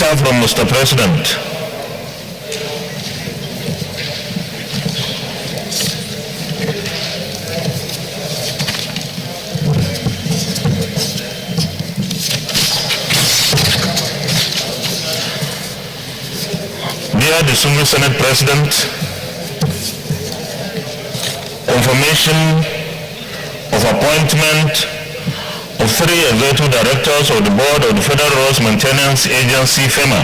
Letter from Mr. President. Dear distinguished Senate President, confirmation of appointment of 3 executive directors of the Board of the Federal Roads Maintenance Agency, FEMA,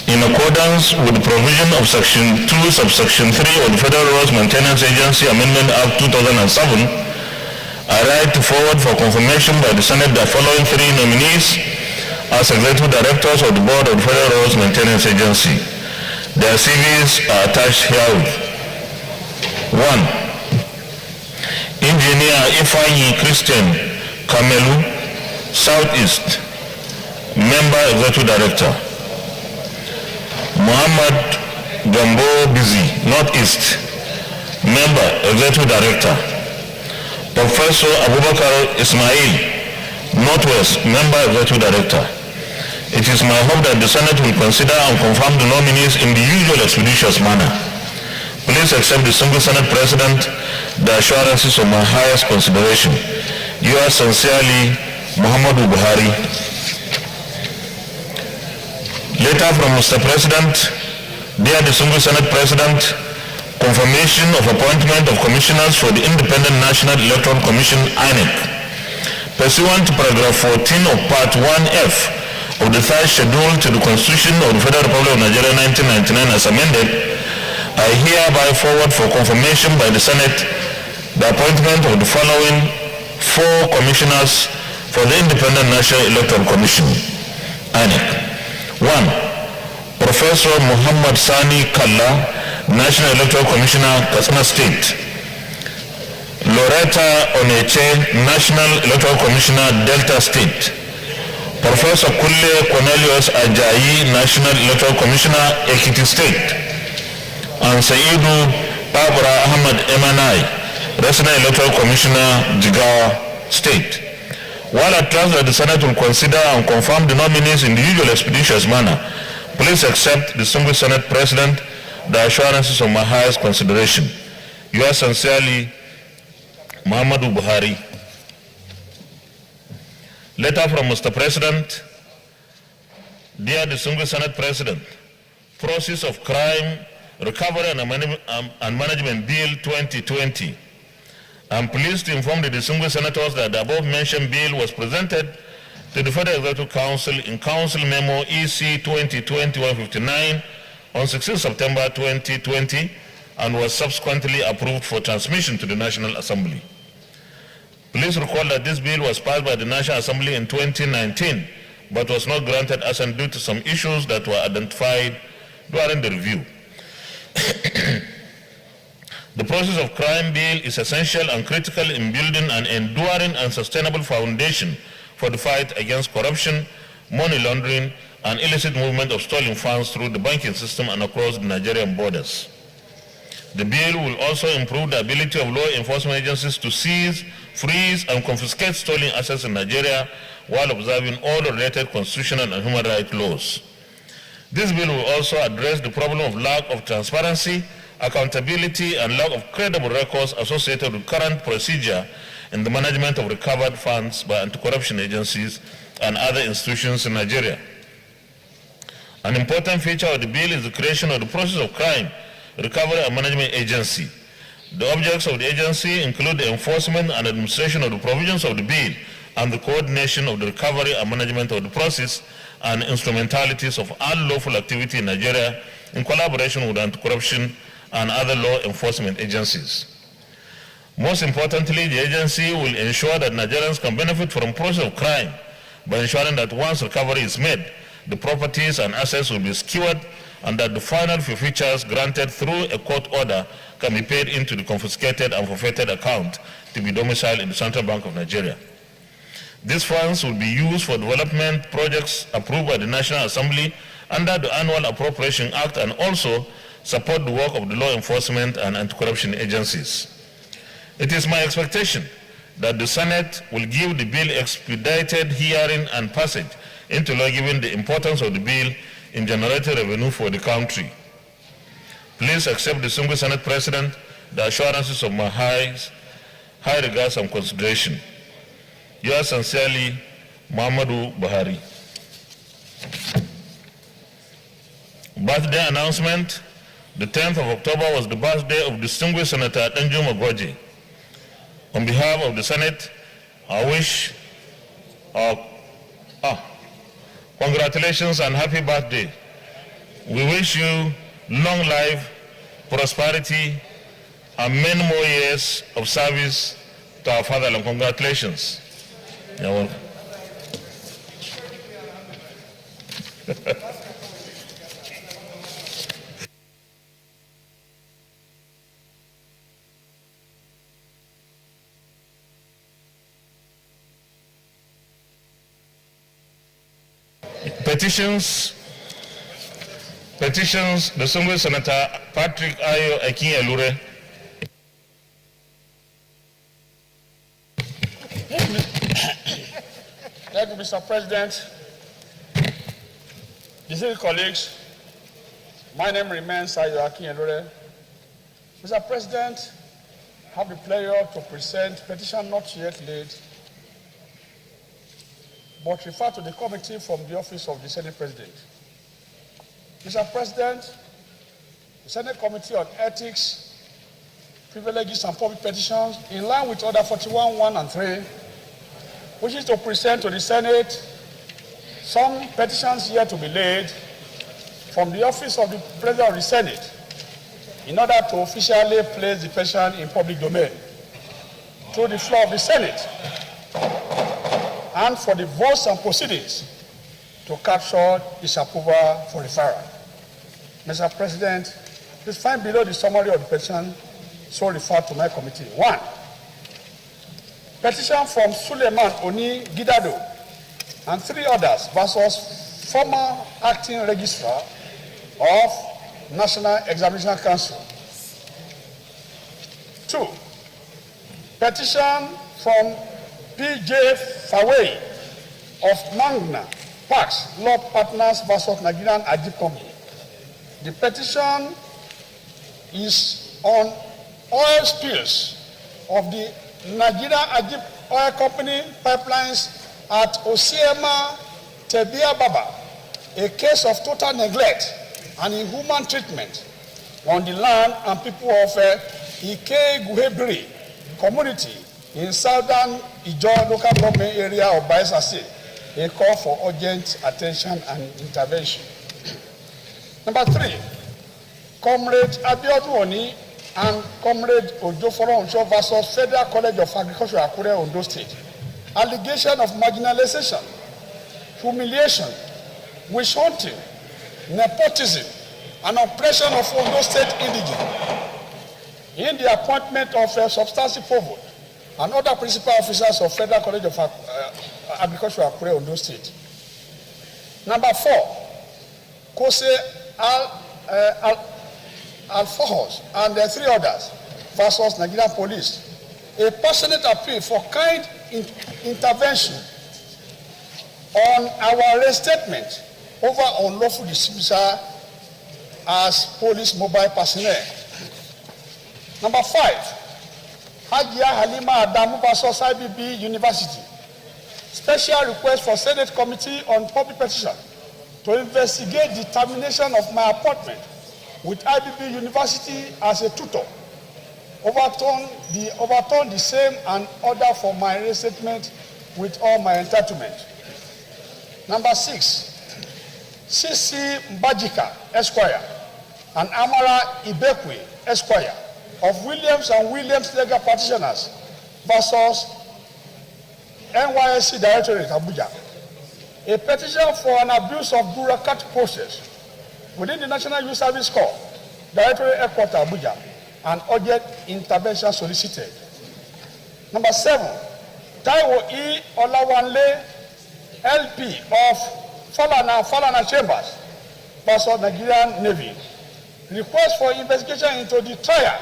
in accordance with the provision of Section 2, Subsection 3 of the Federal Roads Maintenance Agency Amendment Act 2007, I write to forward for confirmation by the Senate the following 3 nominees as executive directors of the Board of the Federal Roads Maintenance Agency. Their CVs are attached herewith. 1. Engineer Ifeanyi Christian Kamelu, Southeast, Member Executive Director. Muhammad Gambo Bizi, Northeast, Member Executive Director. Professor Abubakar Ismail, Northwest, Member Executive Director. It is my hope that the Senate will consider and confirm the nominees in the usual expeditious manner. Please accept the single Senate President the assurances of my highest consideration. Yours sincerely, Muhammadu Buhari. Letter from Mr. President. Dear distinguished Senate President, confirmation of appointment of commissioners for the Independent National Electoral Commission, INEC. Pursuant to paragraph 14 of Part 1F of the 3rd schedule to the Constitution of the Federal Republic of Nigeria 1999 as amended, I hereby forward for confirmation by the Senate the appointment of the following 4 commissioners for the Independent National Electoral Commission, INEC. 1. Professor Muhammad Sani Kalla, National Electoral Commissioner, Katsina State. Loretta Oneche, National Electoral Commissioner, Delta State. Professor Kulle Cornelius Ajayi, National Electoral Commissioner, Ekiti State. And Saidu Babra Ahmad Emanai, National Electoral Commissioner, Jigawa State. While I trust that the Senate will consider and confirm the nominees in the usual expeditious manner, please accept, distinguished Senate President, the assurances of my highest consideration. Yours sincerely, Muhammadu Buhari. Letter from Mr. President. Dear distinguished Senate President, Process of Crime, Recovery and Management Bill 2020. I'm pleased to inform the distinguished senators that the above-mentioned bill was presented to the Federal Executive Council in Council Memo EC 2020-159 on 16 September 2020 and was subsequently approved for transmission to the National Assembly. Please recall that this bill was passed by the National Assembly in 2019 but was not granted assent due to some issues that were identified during the review. The Process of Crime Bill is essential and critical in building an enduring and sustainable foundation for the fight against corruption, money laundering, and illicit movement of stolen funds through the banking system and across the Nigerian borders. The bill will also improve the ability of law enforcement agencies to seize, freeze, and confiscate stolen assets in Nigeria while observing all related constitutional and human rights laws. This bill will also address the problem of lack of transparency, accountability, and lack of credible records associated with current procedure in the management of recovered funds by anti-corruption agencies and other institutions in Nigeria. An important feature of the bill is the creation of the Process of Crime, Recovery and Management Agency. The objects of the agency include the enforcement and administration of the provisions of the bill and the coordination of the recovery and management of the process and instrumentalities of unlawful activity in Nigeria in collaboration with anti-corruption and other law enforcement agencies. Most importantly, the agency will ensure that Nigerians can benefit from process of crime by ensuring that once recovery is made, the properties and assets will be secured and that the final forfeitures granted through a court order can be paid into the confiscated and forfeited account to be domiciled in the Central Bank of Nigeria. These funds will be used for development projects approved by the National Assembly under the Annual Appropriation Act and also support the work of the law enforcement and anti-corruption agencies. It is my expectation that the Senate will give the bill expedited hearing and passage into law, given the importance of the bill in generating revenue for the country. Please accept, distinguished Senate President, the assurances of my high regards and consideration. Yours sincerely, Muhammadu Buhari. Birthday announcement. The 10th of October was the birthday of distinguished Senator Danjuma Goje. On behalf of the Senate, I wish congratulations and happy birthday. We wish you long life, prosperity, and many more years of service to our fatherland. Congratulations. You're welcome. Petitions, distinguished Senator Patrick Ayo Akin-Elure. Thank you, Mr. President. Distinguished colleagues, my name remains Ayo Akin-Elure. Mr. President, I have the pleasure to present petition not yet laid, but refer to the committee from the office of the Senate President. Mr. President, the Senate Committee on Ethics, Privileges and Public Petitions, in line with Order 41(1) and 3, wishes to present to the Senate some petitions yet to be laid from the office of the President of the Senate in order to officially place the petition in public domain through the floor of the Senate, and for the votes and proceedings to capture its approval for referral. Mr. President, please find below the summary of the petition so referred to my committee. 1. Petition from Suleiman Oni Gidado and 3 others versus former acting registrar of National Examination Council. 2. Petition from P.J. Faway of Mangna Parks Law Partners versus Nigerian Ajib Company. The petition is on oil spills of the Nigerian Ajib Oil Company pipelines at Osiema Tebia Baba, a case of total neglect and inhuman treatment on the land and people of Ike Guhebri community in southern Ijo local government area of Bayelsa State. A call for urgent attention and intervention. Number 3, Comrade Abiodun Oni and Comrade Ojoforo Onsho versus Federal College of Agriculture, Akure, Ondo State. Allegation of marginalization, humiliation, witch hunting, nepotism, and oppression of Ondo State indigents in the appointment of substantive provost and other principal officers of Federal College of Agriculture, Akure, Ondo State. Number 4, Kose Al-Fahos and 3 others versus Nigerian police. A passionate appeal for kind intervention on our restatement over unlawful dismissal as police mobile personnel. Number 5, Hajia Halima Adamu versus IBB University. Special request for Senate Committee on Public Petition to investigate the termination of my appointment with IBB University as a tutor, overturn the same and order for my restatement with all my entitlement. Number 6, CC Mbajika, Esquire, and Amara Ibekwe, Esquire, of Williams and Williams Legal Practitioners versus NYSC Directorate, Abuja. A petition for an abuse of bureaucratic process within the National Youth Service Corps, Directorate Headquarters, Abuja, and urgent intervention solicited. Number 7, Taiwo E. Olawanle, LP of Falana Chambers versus Nigerian Navy. Request for investigation into the trial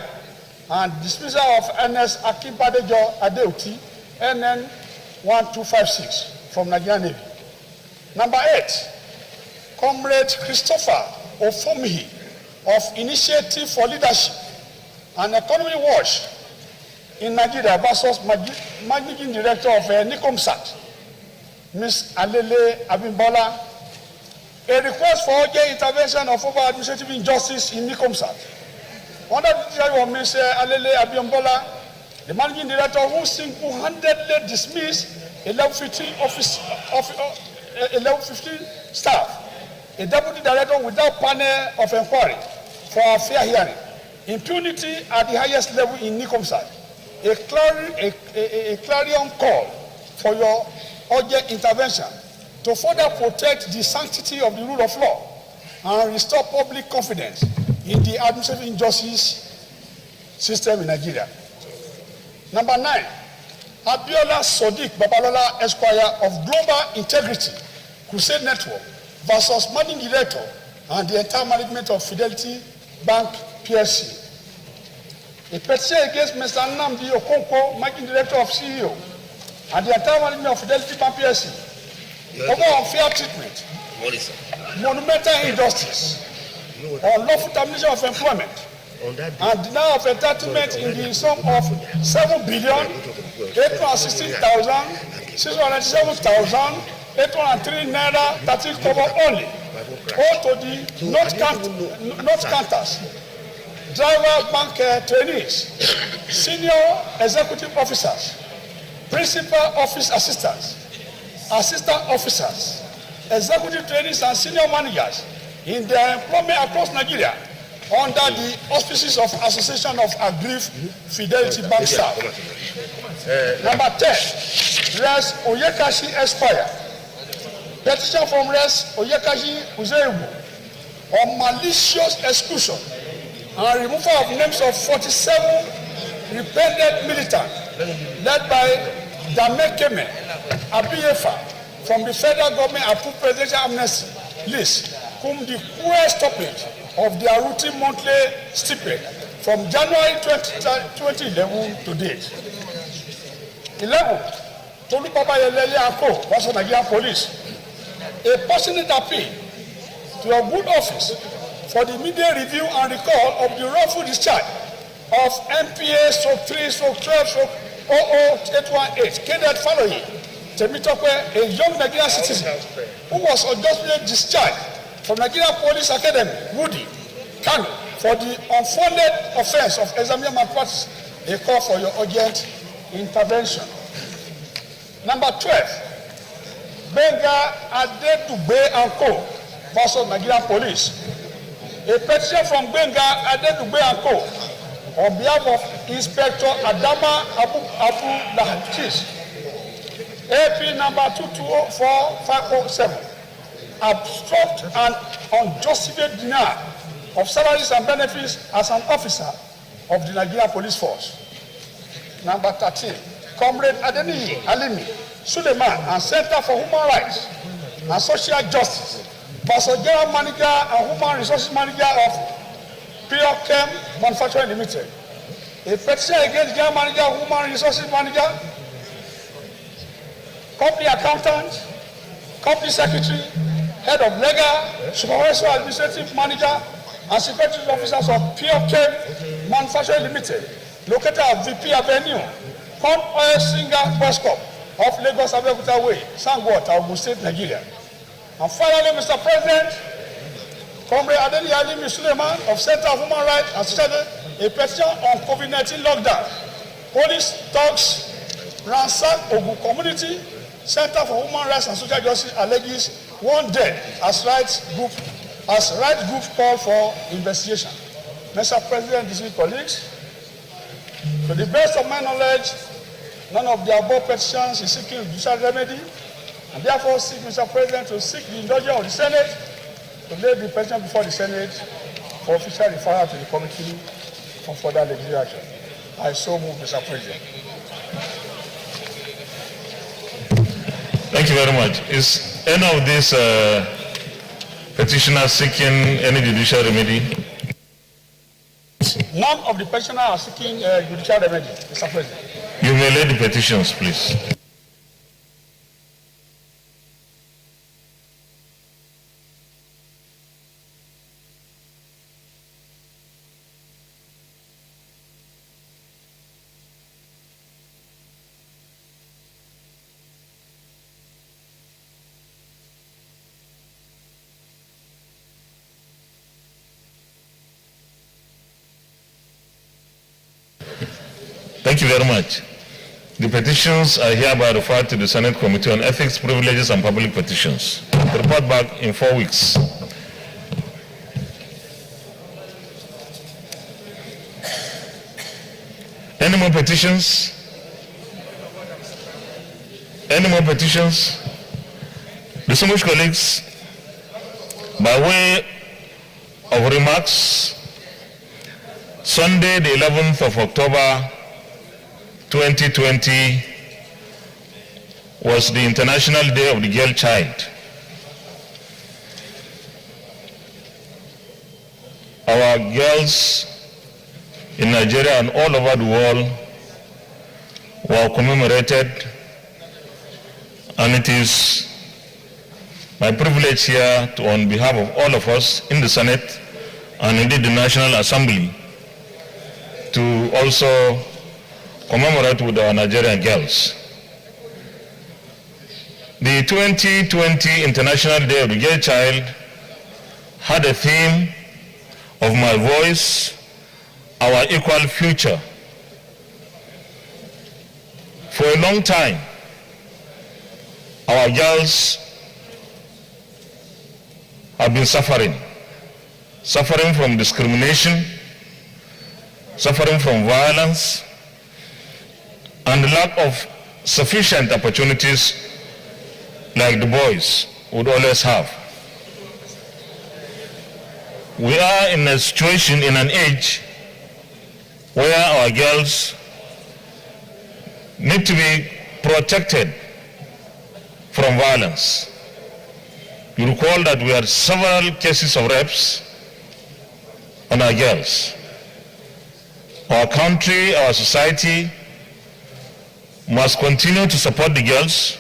and dismissal of NS Akinbadejo Adeoti, NN 1256 from Nigerian Navy. Number 8, Comrade Christopher Ofomihi of Initiative for Leadership and Economy Watch in Nigeria versus Managing Director of NICOMSAT, Ms. Alele Abimbola. A request for urgent intervention of over administrative injustice in NICOMSAT. Under the leadership of Ms. Alele Abimbola, the Managing Director who single-handedly dismissed a level 15 staff, a deputy director without panel of inquiry for a fair hearing, impunity at the highest level in NICOMSAT, a clarion call for your urgent intervention to further protect the sanctity of the rule of law and restore public confidence in the administrative injustice system in Nigeria. Number 9, Abiola Sodiq Babalola Esquire of Global Integrity Crusade Network versus Managing Director and the entire management of Fidelity Bank PLC. A petition against Mr. Nnamdi Okonkwo, Managing Director of CEO, and the entire management of Fidelity Bank PLC over unfair treatment, monumental injustice, unlawful termination of employment, and denial of entitlement in the sum of 7,867,697,803 naira 30 kobo only, owed to the not counters, driver bank trainees, senior executive officers, principal office assistants, assistant officers, executive trainees and senior managers in their employment across Nigeria under the auspices of Association of Aggrieved Fidelity Bank staff. Number 10, Res Oyekashi Esquire. Petition from Res Oyekashi Uzewu on malicious exclusion and removal of names of 47 repentant militants led by Damekeme Abiyefa from the federal government approved presidential amnesty list, whom the cruel stoppage of their routine monthly stipend from January 2011 to date. 11. Tolupapa Yelele Ako versus Nigerian Police. A passionate appeal to your good office for the immediate review and recall of the wrongful discharge of MPA/3/12/00818 Cadet Faloyi Temitope, a young Nigerian citizen who was unjustly discharged from Nigerian Police Academy, Woody, Kano, for the unfounded offense of examining malpractice. A call for your urgent intervention. Number 12, Benga Adetugbe and Co. versus Nigerian Police. A petition from Benga Adetugbe and Co. on behalf of Inspector Adama Abu Lahachis, AP number 224507, obstruct and unjustified denial of salaries and benefits as an officer of the Nigerian Police Force. Number 13, Comrade Adeniyi Alimi Suleiman and Center for Human Rights and Social Justice versus General Manager and Human Resources Manager of Pure-Chem Manufacturing Limited. A petition against General Manager, Human Resources Manager, Company Accountant, Company Secretary, Head of Legal, Supervisor Administrative Manager, and Secretary Officers of Pure-Chem Manufacturing Limited, located at VP Avenue, Corn Oil Singer Bus Stop of Lagos Abeokuta Way, Sangwot, Ogun State, Nigeria. And finally, Mr. President, Comrade Adeniyi Alimi Suleiman of Center of Human Rights and Social, a petition on COVID-19 lockdown. Police thugs ransack Ogun community. Center for Human Rights and Social Justice alleges one dead as rights group call for investigation. Mr. President, distinguished colleagues, to the best of my knowledge, none of the above petitions is seeking judicial remedy, and therefore seek Mr. President to seek the indulgence of the Senate to lay the petition before the Senate for official referral to the committee for further legislative action. I so move, Mr. President. Thank you very much. Is any of these petitioners seeking any judicial remedy? None of the petitioners are seeking judicial remedy, Mr. President. You may lay the petitions, please. Thank you very much. The petitions are hereby referred to the Senate Committee on Ethics, Privileges and Public Petitions. Report back in 4 weeks. Any more petitions? Any more petitions? Distinguished colleagues, by way of remarks, Sunday, the 11th of October, 2020 was the International Day of the Girl Child. Our girls in Nigeria and all over the world were commemorated, and it is my privilege here to, on behalf of all of us in the Senate and indeed the National Assembly, to also commemorate with our Nigerian girls. The 2020 International Day of the Girl Child had a theme of My Voice, Our Equal Future. For a long time, our girls have been suffering from discrimination, suffering from violence, and the lack of sufficient opportunities like the boys would always have. We are in a situation, in an age, where our girls need to be protected from violence. You recall that we had several cases of rapes on our girls. Our country, our society must continue to support the girls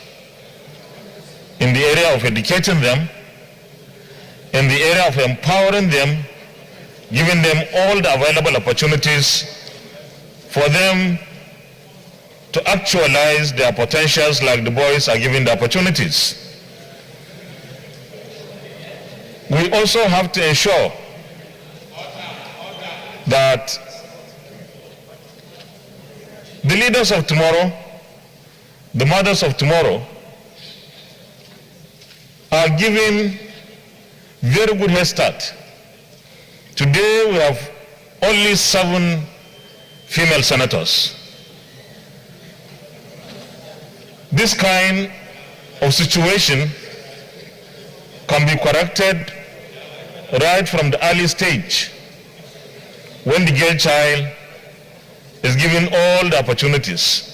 in the area of educating them, in the area of empowering them, giving them all the available opportunities for them to actualize their potentials like the boys are given the opportunities. We also have to ensure that the leaders of tomorrow, the mothers of tomorrow, are given very good head start. Today we have only 7 female senators. This kind of situation can be corrected right from the early stage when the girl child is given all the opportunities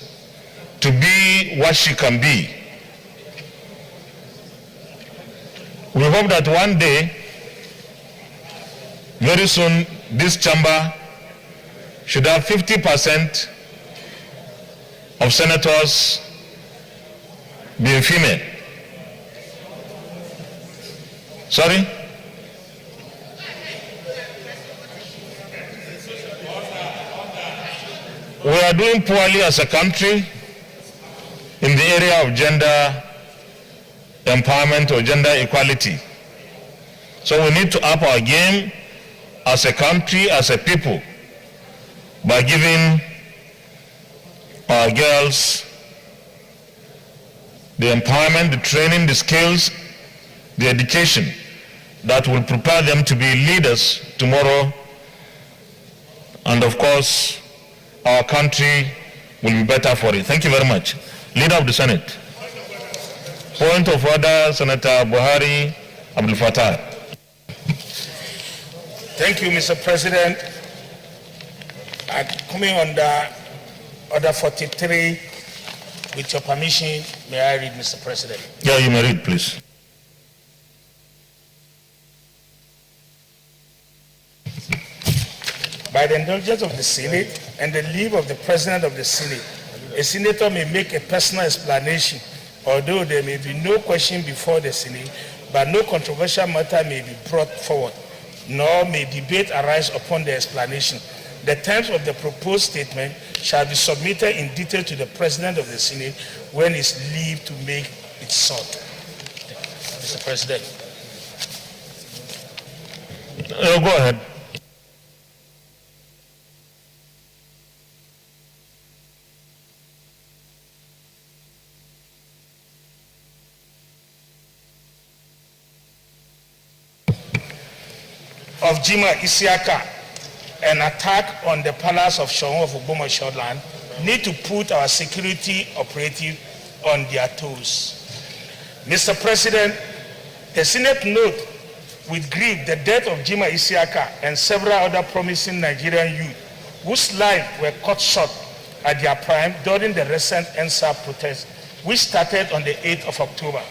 to be what she can be. We hope that one day, very soon, this chamber should have 50% of senators being female. Sorry? We are doing poorly as a country in the area of gender empowerment or gender equality. So we need to up our game as a country, as a people, by giving our girls the empowerment, the training, the skills, the education that will prepare them to be leaders tomorrow. And of course, our country will be better for it. Thank you very much. Leader of the Senate. Point of order, Senator Buhari Abdul Fattah. Thank you, Mr. President. Coming under Order 43, with your permission, may I read, Mr. President? Yeah, you may read, please. By the indulgence of the Senate and the leave of the President of the Senate, a senator may make a personal explanation, although there may be no question before the Senate, but no controversial matter may be brought forward, nor may debate arise upon the explanation. The terms of the proposed statement shall be submitted in detail to the President of the Senate when it's leave to make it sought. Mr. President. Go ahead. of Jima Isiaka, an attack on the palace of Shawon of Ogbomoso land, need to put our security operatives on their toes. Mr. President, the Senate note with grief the death of Jima Isiaka and several other promising Nigerian youth whose lives were cut short at their prime during the recent NSA protest, which started on the 8th of October.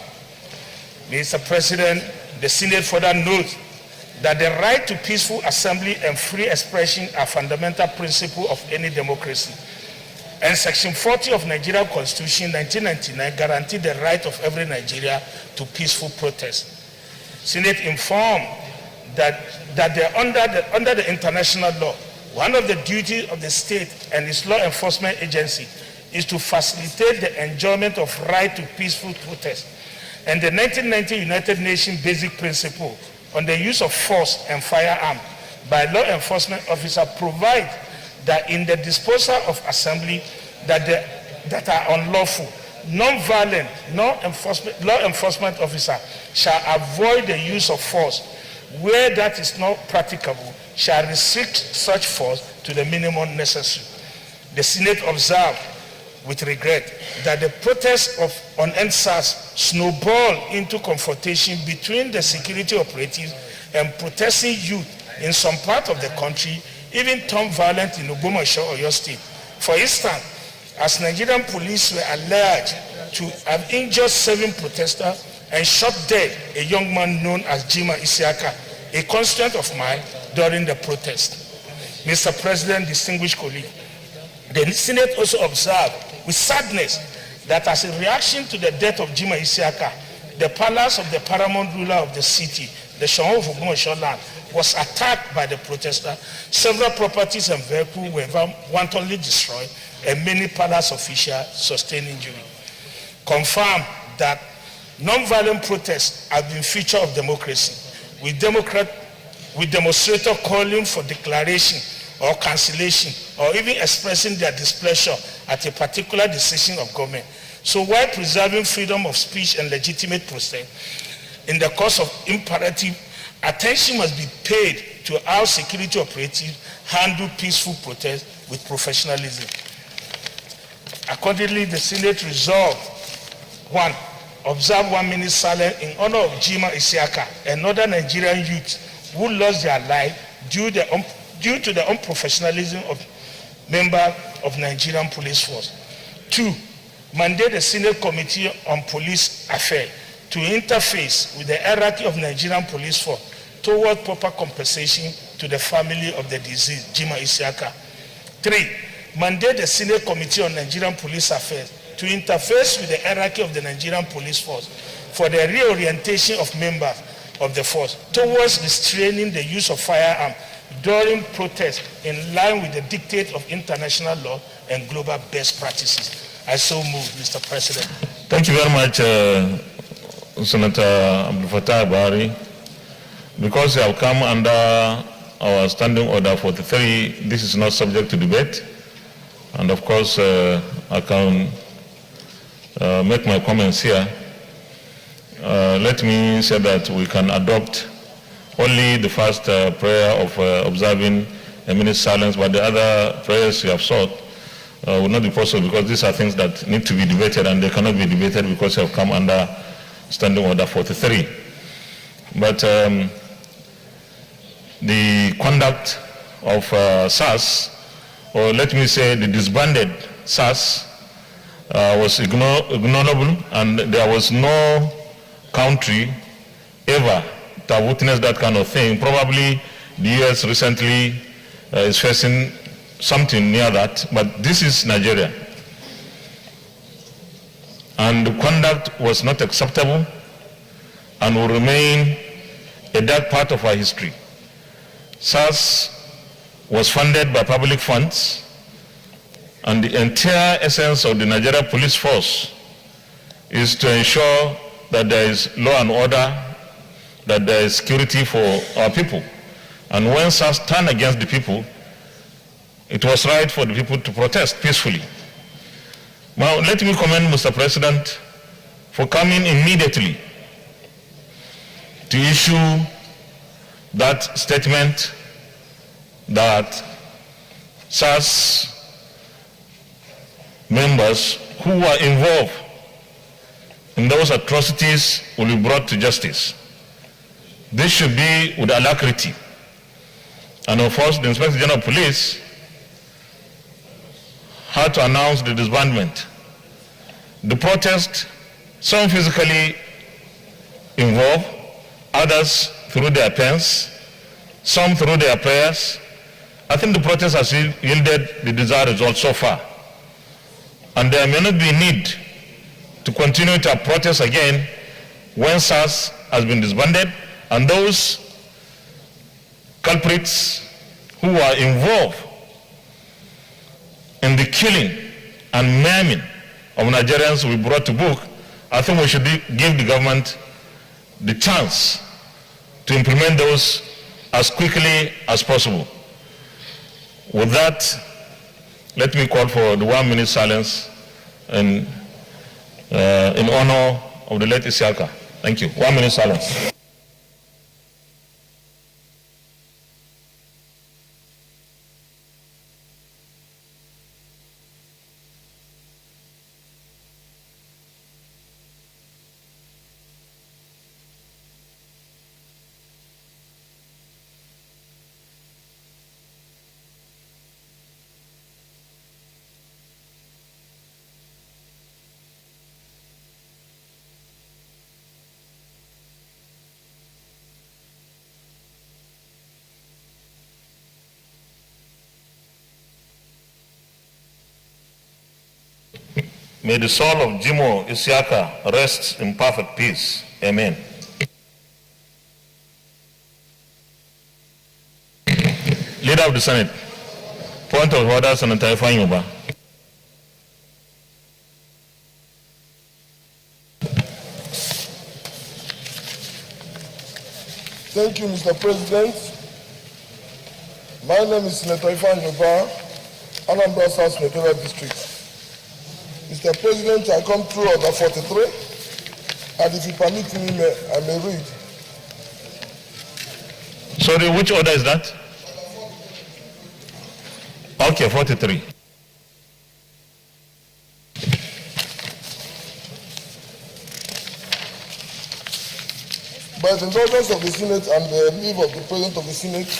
Mr. President, the Senate further notes that the right to peaceful assembly and free expression are fundamental principles of any democracy. And Section 40 of Nigerian Constitution 1999 guaranteed the right of every Nigerian to peaceful protest. Senate informed that under the international law, one of the duties of the state and its law enforcement agency is to facilitate the enjoyment of right to peaceful protest. And the 1990 United Nations Basic Principle on the use of force and firearm by law enforcement officers provide that in the disposal of assembly that are unlawful, non-violent law enforcement officer shall avoid the use of force. Where that is not practicable, shall restrict such force to the minimum necessary. The Senate observed with regret that the protests on NSAS snowballed into confrontation between the security operatives and protesting youth in some part of the country, even turned violent in Ogbomoso, Oyo State. For instance, as Nigerian police were alleged to have injured 7 protesters and shot dead a young man known as Jima Isiaka, a constituent of mine, during the protest. Mr. President, distinguished colleagues, the Senate also observed with sadness that as a reaction to the death of Jima Isiaka, the palace of the paramount ruler of the city, the Shawon of Ogbomoso land, was attacked by the protesters. Several properties and vehicles were wantonly destroyed, and many palace officials sustained injury. Confirmed that non-violent protests have been feature of democracy, with demonstrators calling for declaration or cancellation or even expressing their displeasure at a particular decision of government. So while preserving freedom of speech and legitimate protest, in the course of imperative, attention must be paid to how security operatives handle peaceful protest with professionalism. Accordingly, the Senate resolved, 1, observe 1 minute silence in honor of Jima Isiaka and other Nigerian youths who lost their life due to the unprofessionalism of members of Nigerian police force. 2, mandate the Senate Committee on Police Affairs to interface with the hierarchy of Nigerian police force toward proper compensation to the family of the deceased, Jima Isiaka. 3, mandate the Senate Committee on Nigerian Police Affairs to interface with the hierarchy of the Nigerian police force for the reorientation of members of the force towards restraining the use of firearms during protests in line with the dictate of international law and global best practices. I so move, Mr. President. Thank you very much, Senator Abdul Fattah Bari. Because you have come under our standing order 43, this is not subject to debate. And of course, I can make my comments here. Let me say that we can adopt only the first prayer of observing a minute's silence, but the other prayers you have sought will not be possible because these are things that need to be debated and they cannot be debated because you have come under standing order 43. But the conduct of SAS, or let me say the disbanded SAS, was ignorable, and there was no country ever to have witnessed that kind of thing. Probably the US recently is facing something near that, but this is Nigeria. And the conduct was not acceptable and will remain a dark part of our history. SAS was funded by public funds, and the entire essence of the Nigeria police force is to ensure that there is law and order, that there is security for our people. And when SAS turned against the people, it was right for the people to protest peacefully. Now, let me commend Mr. President for coming immediately to issue that statement that SARS members who were involved in those atrocities will be brought to justice. This should be with alacrity. And of course, the Inspector General of Police had to announce the disbandment. The protest, some physically involved, others through their pens, some through their prayers. I think the protest has yielded the desired result so far. And there may not be need to continue to protest again when SARS has been disbanded and those culprits who are involved in the killing and maiming of Nigerians will be brought to book. I think we should give the government the chance to implement those as quickly as possible. With that, let me call for the 1 minute silence in honor of the late Isiaka. Thank you. 1 minute silence. May the soul of Jimo Isiaka rest in perfect peace. Amen. Leader of the Senate, point of order, Senator Ifeanyi. Thank you, Mr. President. My name is Senator Ifeanyi, Anambra South Senatorial District. Mr. President, I come through order 43, and if you permit me, I may read. Sorry, which order is that? Okay, 43. By the indulgence of the Senate and the leave of the President of the Senate,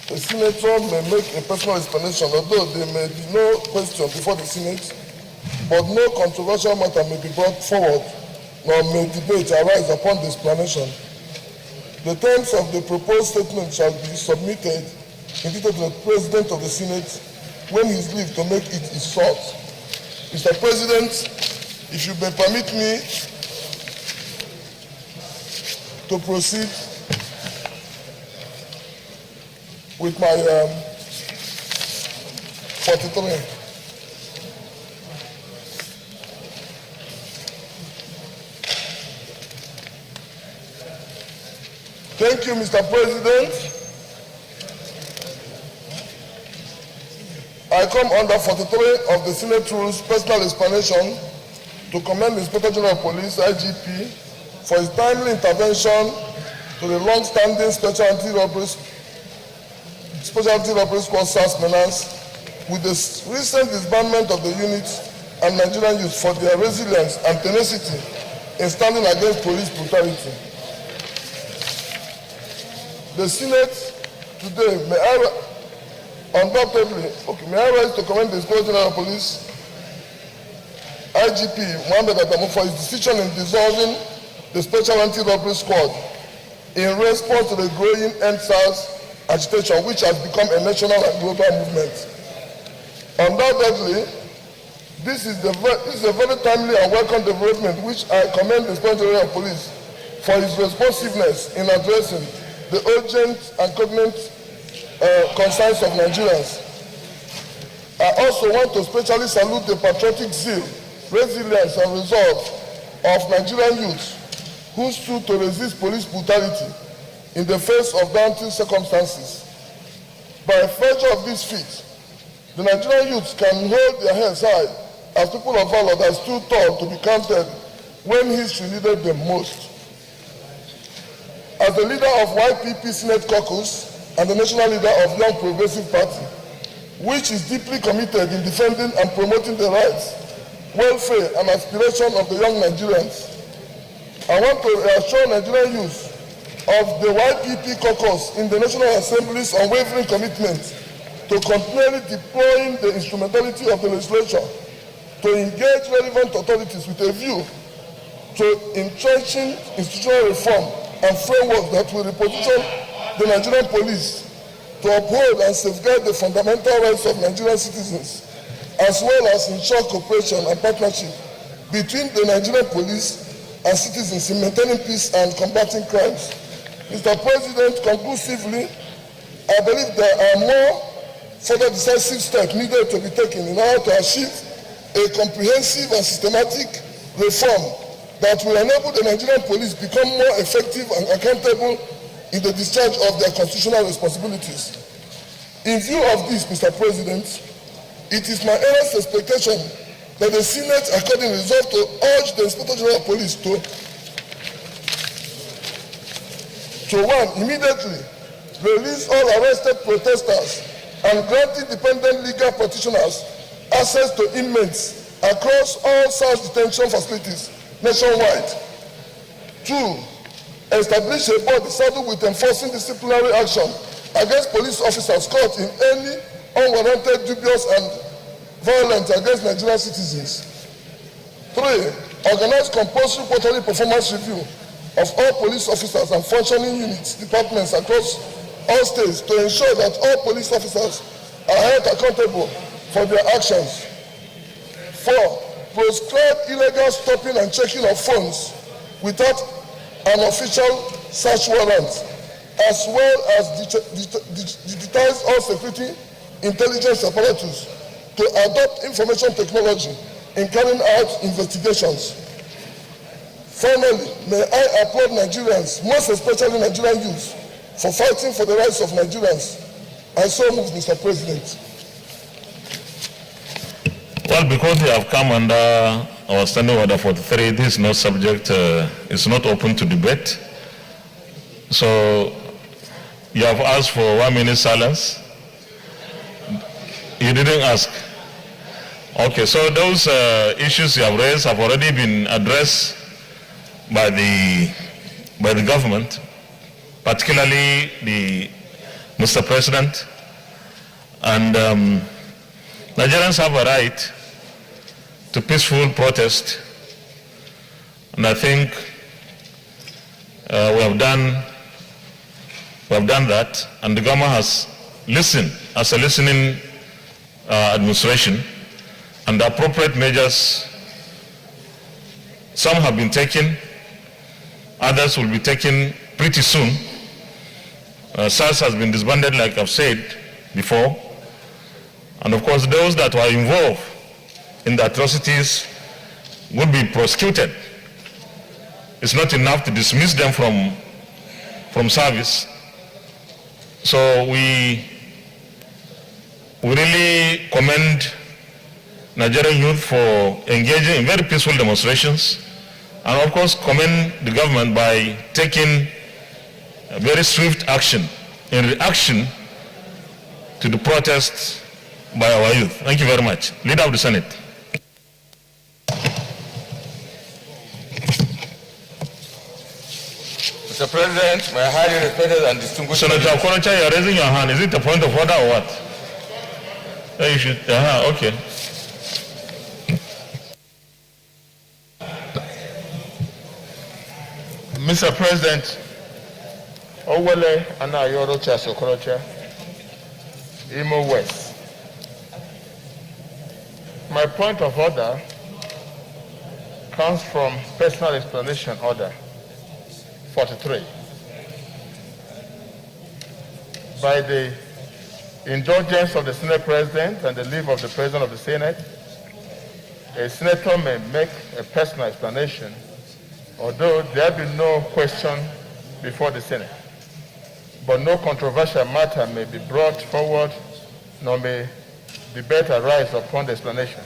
the Senator may make a personal explanation, although there may be no question before the Senate, but no controversial matter may be brought forward, nor may debate arise upon the explanation. The terms of the proposed statement shall be submitted in detail to the President of the Senate when his leave to make it is sought. Mr. President, if you may permit me to proceed with my 43. Thank you, Mr. President. I come under 43 of the Senate Rules personal explanation to commend the Inspector General of Police, IGP, for his timely intervention to the long-standing Special Anti-Robbery Squad SARS menace with the recent disbandment of the unit and Nigerian youth for their resilience and tenacity in standing against police brutality. The Senate today may I rise to commend the Inspector General of Police, IGP Mohammed Adamu, for his decision in dissolving the Special Anti-Robbery Squad in response to the growing end-SARS agitation, which has become a national and global movement. Undoubtedly, this is a very timely and welcome development, which I commend the Inspector General of Police for his responsiveness in addressing the urgent and cognate concerns of Nigerians. I also want to especially salute the patriotic zeal, resilience, and resolve of Nigerian youth who stood to resist police brutality in the face of daunting circumstances. By virtue of this feat, the Nigerian youth can hold their heads high as people of valor that stood tall to be counted when history needed them most. as the leader of YPP Senate Caucus and the national leader of Young Progressive Party, which is deeply committed in defending and promoting the rights, welfare, and aspirations of the young Nigerians, I want to reassure Nigerian youth of the YPP caucus in the National Assembly's unwavering commitment to continually deploying the instrumentality of the legislature to engage relevant authorities with a view to entrenching institutional reform and framework that will reposition the Nigerian police to uphold and safeguard the fundamental rights of Nigerian citizens, as well as ensure cooperation and partnership between the Nigerian police and citizens in maintaining peace and combating crimes. Mr. President, conclusively, I believe there are more further decisive steps needed to be taken in order to achieve a comprehensive and systematic reform that will enable the Nigerian police become more effective and accountable in the discharge of their constitutional responsibilities. In view of this, Mr. President, it is my earnest expectation that the Senate accordingly resolve to urge the Inspector General of Police to one, immediately release all arrested protesters and grant independent legal practitioners access to inmates across all such detention facilities nationwide. 2, establish a board saddled with enforcing disciplinary action against police officers caught in any unwarranted, dubious, and violence against Nigerian citizens. 3, organize compulsory quarterly performance review of all police officers and functioning units, departments across all states to ensure that all police officers are held accountable for their actions. 4, proscribe illegal stopping and checking of phones without an official search warrant, as well as digitize all security intelligence apparatus to adopt information technology in carrying out investigations. Finally, may I applaud Nigerians, most especially Nigerian youth, for fighting for the rights of Nigerians. I so move, Mr. President. Well, because we have come under our standing order 43, this is not subject, it's not open to debate. So you have asked for 1 minute silence. You didn't ask. Okay, so those issues you have raised have already been addressed by the government, particularly the Mr. President, and Nigerians have a right to peaceful protest, and I think we have done that, and the government has listened as a listening administration, and the appropriate measures, some have been taken, others will be taken pretty soon. SARS has been disbanded, like I've said before. And of course, those that were involved in the atrocities would be prosecuted. It's not enough to dismiss them from service. So we really commend Nigerian youth for engaging in very peaceful demonstrations, and of course commend the government by taking a very swift action in reaction to the protests by our youth. Thank you very much. Leader of the Senate. Mr. President, my highly respected and distinguished... Senator Okorocha, you are raising your hand. Is it a point of order or what? You should, okay. Mr. President, Owele Anayoro Okorocha, Imo West. My point of order comes from Personal Explanation Order 43. By the indulgence of the Senate President and the leave of the President of the Senate, a senator may make a personal explanation, although there be no question before the Senate. But no controversial matter may be brought forward, nor may debate arise upon the explanation.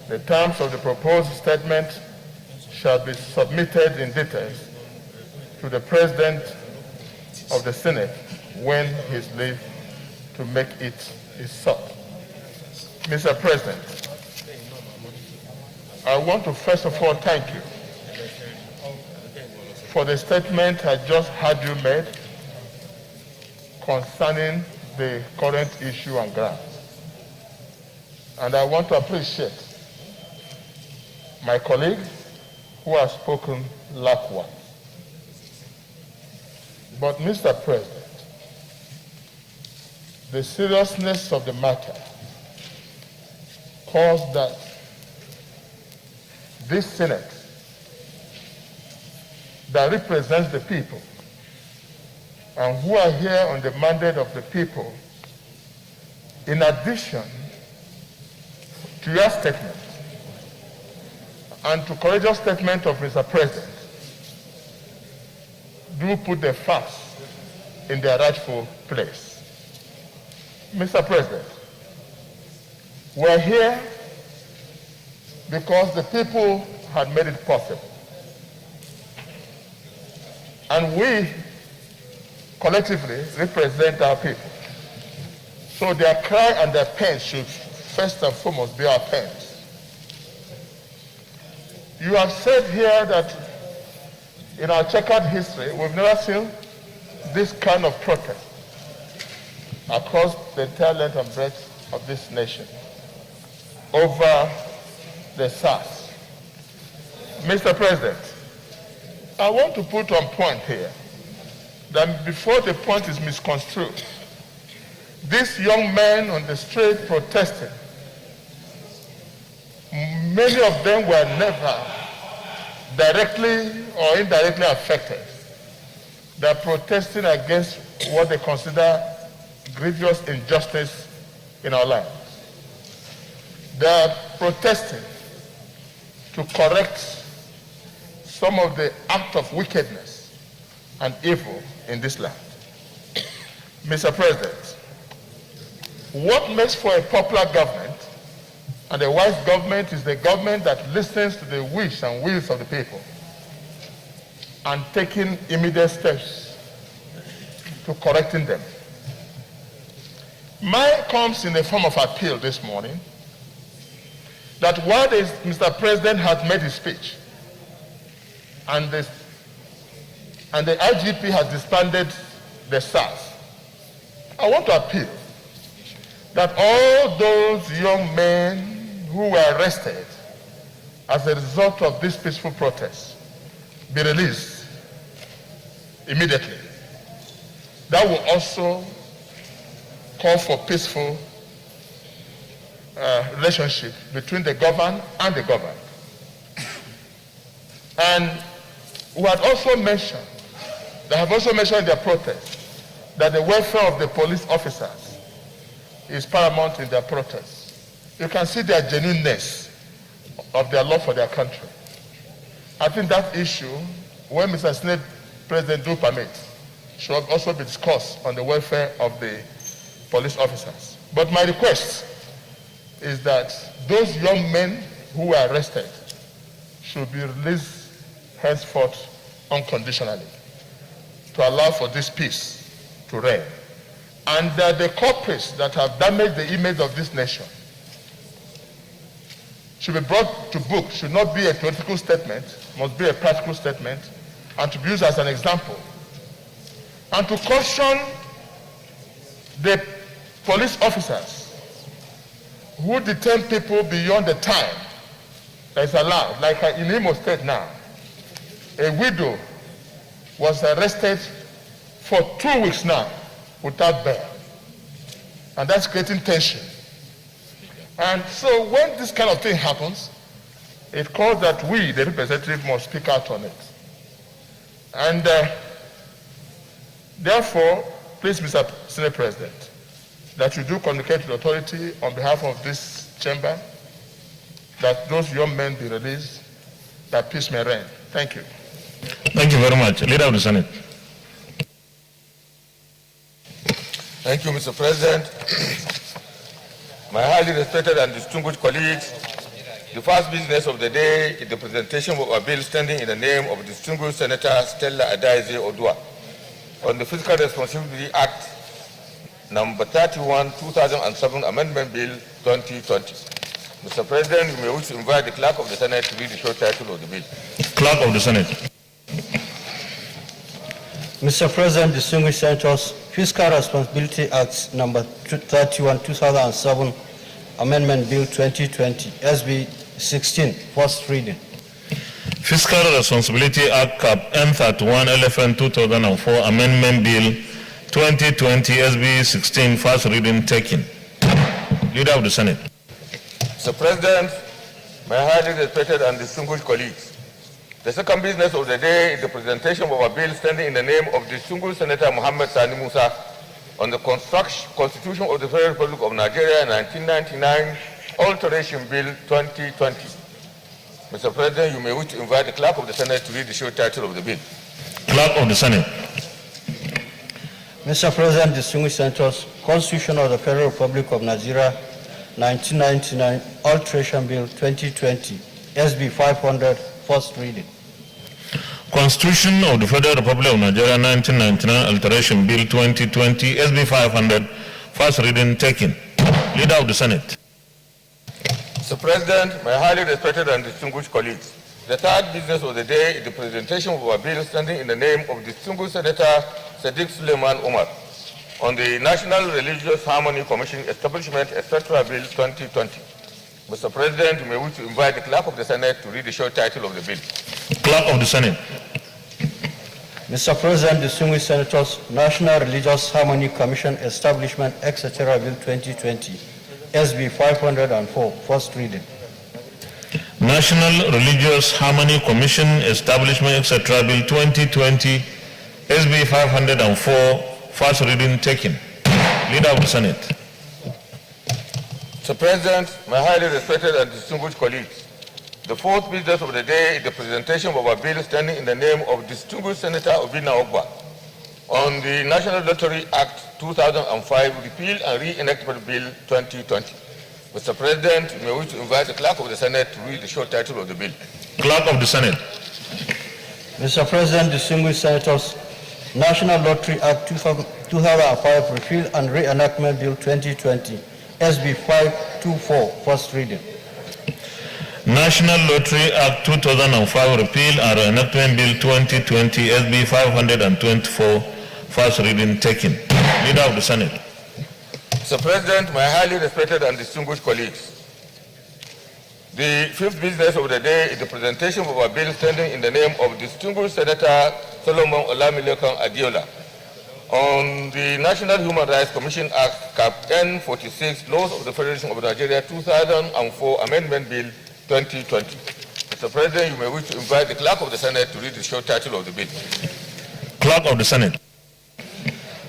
The terms of the proposed statement shall be submitted in details to the President of the Senate when his leave to make it is sought. Mr. President, I want to first of all thank you for the statement I just heard you made concerning the current issue and ground. And I want to appreciate my colleague who has spoken likewise. But Mr. President, the seriousness of the matter calls that this Senate that represents the people and who are here on the mandate of the people, in addition to your statement and to courageous statement of Mr. President, do put the facts in their rightful place. Mr. President, we're here because the people had made it possible. And we collectively represent our people. So their cry and their pain should first and foremost be our pains. You have said here that in our checkered history, we've never seen this kind of protest across the entire length and breadth of this nation over the SARS. Mr. President, I want to put on point here that before the point is misconstrued, these young men on the street protesting, many of them were never directly or indirectly affected. They're protesting against what they consider grievous injustice in our lives. They're protesting to correct some of the act of wickedness and evil in this land. Mr. President, what makes for a popular government and a wise government is the government that listens to the wish and wills of the people and taking immediate steps to correcting them. Mine comes in the form of appeal this morning that while Mr. President has made his speech and the IGP has disbanded the SARS, I want to appeal that all those young men who were arrested as a result of this peaceful protest be released immediately. That will also call for peaceful relationship between the governed and the governed. And we had also mentioned, they have also mentioned in their protest, that the welfare of the police officers is paramount in their protest. You can see their genuineness of their love for their country. I think that issue, when Mr. Senate President do permit, should also be discussed on the welfare of the police officers. But my request is that those young men who were arrested should be released henceforth unconditionally to allow for this peace to reign. And that the culprits that have damaged the image of this nation should be brought to book, should not be a theoretical statement, must be a practical statement, and to be used as an example. And to caution the police officers who detain people beyond the time that is allowed, like in Imo State now. A widow was arrested for 2 weeks now without bail. And that's creating tension. And so when this kind of thing happens, it calls that we, the representative, must speak out on it. And therefore, please, Mr. Senate President, that you do communicate to the authority on behalf of this chamber that those young men be released, that peace may reign. Thank you. Thank you very much. Leader of the Senate. Thank you, Mr. President. My highly respected and distinguished colleagues, the first business of the day is the presentation of a bill standing in the name of distinguished Senator Stella Adaize Odua. on the Fiscal Responsibility Act number 31, 2007, Amendment Bill 2020. Mr. President, you may wish to invite the Clerk of the Senate to read the short title of the bill. Clerk of the Senate. Mr. President, distinguished senators, Fiscal Responsibility Act number 31, 2007, Amendment Bill 2020, SB 16, first reading. Fiscal Responsibility Act Cap M31 LFN 2004 Amendment Bill 2020 SB 16 first reading taken. Leader of the Senate. Mr. President, my highly respected and distinguished colleagues, the second business of the day is the presentation of a bill standing in the name of distinguished Senator Muhammad Sani Musa on the Constitution of the Federal Republic of Nigeria 1999 Alteration Bill 2020. Mr. President, you may wish to invite the Clerk of the Senate to read the short title of the bill. Clerk of the Senate. Mr. President, distinguished senators, Constitution of the Federal Republic of Nigeria 1999 Alteration Bill 2020, SB 500, first reading. Constitution of the Federal Republic of Nigeria 1999 Alteration Bill 2020 SB 500 first reading taken. Leader of the Senate. Mr. President, my highly respected and distinguished colleagues, the third business of the day is the presentation of a bill standing in the name of distinguished Senator Sadiq Suleiman Umar on the National Religious Harmony Commission Establishment, etc. Bill 2020. Mr. President, you may wish to invite the Clerk of the Senate to read the short title of the bill. Clerk of the Senate. Mr. President, distinguished senators, National Religious Harmony Commission Establishment, etc. Bill 2020, SB 504, first reading. National Religious Harmony Commission Establishment, etc. Bill 2020 SB 504 first reading taken. Leader of the Senate. Mr. President, my highly respected and distinguished colleagues, the fourth business of the day is the presentation of a bill standing in the name of distinguished Senator Obinna Ogba on the National Lottery Act 2005 Repeal and Reenactment Bill 2020. Mr. President, you may wish to invite the Clerk of the Senate to read the short title of the bill. Clerk of the Senate. Mr. President, distinguished senators, National Lottery Act 2005 Repeal and Reenactment Bill 2020, SB 524, first reading. National Lottery Act 2005 Repeal and Reenactment Bill 2020 SB 524 first reading taken. Leader of the Senate. Mr. President, my highly respected and distinguished colleagues, the fifth business of the day is the presentation of a bill standing in the name of distinguished Senator Solomon Olamilekan Adiola on the National Human Rights Commission Act, Cap N46, Laws of the Federation of Nigeria 2004 Amendment Bill 2020. Mr. President, you may wish to invite the Clerk of the Senate to read the short title of the bill. Clerk of the Senate.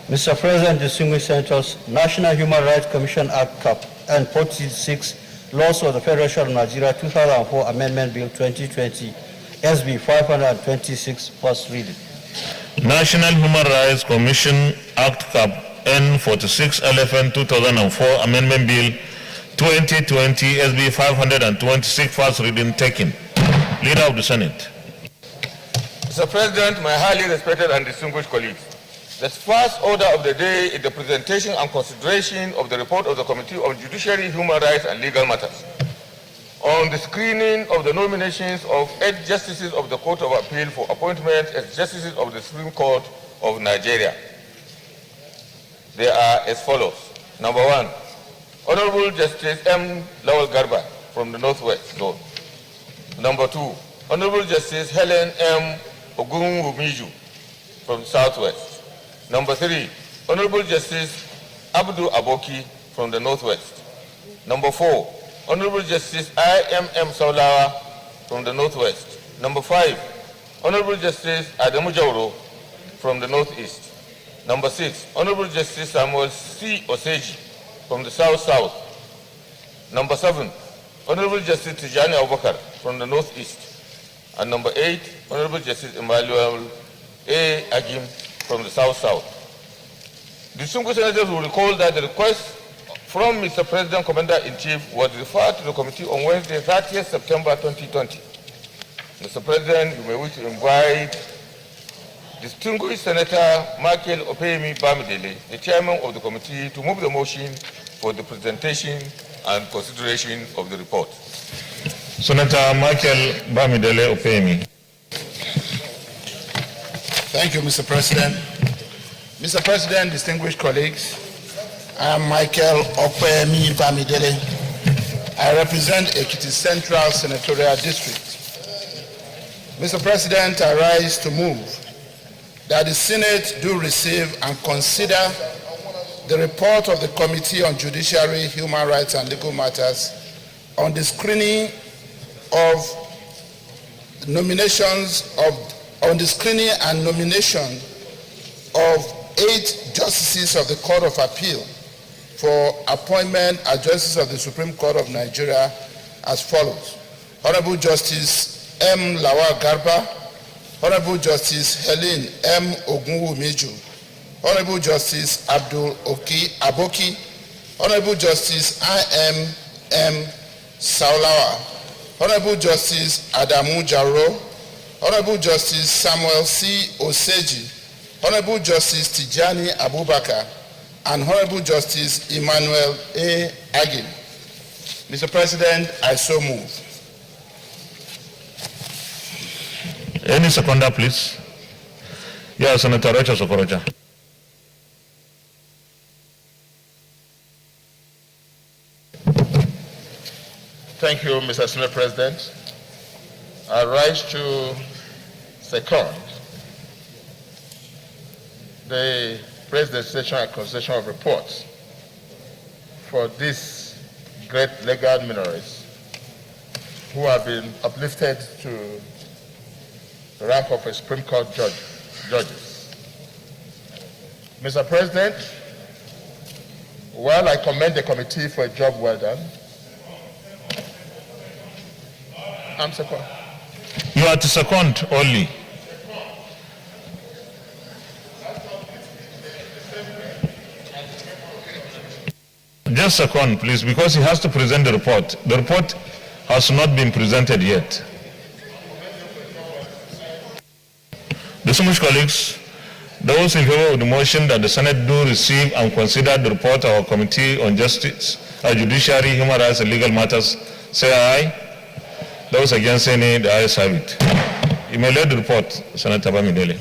Mr. President, distinguished senators, National Human Rights Commission Act, Cap N46, Laws of the Federation of Nigeria 2004 Amendment Bill 2020, SB 526, first reading. National Human Rights Commission Act Cap N46 LFN 2004 Amendment Bill 2020 SB 526 first reading taken. Leader of the Senate. Mr. President, my highly respected and distinguished colleagues, the first order of the day is the presentation and consideration of the report of the Committee on Judiciary, Human Rights and Legal Matters on the screening of the nominations of 8 justices of the Court of Appeal for appointment as justices of the Supreme Court of Nigeria. They are as follows. Number 1, Honorable Justice M. Lawal Garba from the Northwest Zone. Number 2, Honorable Justice Helen M. Ogunwumiju from the Southwest. Number 3, Honorable Justice Abdu Aboki from the Northwest. Number 4, Honorable Justice I.M.M. Saulawa from the Northwest. Number 5, Honorable Justice Adamu Jauro from the Northeast. Number 6, Honorable Justice Samuel C. Oseji from the South-South. Number 7, Honorable Justice Tijani Abubakar from the Northeast. And number 8, Honorable Justice Emmanuel A. Agim from the South-South. Distinguished senators will recall that the request from Mr. President Commander-in-Chief was referred to the committee on Wednesday, 30th September 2020. Mr. President, you may wish to invite distinguished Senator Michael Opeyemi Bamidele, the chairman of the committee, to move the motion for the presentation and consideration of the report. Senator Michael Bamidele Opeyemi. Thank you, Mr. President. Mr. President, distinguished colleagues, I am Michael Opeyemi Bamidele. I represent Ekiti Central Senatorial District. Mr. President, I rise to move that the Senate do receive and consider the report of the Committee on Judiciary, Human Rights and Legal Matters on the screening and nomination of 8 justices of the Court of Appeal for appointment as justices of the Supreme Court of Nigeria as follows. Honorable Justice M. Lawal Garba, Honorable Justice Helen M. Ogunwumiju, Honorable Justice Abdul Aboki, Honorable Justice I. M. Saulawa, Honorable Justice Adamu Jaro, Honorable Justice Samuel C. Oseji, Honorable Justice Tijani Abubakar, and Honorable Justice Emmanuel A. Agim. Mr. President, I so move. Any seconder, please? Yeah, Senator Rachel Sokoroja. Thank you, Mr. Senate President. I rise to second the presentation and consideration of reports for these great legal minorities who have been uplifted to the rank of a Supreme Court judges. Mr. President, while I commend the committee for a job well done, I'm second. You are to second only. Just second, please, because he has to present the report. The report has not been presented yet. Distinguished colleagues, those in favor of the motion that the Senate do receive and consider the report of our Committee on Justice, Judiciary, Human Rights and Legal Matters, say aye. Those against say nay, the ayes have it. You may lead the report, Senator Bamidele.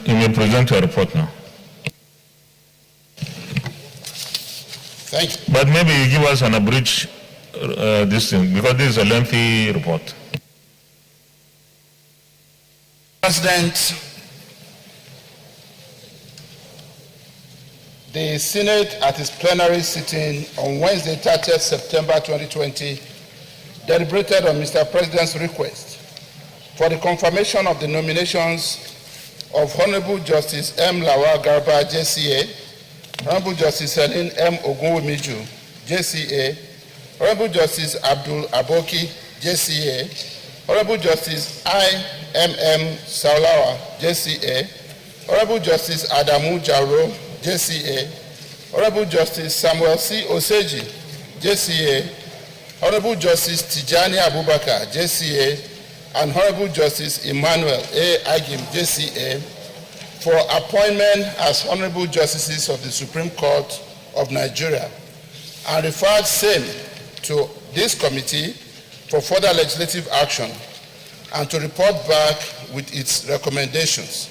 You may present your report now. Thank you. But maybe you give us an abridged this thing, because this is a lengthy report. President, the Senate at its plenary sitting on Wednesday, 30th September 2020, deliberated on Mr. President's request for the confirmation of the nominations of Honorable Justice M. Lawal Garba, JCA, Honorable Justice Helen M. Ogunwumiju, JCA, Honorable Justice Abdul Aboki, JCA, Honorable Justice I.M.M. Saulawa, JCA, Honorable Justice Adamu Jaro, JCA, Honorable Justice Samuel C. Oseji, JCA, Honorable Justice Tijani Abubakar, JCA, and Honorable Justice Emmanuel A. Agim, JCA, for appointment as Honorable Justices of the Supreme Court of Nigeria, and referred same to this committee for further legislative action and to report back with its recommendations.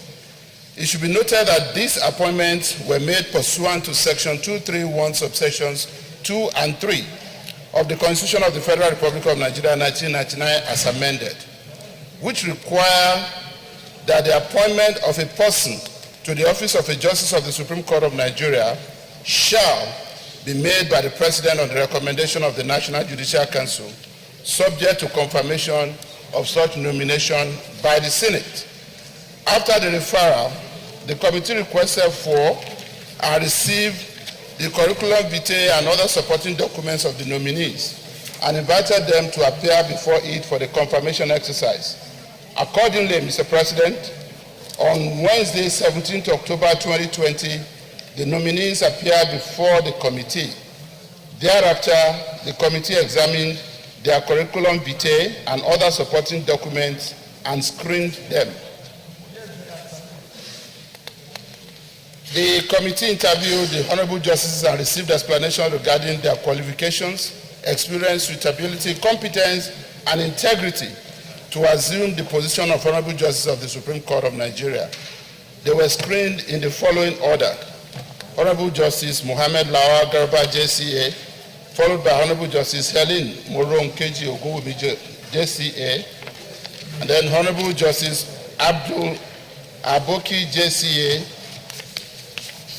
It should be noted that these appointments were made pursuant to Section 231, subsections 2 and 3 of the Constitution of the Federal Republic of Nigeria, 1999, as amended. which require that the appointment of a person to the office of a Justice of the Supreme Court of Nigeria shall be made by the President on the recommendation of the National Judicial Council, subject to confirmation of such nomination by the Senate. After the referral, the committee requested for and received the curriculum vitae and other supporting documents of the nominees and invited them to appear before it for the confirmation exercise. Accordingly, Mr. President, on Wednesday, 17th October 2020, the nominees appeared before the committee. Thereafter, the committee examined their curriculum vitae and other supporting documents and screened them. The committee interviewed the honorable justices and received explanation regarding their qualifications, experience, suitability, competence, and integrity to assume the position of honorable justice of the Supreme Court of Nigeria. They were screened in the following order: Honorable Justice Muhammad Lawal Garba, JCA, followed by Honorable Justice Helen Moron Keji Ogunwumi, JCA, and then Honorable Justice Abdul Aboki, JCA,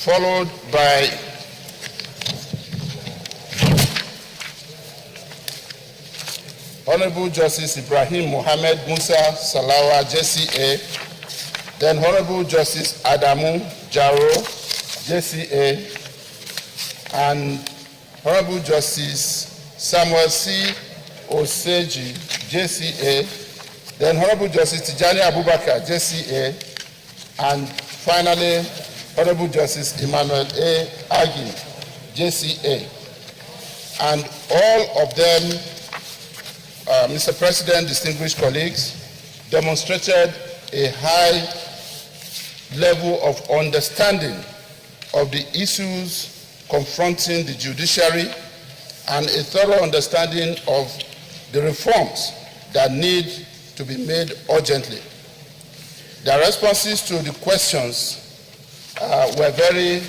followed by Honorable Justice Ibrahim Mohammed Musa Salawa, JCA, then Honorable Justice Adamu Jaro, JCA, and Honorable Justice Samuel C. Oseji, JCA, then Honorable Justice Tijani Abubakar, JCA, and finally Honorable Justice Emmanuel A. Agin, JCA. And all of them, Mr. President, distinguished colleagues, demonstrated a high level of understanding of the issues confronting the judiciary and a thorough understanding of the reforms that need to be made urgently. Their responses to the questions were very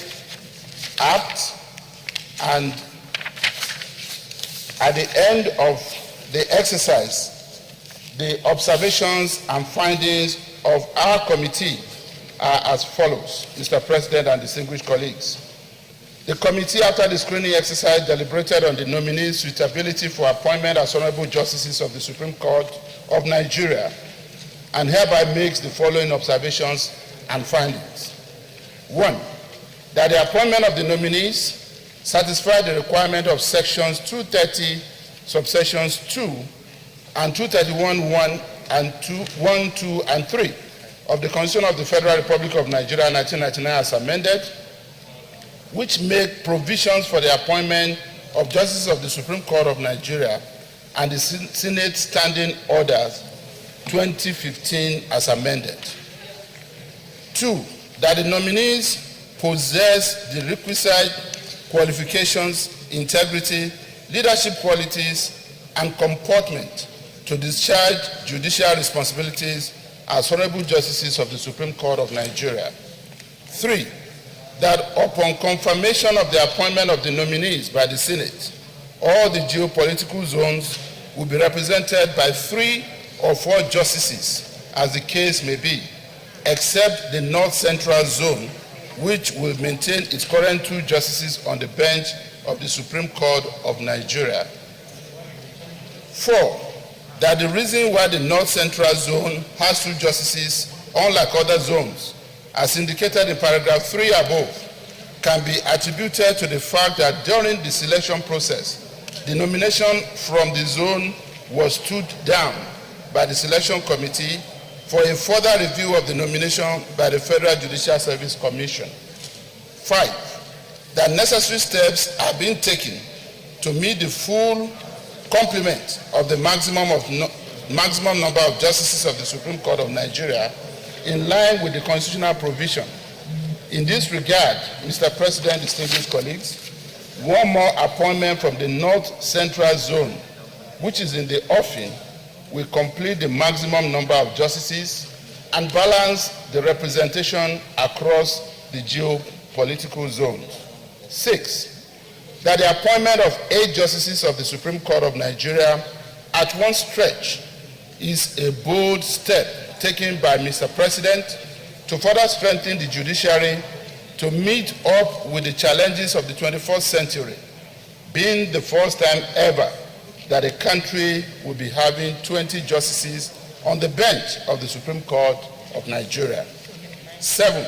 apt, and at the end of the exercise, the observations and findings of our committee are as follows, Mr. President and distinguished colleagues. The committee, after the screening exercise, deliberated on the nominees' suitability for appointment as honorable justices of the Supreme Court of Nigeria and hereby makes the following observations and findings. 1, that the appointment of the nominees satisfy the requirement of sections 230, subsections 2 and 231(1) and 1, 2, and 3 of the Constitution of the Federal Republic of Nigeria 1999 as amended, which make provisions for the appointment of justices of the Supreme Court of Nigeria and the Senate Standing Orders 2015 as amended. 2, that the nominees possess the requisite qualifications, integrity, leadership qualities, and comportment to discharge judicial responsibilities as honorable justices of the Supreme Court of Nigeria. 3, that upon confirmation of the appointment of the nominees by the Senate, all the geopolitical zones will be represented by 3 or 4 justices, as the case may be, except the North Central Zone, which will maintain its current 2 justices on the bench of the Supreme Court of Nigeria. 4, that the reason why the North Central Zone has 2 justices, unlike other zones, as indicated in paragraph 3 above, can be attributed to the fact that during the selection process, the nomination from the zone was stood down by the selection committee for a further review of the nomination by the Federal Judicial Service Commission. 5, that necessary steps are being taken to meet the full complement of the maximum number of justices of the Supreme Court of Nigeria in line with the constitutional provision. In this regard, Mr. President, distinguished colleagues, one more appointment from the North Central Zone, which is in the offing, will complete the maximum number of justices and balance the representation across the geopolitical zones. 6, that the appointment of 8 justices of the Supreme Court of Nigeria at one stretch is a bold step taken by Mr. President to further strengthen the judiciary to meet up with the challenges of the 21st century, being the first time ever that a country will be having 20 justices on the bench of the Supreme Court of Nigeria. 7,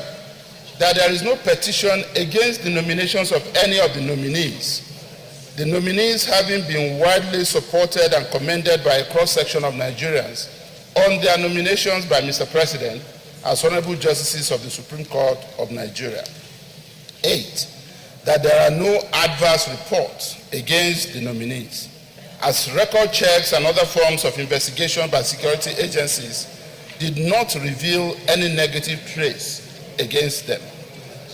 that there is no petition against the nominations of any of the nominees. The nominees having been widely supported and commended by a cross-section of Nigerians on their nominations by Mr. President as Honorable Justices of the Supreme Court of Nigeria. 8, that there are no adverse reports against the nominees, as record checks and other forms of investigation by security agencies did not reveal any negative trace against them.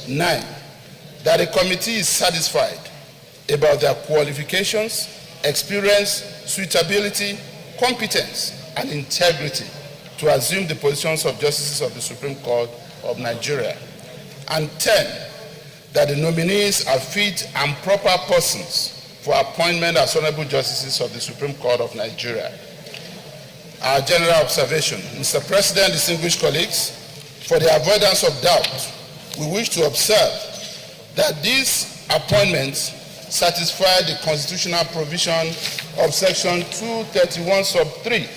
9, that a committee is satisfied about their qualifications, experience, suitability, competence, and integrity to assume the positions of justices of the Supreme Court of Nigeria. And 10, that the nominees are fit and proper persons for appointment as honorable justices of the Supreme Court of Nigeria. Our general observation, Mr. President, distinguished colleagues, for the avoidance of doubt, we wish to observe that these appointments satisfy the constitutional provision of Section 231 sub 3,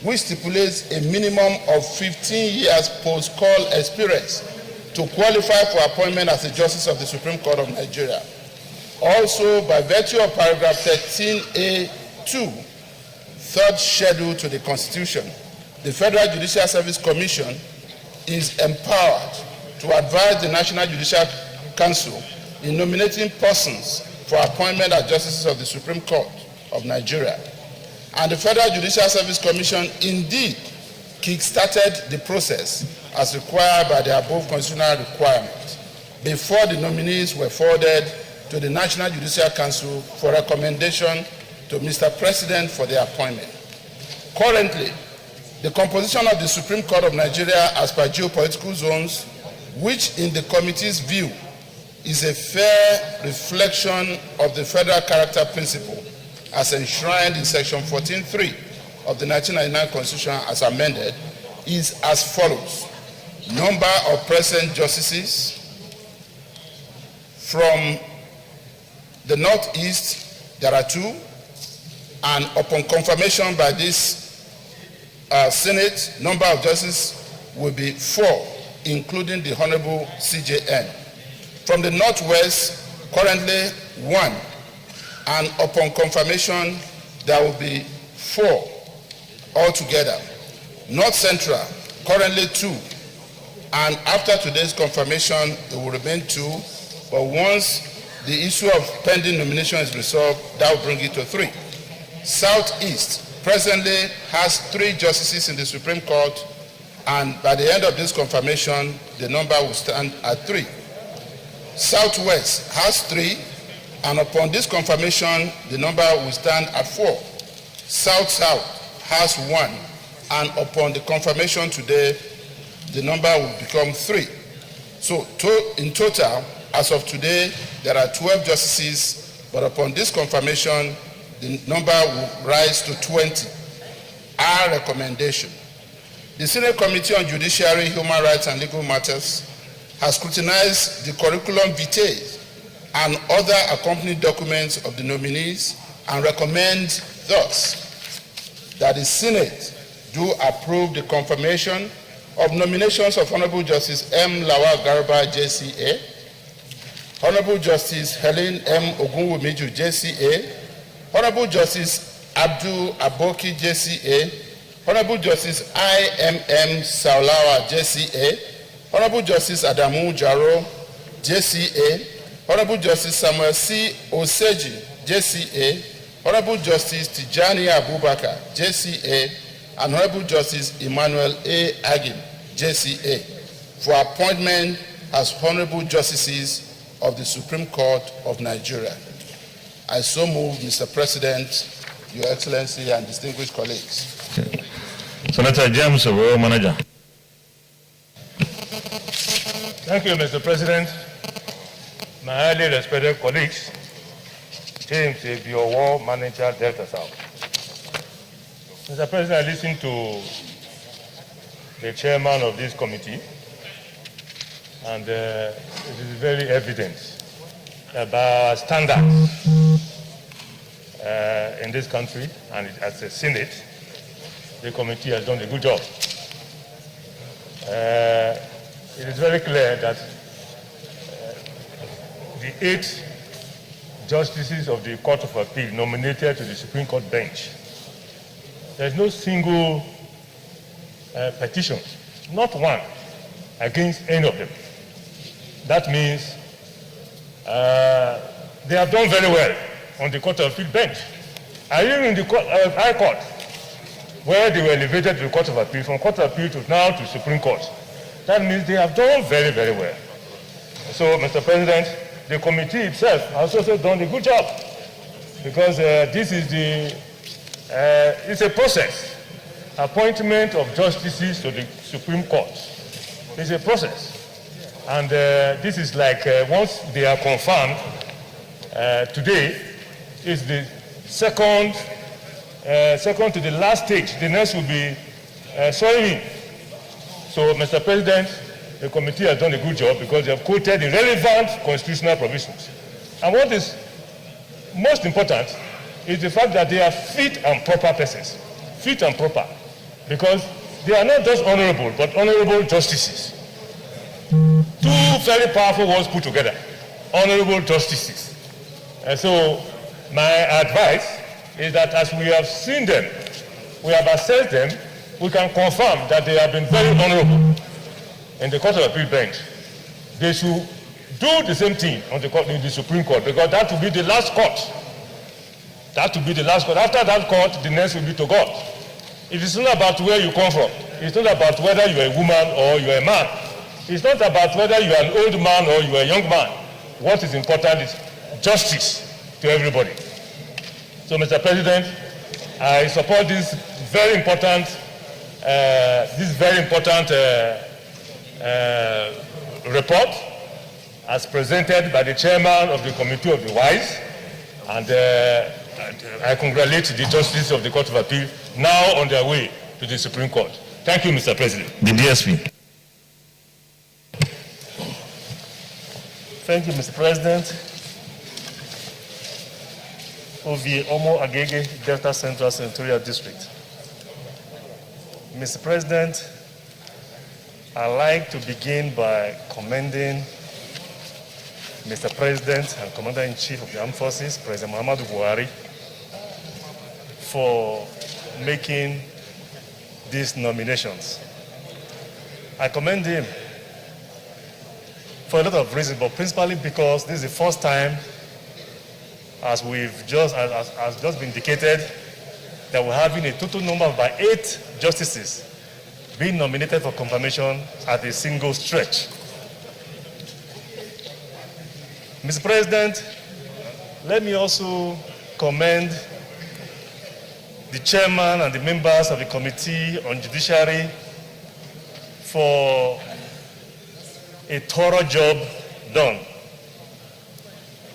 which stipulates a minimum of 15 years post-call experience to qualify for appointment as a justice of the Supreme Court of Nigeria. Also, by virtue of paragraph 13A2, third schedule to the Constitution, the Federal Judicial Service Commission is empowered to advise the National Judicial Council in nominating persons for appointment as justices of the Supreme Court of Nigeria. And the Federal Judicial Service Commission indeed kick-started the process as required by the above constitutional requirement before the nominees were forwarded to the National Judicial Council for recommendation to Mr. President for their appointment. Currently, the composition of the Supreme Court of Nigeria as per geopolitical zones, which in the committee's view is a fair reflection of the federal character principle as enshrined in Section 14.3 of the 1999 Constitution as amended, is as follows. Number of present justices from the Northeast, there are 2, and upon confirmation by this Senate, number of justices will be 4, including the Honorable CJN. From the Northwest, currently 1, and upon confirmation, there will be 4 altogether. North Central, currently 2, and after today's confirmation, it will remain 2, but once the issue of pending nomination is resolved, that will bring it to 3. Southeast presently has 3 justices in the Supreme Court, and by the end of this confirmation, the number will stand at 3. Southwest has 3, and upon this confirmation, the number will stand at 4. South-South has 1, and upon the confirmation today, the number will become 3. So in total, as of today, there are 12 justices, but upon this confirmation, the number will rise to 20. Our recommendation. The Senate Committee on Judiciary, Human Rights and Legal Matters has scrutinized the curriculum vitae and other accompanying documents of the nominees and recommend thus that the Senate do approve the confirmation of nominations of Honorable Justice M. Lawal Garba, JCA, Honorable Justice Helen M. Ogunwumiju, JCA, Honorable Justice Abdul Aboki, JCA, Honorable Justice I.M.M. Saulawa, JCA, Honorable Justice Adamu Jaro, JCA, Honorable Justice Samuel C. Oseji, JCA, Honorable Justice Tijani Abubakar, JCA, and Honorable Justice Emmanuel A. Agim, JCA, for appointment as Honorable Justices of the Supreme Court of Nigeria. I so move, Mr. President, Your Excellency, and distinguished colleagues. Senator James Owo, Manager. Thank you, Mr. President. My highly respected colleagues, James Owo, Manager, Delta South. Mr. President, I listened to the chairman of this committee, and it is very evident about standards in this country, and as a Senate, the committee has done a good job. It is very clear that the 8 justices of the Court of Appeal nominated to the Supreme Court bench, there is no single petition, not one, against any of them. That means they have done very well on the Court of Appeal bench. And even in the High Court, where they were elevated to the Court of Appeal, from Court of Appeal to now to Supreme Court. That means they have done very, very well. So, Mr. President, the committee itself has also done a good job, because this is it's a process. Appointment of justices to the Supreme Court is a process. And this is like once they are confirmed, today is the second to the last stage. The next will be swearing in. So, Mr. President, the committee has done a good job because they have quoted the relevant constitutional provisions. And what is most important is the fact that they are fit and proper persons. Fit and proper. Because they are not just honorable, but honorable justices. Two very powerful words put together. Honorable justices. And so, my advice is that as we have seen them, we have assessed them, we can confirm that they have been very honorable in the Court of Appeal bench. They should do the same thing on in the Supreme Court, because that will be the last court. That will be the last court. After that court, the next will be to God. It is not about where you come from. It's not about whether you are a woman or you are a man. It's not about whether you are an old man or you are a young man. What is important is justice to everybody. So, Mr. President, I support this very important report as presented by the chairman of the Committee of the Wise, and I congratulate the justices of the Court of Appeal now on their way to the Supreme Court. Thank you, Mr. President. The DSP. Thank you, Mr. President. Ovi Omo Agege, Delta Central Senatorial District. Mr. President, I'd like to begin by commending Mr. President and Commander-in-Chief of the Armed Forces, President Muhammadu Buhari, for making these nominations. I commend him for a lot of reasons, but principally because this is the first time, as just been indicated, that we're having a total number of about 8 justices being nominated for confirmation at a single stretch. Mr. President, let me also commend the chairman and the members of the Committee on Judiciary for a thorough job done.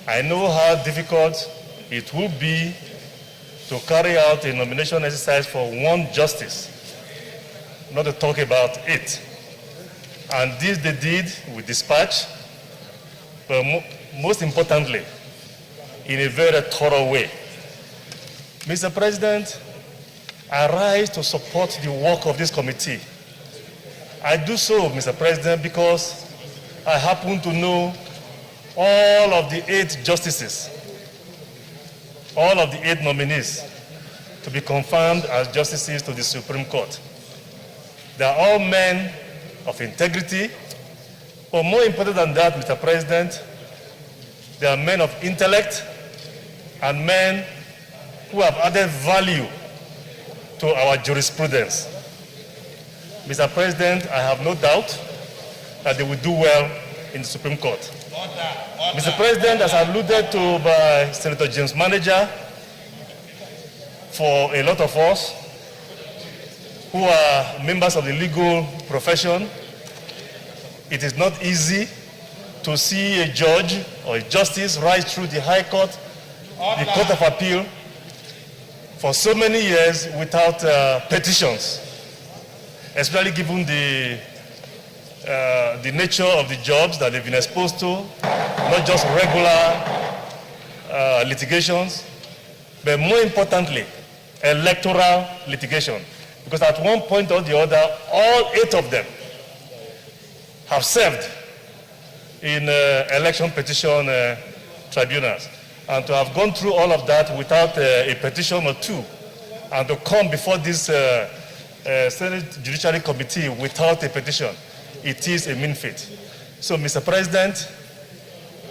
I know how difficult it will be to carry out a nomination exercise for one justice, not to talk about 8. And this they did with dispatch, but most importantly, in a very thorough way. Mr. President, I rise to support the work of this committee. I do so, Mr. President, because I happen to know all of the 8 justices, all of the 8 nominees to be confirmed as justices to the Supreme Court. They are all men of integrity, but more important than that, Mr. President, they are men of intellect and men who have added value to our jurisprudence. Mr. President, I have no doubt that they will do well in the Supreme Court. Mr. President, as alluded to by Senator James Manager, for a lot of us who are members of the legal profession, it is not easy to see a judge or a justice rise through the High Court, the Court of Appeal, for so many years without petitions, especially given the nature of the jobs that they've been exposed to, not just regular litigations, but more importantly, electoral litigation. Because at one point or the other, all 8 of them have served in election petition tribunals. And to have gone through all of that without a petition or 2, and to come before this Senate Judiciary Committee without a petition, it is a mean feat. So, Mr. President,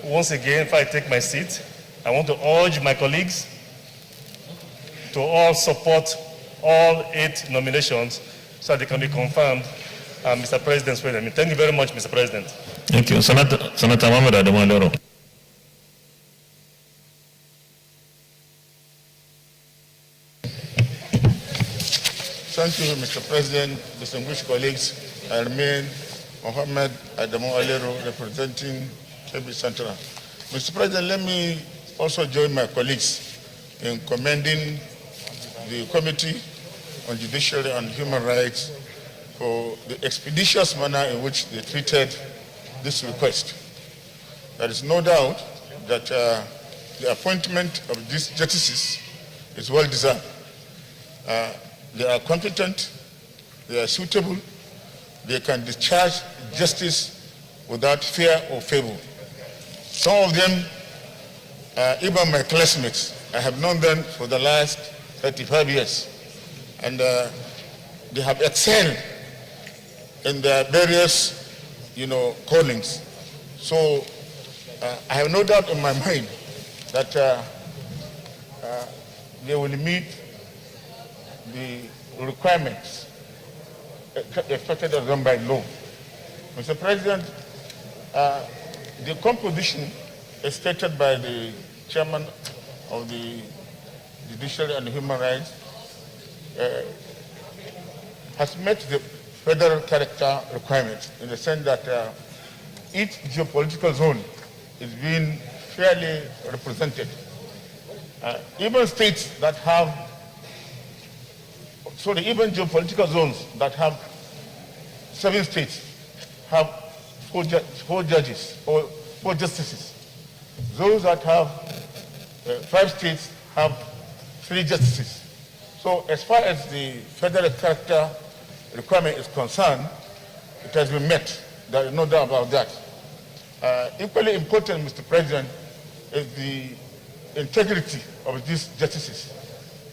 once again, if I take my seat, I want to urge my colleagues to all support all 8 nominations so that they can be confirmed. Mr. President, thank you very much, Mr. President. Thank you. Senator Mohammed Adamu Alero. Thank you, Mr. President, distinguished colleagues. I remain Mohammed Adamu Alero, representing Kebbi Central. Mr. President, let me also join my colleagues in commending the Committee on Judiciary and Human Rights for the expeditious manner in which they treated this request. There is no doubt that the appointment of these justices is well deserved. They are competent, they are suitable, they can discharge justice without fear or favor. Some of them, even my classmates, I have known them for the last 35 years, and they have excelled in their various, callings. So I have no doubt in my mind that they will meet the requirements expected of them by law. Mr. President, the composition as stated by the chairman of the Judiciary and Human Rights has met the federal character requirements in the sense that each geopolitical zone is being fairly represented. Even geopolitical zones that have 7 states have 4 judges or 4 justices. Those that have 5 states have 3 justices. So as far as the federal character requirement is concerned, it has been met. There is no doubt about that. Equally important, Mr. President, is the integrity of these justices.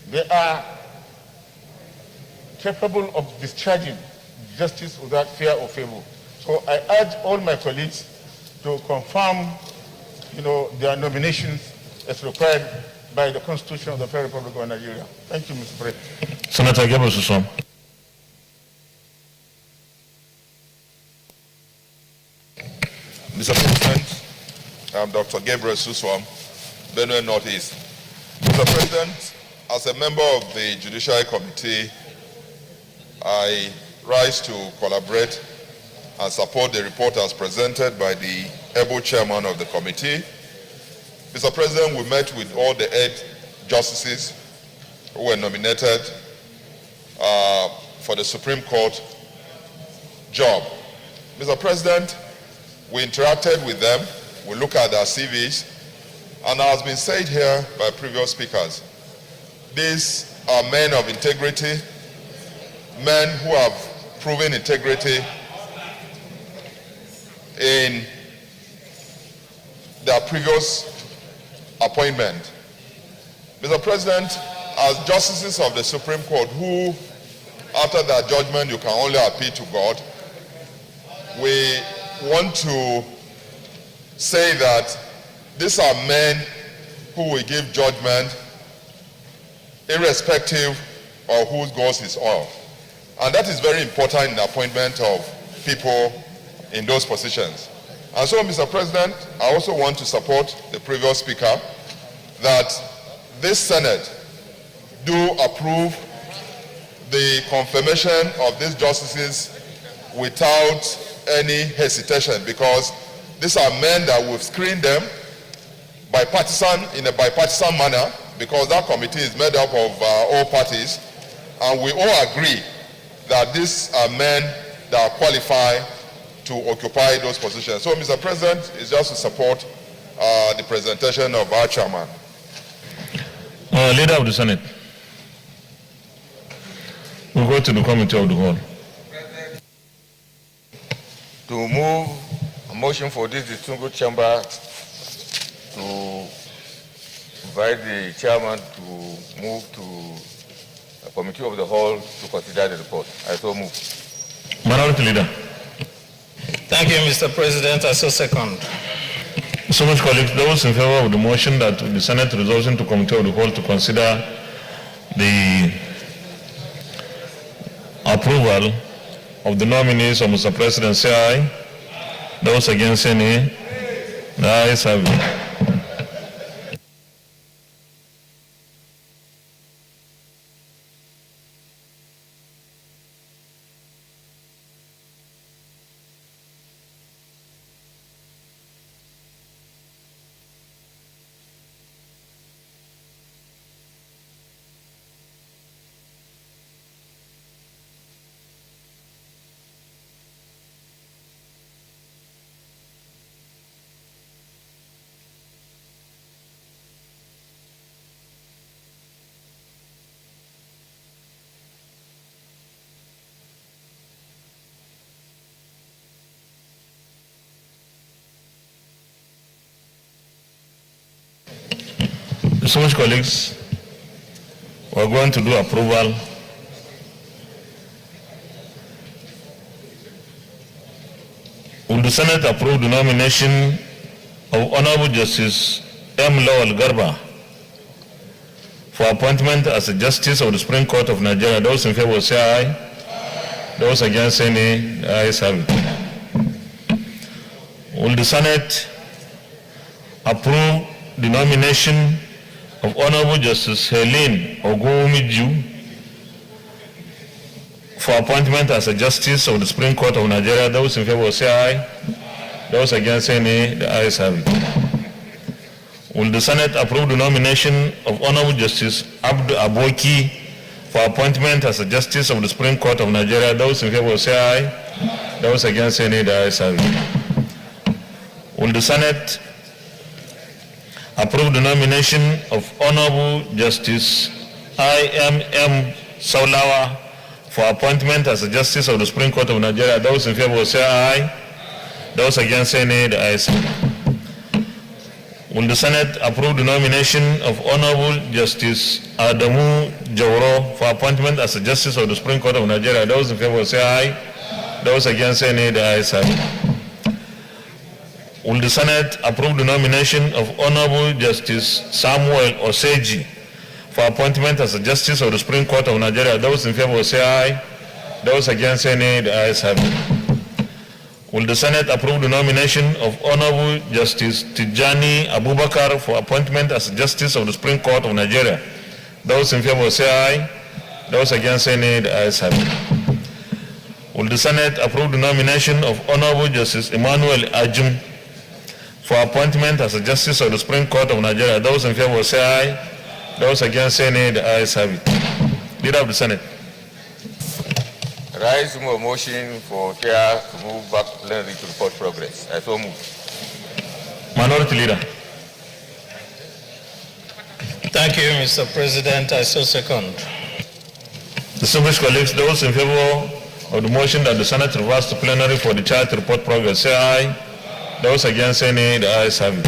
They are capable of discharging justice without fear or favor. So I urge all my colleagues to confirm, their nominations as required by the Constitution of the Federal Republic of Nigeria. Thank you, Mr. President. Senator Gabriel Susom. Mr. President, I'm Dr. Gabriel Suswam, Benue Northeast. Mr. President, as a member of the Judiciary Committee, I rise to collaborate and support the report as presented by the able chairman of the committee. Mr. President, we met with all the 8 justices who were nominated for the Supreme Court job. Mr. President, we interacted with them, we looked at their CVs, and as has been said here by previous speakers, these are men of integrity, men who have proven integrity in their previous appointment. Mr. President, as justices of the Supreme Court who, after their judgment, you can only appeal to God, we want to say that these are men who will give judgment irrespective of whose goes is oil. And that is very important in the appointment of people in those positions. And so, Mr. President, I also want to support the previous speaker that this Senate do approve the confirmation of these justices without any hesitation, because these are men that we've screened them in a bipartisan manner, because that committee is made up of all parties, and we all agree that these are men that qualify to occupy those positions. So, Mr. President, it's just to support the presentation of our chairman. Leader of the Senate. We'll go to the committee of the whole. To move a motion for this distinguished chamber to invite the chairman to move to a committee of the whole to consider the report. I so move. Minority Leader. Thank you, Mr. President. I so second. So much, colleagues. Those in favor of the motion that the Senate resolves into committee of the whole to consider the approval of the nominees of Mr. President say aye. Those against say nay. The ayes have it. So much, colleagues. We're going to do approval. Will the Senate approve the nomination of Honorable Justice M. Lawal Garba for appointment as a Justice of the Supreme Court of Nigeria? Those in favor say aye. Those against say nay. The ayes have it. Will the Senate approve the nomination of Honorable Justice Helene Ogumiju for appointment as a Justice of the Supreme Court of Nigeria? Those in favor say aye. Those against say nay. The ayes have it. Will the Senate approve the nomination of Honorable Justice Abdu Aboki for appointment as a Justice of the Supreme Court of Nigeria? Those in favor say aye. Those against say nay. The ayes have it. Will the Senate approve the nomination of Honorable Justice I.M.M. Saulawa for appointment as a Justice of the Supreme Court of Nigeria? Those in favor say aye. Those against say nay. The ayes have it. Will the Senate approve the nomination of Honorable Justice Adamu Jawro for appointment as a Justice of the Supreme Court of Nigeria? Those in favor say aye. Those against say nay. The ayes have it. Will the Senate approve the nomination of Honorable Justice Samuel Oseji for appointment as a Justice of the Supreme Court of Nigeria? Those in favor say aye. Those against say nay. The ayes have it. Will the Senate approve the nomination of Honorable Justice Tijani Abubakar for appointment as a Justice of the Supreme Court of Nigeria? Those in favor say aye. Those against say nay. The ayes have it. Will the Senate approve the nomination of Honorable Justice Emmanuel Ajum for appointment as a Justice of the Supreme Court of Nigeria? Those in favor say aye. Those against say nay. The ayes have it. Leader of the Senate. Rise a motion for chair to move back plenary to report progress. I so move. Minority Leader. Thank you, Mr. President. I so second. Distinguished colleagues, those in favor of the motion that the Senate reverse to plenary for the chair to report progress say aye. Those against say nay. The ayes have it.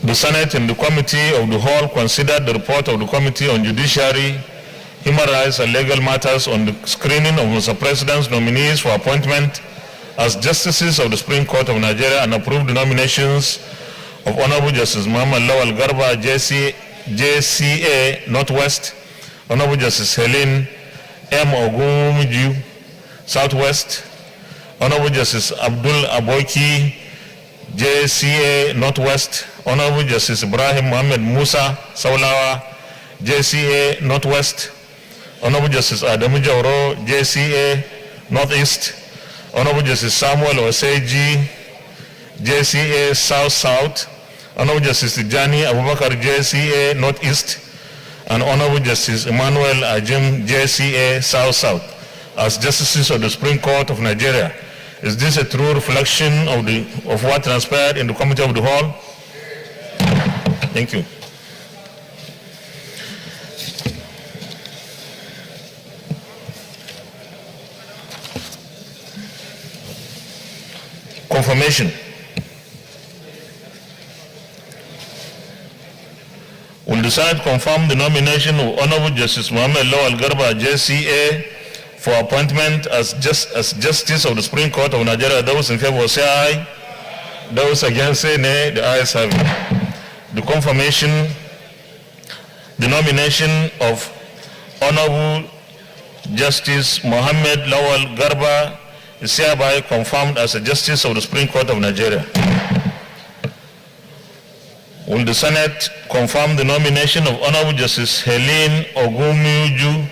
The Senate and the Committee of the Whole considered the report of the Committee on Judiciary, Human Rights and Legal Matters on the screening of Mr. President's nominees for appointment as Justices of the Supreme Court of Nigeria and approved the nominations of Honorable Justice Muhammad Lawal Garba, JCA Northwest, Honorable Justice Helene M. Ogumiju, Southwest, Honorable Justice Abdul Aboki, JCA Northwest. Honorable Justice Ibrahim Mohammed Musa Saulawa, JCA Northwest. Honorable Justice Adamu Jauro, JCA Northeast. Honorable Justice Samuel Oseji, JCA South South. Honorable Justice Tijani Abubakar, JCA Northeast. And Honorable Justice Emmanuel Ajim, JCA South South, as Justices of the Supreme Court of Nigeria. Is this a true reflection of what transpired in the Committee of the Whole? Thank you. Confirmation. Will decide to confirm the nomination of Honorable Justice Mohammed Lawal Garba, JCA, for appointment as Justice of the Supreme Court of Nigeria. Those in favor say aye. Those against say nay. The ayes have it. The confirmation, the nomination of Honorable Justice Mohammed Lawal Garba is hereby confirmed as a Justice of the Supreme Court of Nigeria. Will the Senate confirm the nomination of Honorable Justice Helene Ogumuju,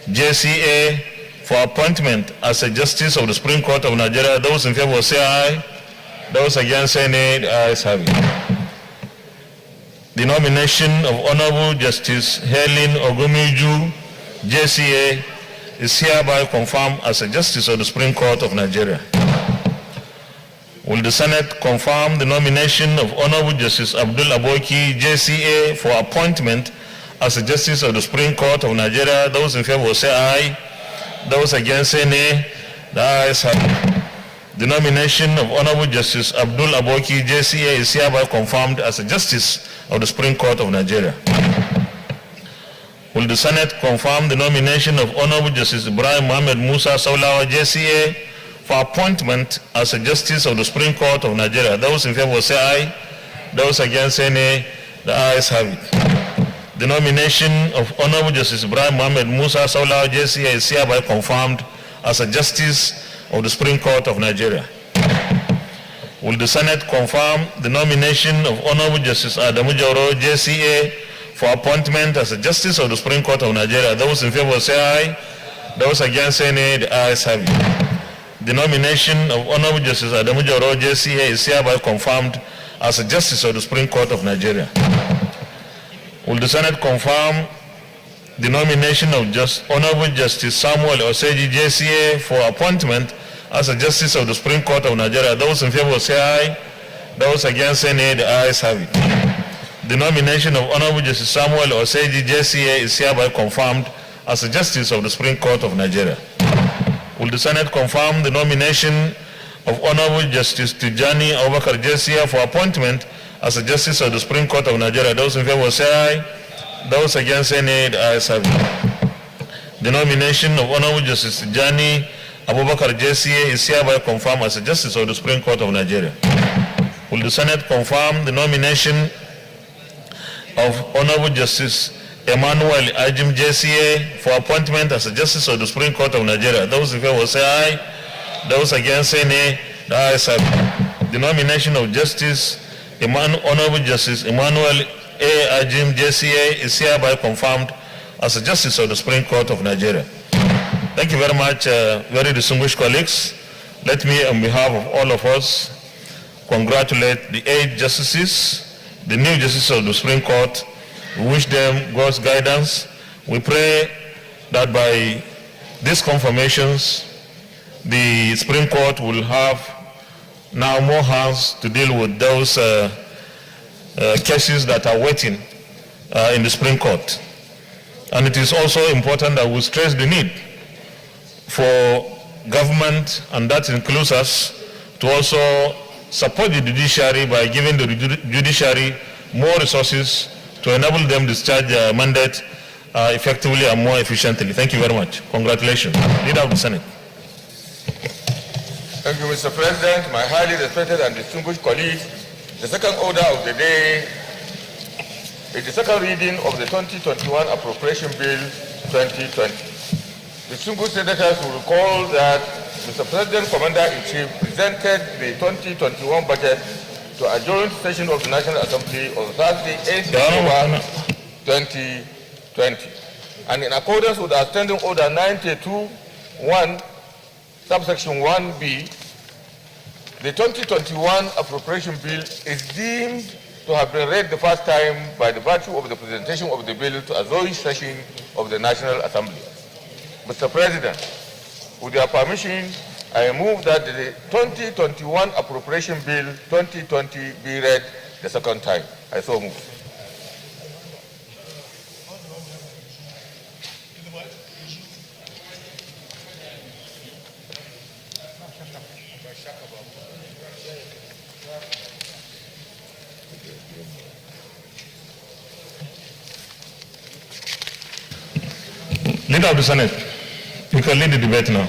JCA, for appointment as a Justice of the Supreme Court of Nigeria? Those in favor say aye. Those against say nay. The ayes have it. The nomination of Honorable Justice Helene Ogumuju, JCA, is hereby confirmed as a Justice of the Supreme Court of Nigeria. Will the Senate confirm the nomination of Honorable Justice Abdul Aboki, JCA, for appointment as a Justice of the Supreme Court of Nigeria? Those in favor say aye. Those against say nay. The ayes have it. The nomination of Honorable Justice Abdul Aboki, JCA, is hereby confirmed as a Justice of the Supreme Court of Nigeria. Will the Senate confirm the nomination of Honorable Justice Ibrahim Mohammed Musa Saulawa, JCA, for appointment as a Justice of the Supreme Court of Nigeria? Those in favor say aye. Those against say nay. The ayes have it. The nomination of Honorable Justice Ibrahim Mohammed Musa Saulawa, JCA, is hereby confirmed as a Justice of the Supreme Court of Nigeria. Will the Senate confirm the nomination of Honorable Justice Adamu Jauro, JCA, for appointment as a Justice of the Supreme Court of Nigeria? Those in favor say aye. Those against say nay. The ayes have it. The nomination of Honorable Justice Adamu Jauro, JCA, is hereby confirmed as a Justice of the Supreme Court of Nigeria. Will the Senate confirm the nomination of Honorable Justice Samuel Oseji, JCA, for appointment as a Justice of the Supreme Court of Nigeria? Those in favor say aye. Those against say nay. The ayes have it. The nomination of Honorable Justice Samuel Oseji, JCA, is hereby confirmed as a Justice of the Supreme Court of Nigeria. Will the Senate confirm the nomination of Honorable Justice Tijani Abubakar, JCA, for appointment as a Justice of the Supreme Court of Nigeria? Those in favor say aye. Those against say nay. The ayes have it. The nomination of Honorable Justice Tijani Abubakar, JCA, is hereby confirmed as a Justice of the Supreme Court of Nigeria. Will the Senate confirm the nomination of Honorable Justice Emmanuel Ajim, JCA, for appointment as a Justice of the Supreme Court of Nigeria? Those in favor say aye. Those against say nay. The ayes have it. The nomination of Honorable Justice Emmanuel A. Ajim, JCA, is hereby confirmed as a Justice of the Supreme Court of Nigeria. Thank you very much, very distinguished colleagues. Let me, on behalf of all of us, congratulate the 8 justices, the new justices of the Supreme Court. We wish them God's guidance. We pray that by these confirmations, the Supreme Court will have now more hands to deal with those cases that are waiting in the Supreme Court. And it is also important that we stress the need for government, and that includes us, to also support the judiciary by giving the judiciary more resources to enable them to discharge their mandate effectively and more efficiently. Thank you very much. Congratulations. Leader of the Senate. Thank you, Mr. President. My highly respected and distinguished colleagues, the second order of the day is the second reading of the 2021 Appropriation Bill 2020. Distinguished senators will recall that Mr. President, Commander-in-Chief presented the 2021 budget to a joint session of the National Assembly on Thursday, 8th October 2020. And in accordance with our Standing Order 92-1, subsection 1B, the 2021 appropriation bill is deemed to have been read the first time by the virtue of the presentation of the bill to a joint session of the National Assembly. Mr. President, with your permission, I move that the 2021 appropriation bill 2020 be read the second time. I so move. Leader of the Senate, you can lead the debate now.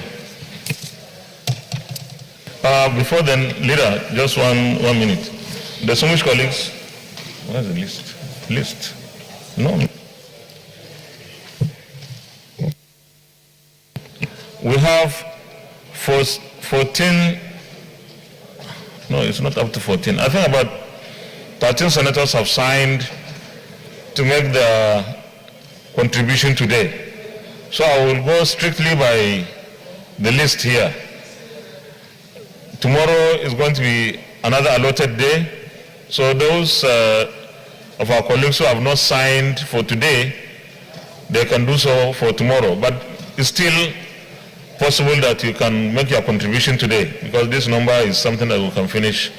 Before then, Leader, just one minute. Distinguished colleagues, where's the list? List? No. We have 14, no, it's not up to 14. I think about 13 senators have signed to make the contribution today. So I will go strictly by the list here. Tomorrow is going to be another allotted day. So those of our colleagues who have not signed for today, they can do so for tomorrow. But it's still possible that you can make your contribution today, because this number is something that we can finish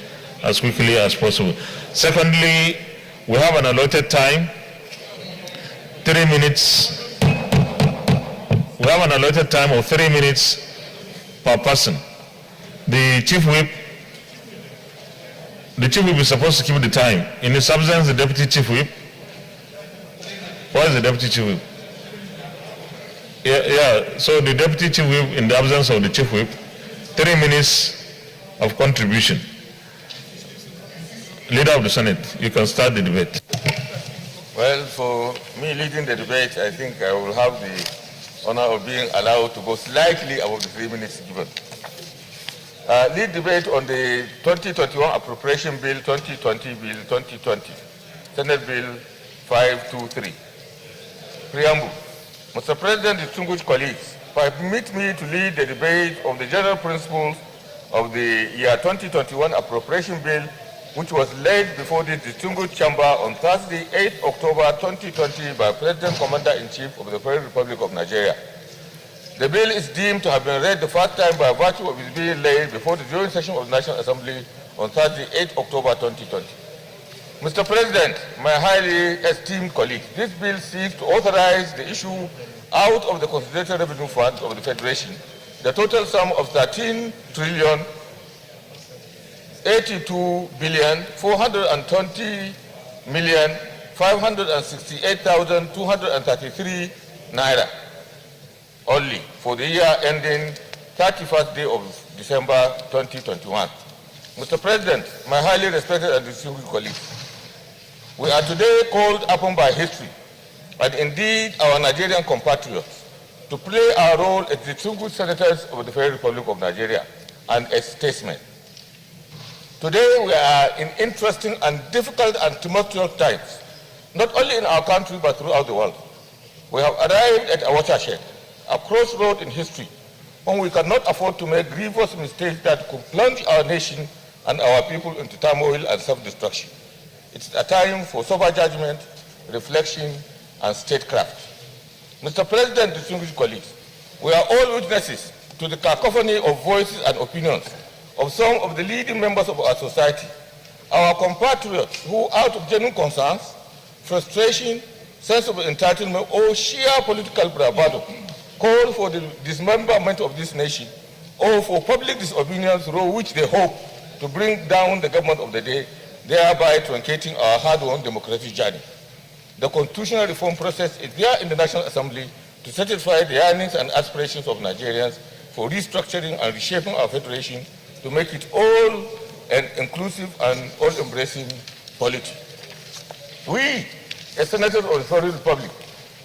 as quickly as possible. Secondly, we have an allotted time, 3 minutes. We have an allotted time of 3 minutes per person. The chief whip is supposed to keep the time. In his absence, the deputy chief whip. Why is the deputy chief whip? Yeah, so the deputy chief whip, in the absence of the chief whip, 3 minutes of contribution. Leader of the Senate, you can start the debate. Well, for me leading the debate, I think I will have the honor of being allowed to go slightly above the 3 minutes given. Lead debate on the 2021 Appropriation Bill 2020 Bill 2020, Senate Bill 523. Preamble. Mr. President, distinguished colleagues, permit me to lead the debate of the general principles of the year 2021 Appropriation Bill, which was laid before this distinguished chamber on Thursday, 8th October 2020 by President Commander-in-Chief of the Federal Republic of Nigeria. The bill is deemed to have been read the first time by virtue of its being laid before the joint session of the National Assembly on Thursday, 8th October 2020. Mr. President, my highly esteemed colleagues, this bill seeks to authorize the issue out of the Consolidated Revenue Fund of the Federation the total sum of 13,082,420,568,233 naira only for the year ending 31st day of December 2021. Mr. President, my highly respected and distinguished colleagues, we are today called upon by history, and indeed our Nigerian compatriots, to play our role as distinguished senators of the Federal Republic of Nigeria and as statesmen. Today we are in interesting and difficult and tumultuous times, not only in our country but throughout the world. We have arrived at a watershed, a crossroad in history, when we cannot afford to make grievous mistakes that could plunge our nation and our people into turmoil and self-destruction. It's a time for sober judgment, reflection, and statecraft. Mr. President, distinguished colleagues, we are all witnesses to the cacophony of voices and opinions of some of the leading members of our society, our compatriots who, out of genuine concerns, frustration, sense of entitlement, or sheer political bravado, call for the dismemberment of this nation, or for public disobedience through which they hope to bring down the government of the day, thereby truncating our hard-won democratic journey. The constitutional reform process is there in the National Assembly to satisfy the yearnings and aspirations of Nigerians for restructuring and reshaping our federation to make it all an inclusive and all-embracing polity. We, as senators of the Federal Republic,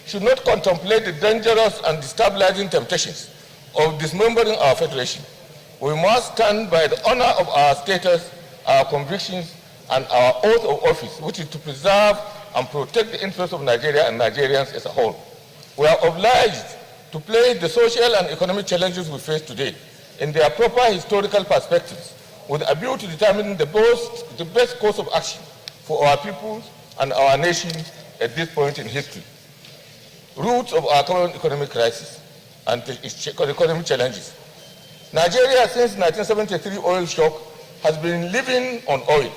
should not contemplate the dangerous and destabilizing temptations of dismembering our federation, We must stand by the honor of our status, our convictions, and our oath of office, which is to preserve and protect the interests of Nigeria and Nigerians as a whole. We are obliged to place the social and economic challenges we face today in their proper historical perspectives, with a view to determining the best course of action for our people and our nation at this point in history. Roots of our current economic crisis and its economic challenges. Nigeria, since 1973 oil shock, has been living on oil,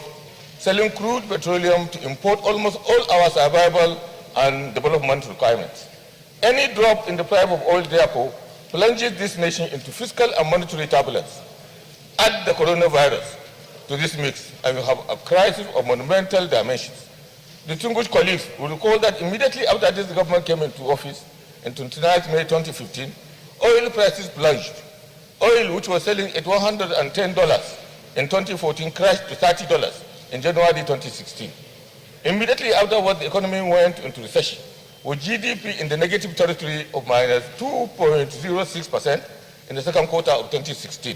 selling crude petroleum to import almost all our survival and development requirements. Any drop in the price of oil, therefore, plunges this nation into fiscal and monetary turbulence. Add the coronavirus to this mix, and we have a crisis of monumental dimensions. Distinguished colleagues will recall that immediately after this government came into office on 29 May 2015, oil prices plunged. Oil, which was selling at $110 in 2014, crashed to $30 in January 2016. Immediately afterwards, the economy went into recession, with GDP in the negative territory of minus 2.06% in the second quarter of 2016.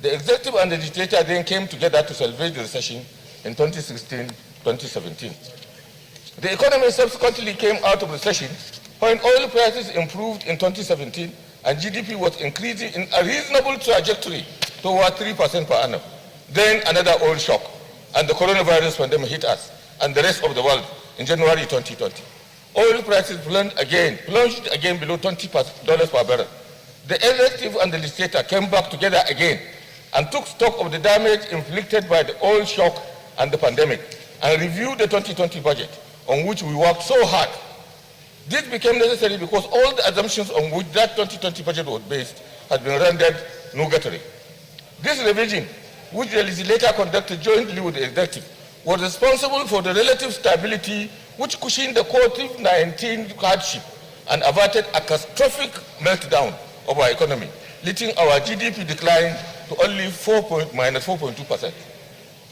The executive and the legislature then came together to salvage the recession in 2016-2017. The economy subsequently came out of recession when oil prices improved in 2017 and GDP was increasing in a reasonable trajectory toward 3% per annum. Then another oil shock, and the coronavirus pandemic hit us and the rest of the world in January 2020. Oil prices plunged again below $20 per barrel. The executive and the legislature came back together again and took stock of the damage inflicted by the oil shock and the pandemic and reviewed the 2020 budget, on which we worked so hard. This became necessary because all the assumptions on which that 2020 budget was based had been rendered nugatory. This revision, which the legislature conducted jointly with the executive, was responsible for the relative stability which cushioned the COVID-19 hardship and averted a catastrophic meltdown of our economy, leading our GDP decline to only minus 4.2%.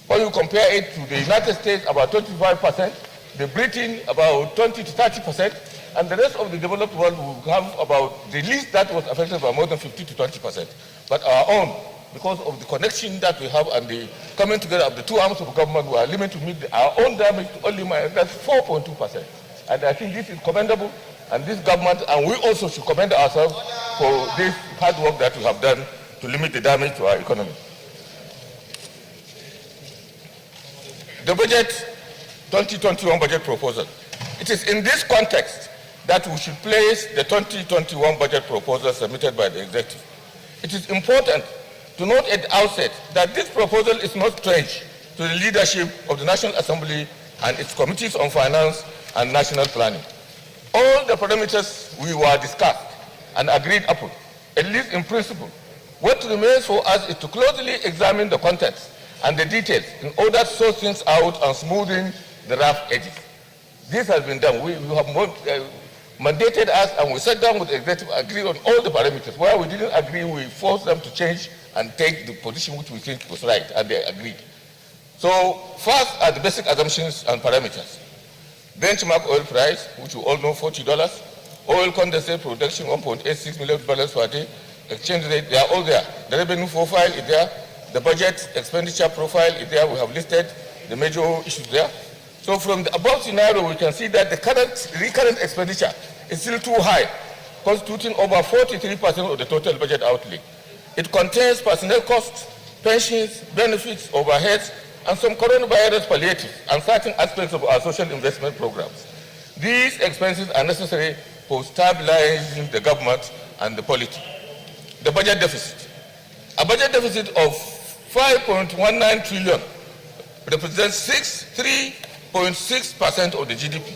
When you compare it to the United States, about 25%, the Britain about 20 to 30%, and the rest of the developed world will have about the least that was affected by more than 50 to 20%. But our own, because of the connection that we have and the coming together of the two arms of government, we are limited to meet our own damage to only that's 4.2%. And I think this is commendable, and this government, and we also should commend ourselves for this hard work that we have done to limit the damage to our economy. The budget 2021 budget proposal. It is in this context that we should place the 2021 budget proposal submitted by the executive. It is important to note at the outset that this proposal is not strange to the leadership of the National Assembly and its committees on finance and national planning. All the parameters we were discussed and agreed upon, at least in principle. What remains for us is to closely examine the contents and the details in order to sort things out and smoothing the rough edges. This has been done. We have mandated us, and we sat down with the executive, agreed on all the parameters. Where we didn't agree, we forced them to change and take the position which we think was right, and they agreed. So first are the basic assumptions and parameters. Benchmark oil price, which you all know, $40. Oil condensate production, 1.86 million barrels per day. Exchange rate, they are all there. The revenue profile is there. The budget expenditure profile is there. We have listed the major issues there. So from the above scenario, we can see that the recurrent expenditure is still too high, constituting over 43% of the total budget outlay. It contains personnel costs, pensions, benefits, overheads, and some coronavirus palliatives and certain aspects of our social investment programs. These expenses are necessary for stabilizing the government and the polity. The budget deficit. A budget deficit of 5.19 trillion represents 3.6% of the GDP.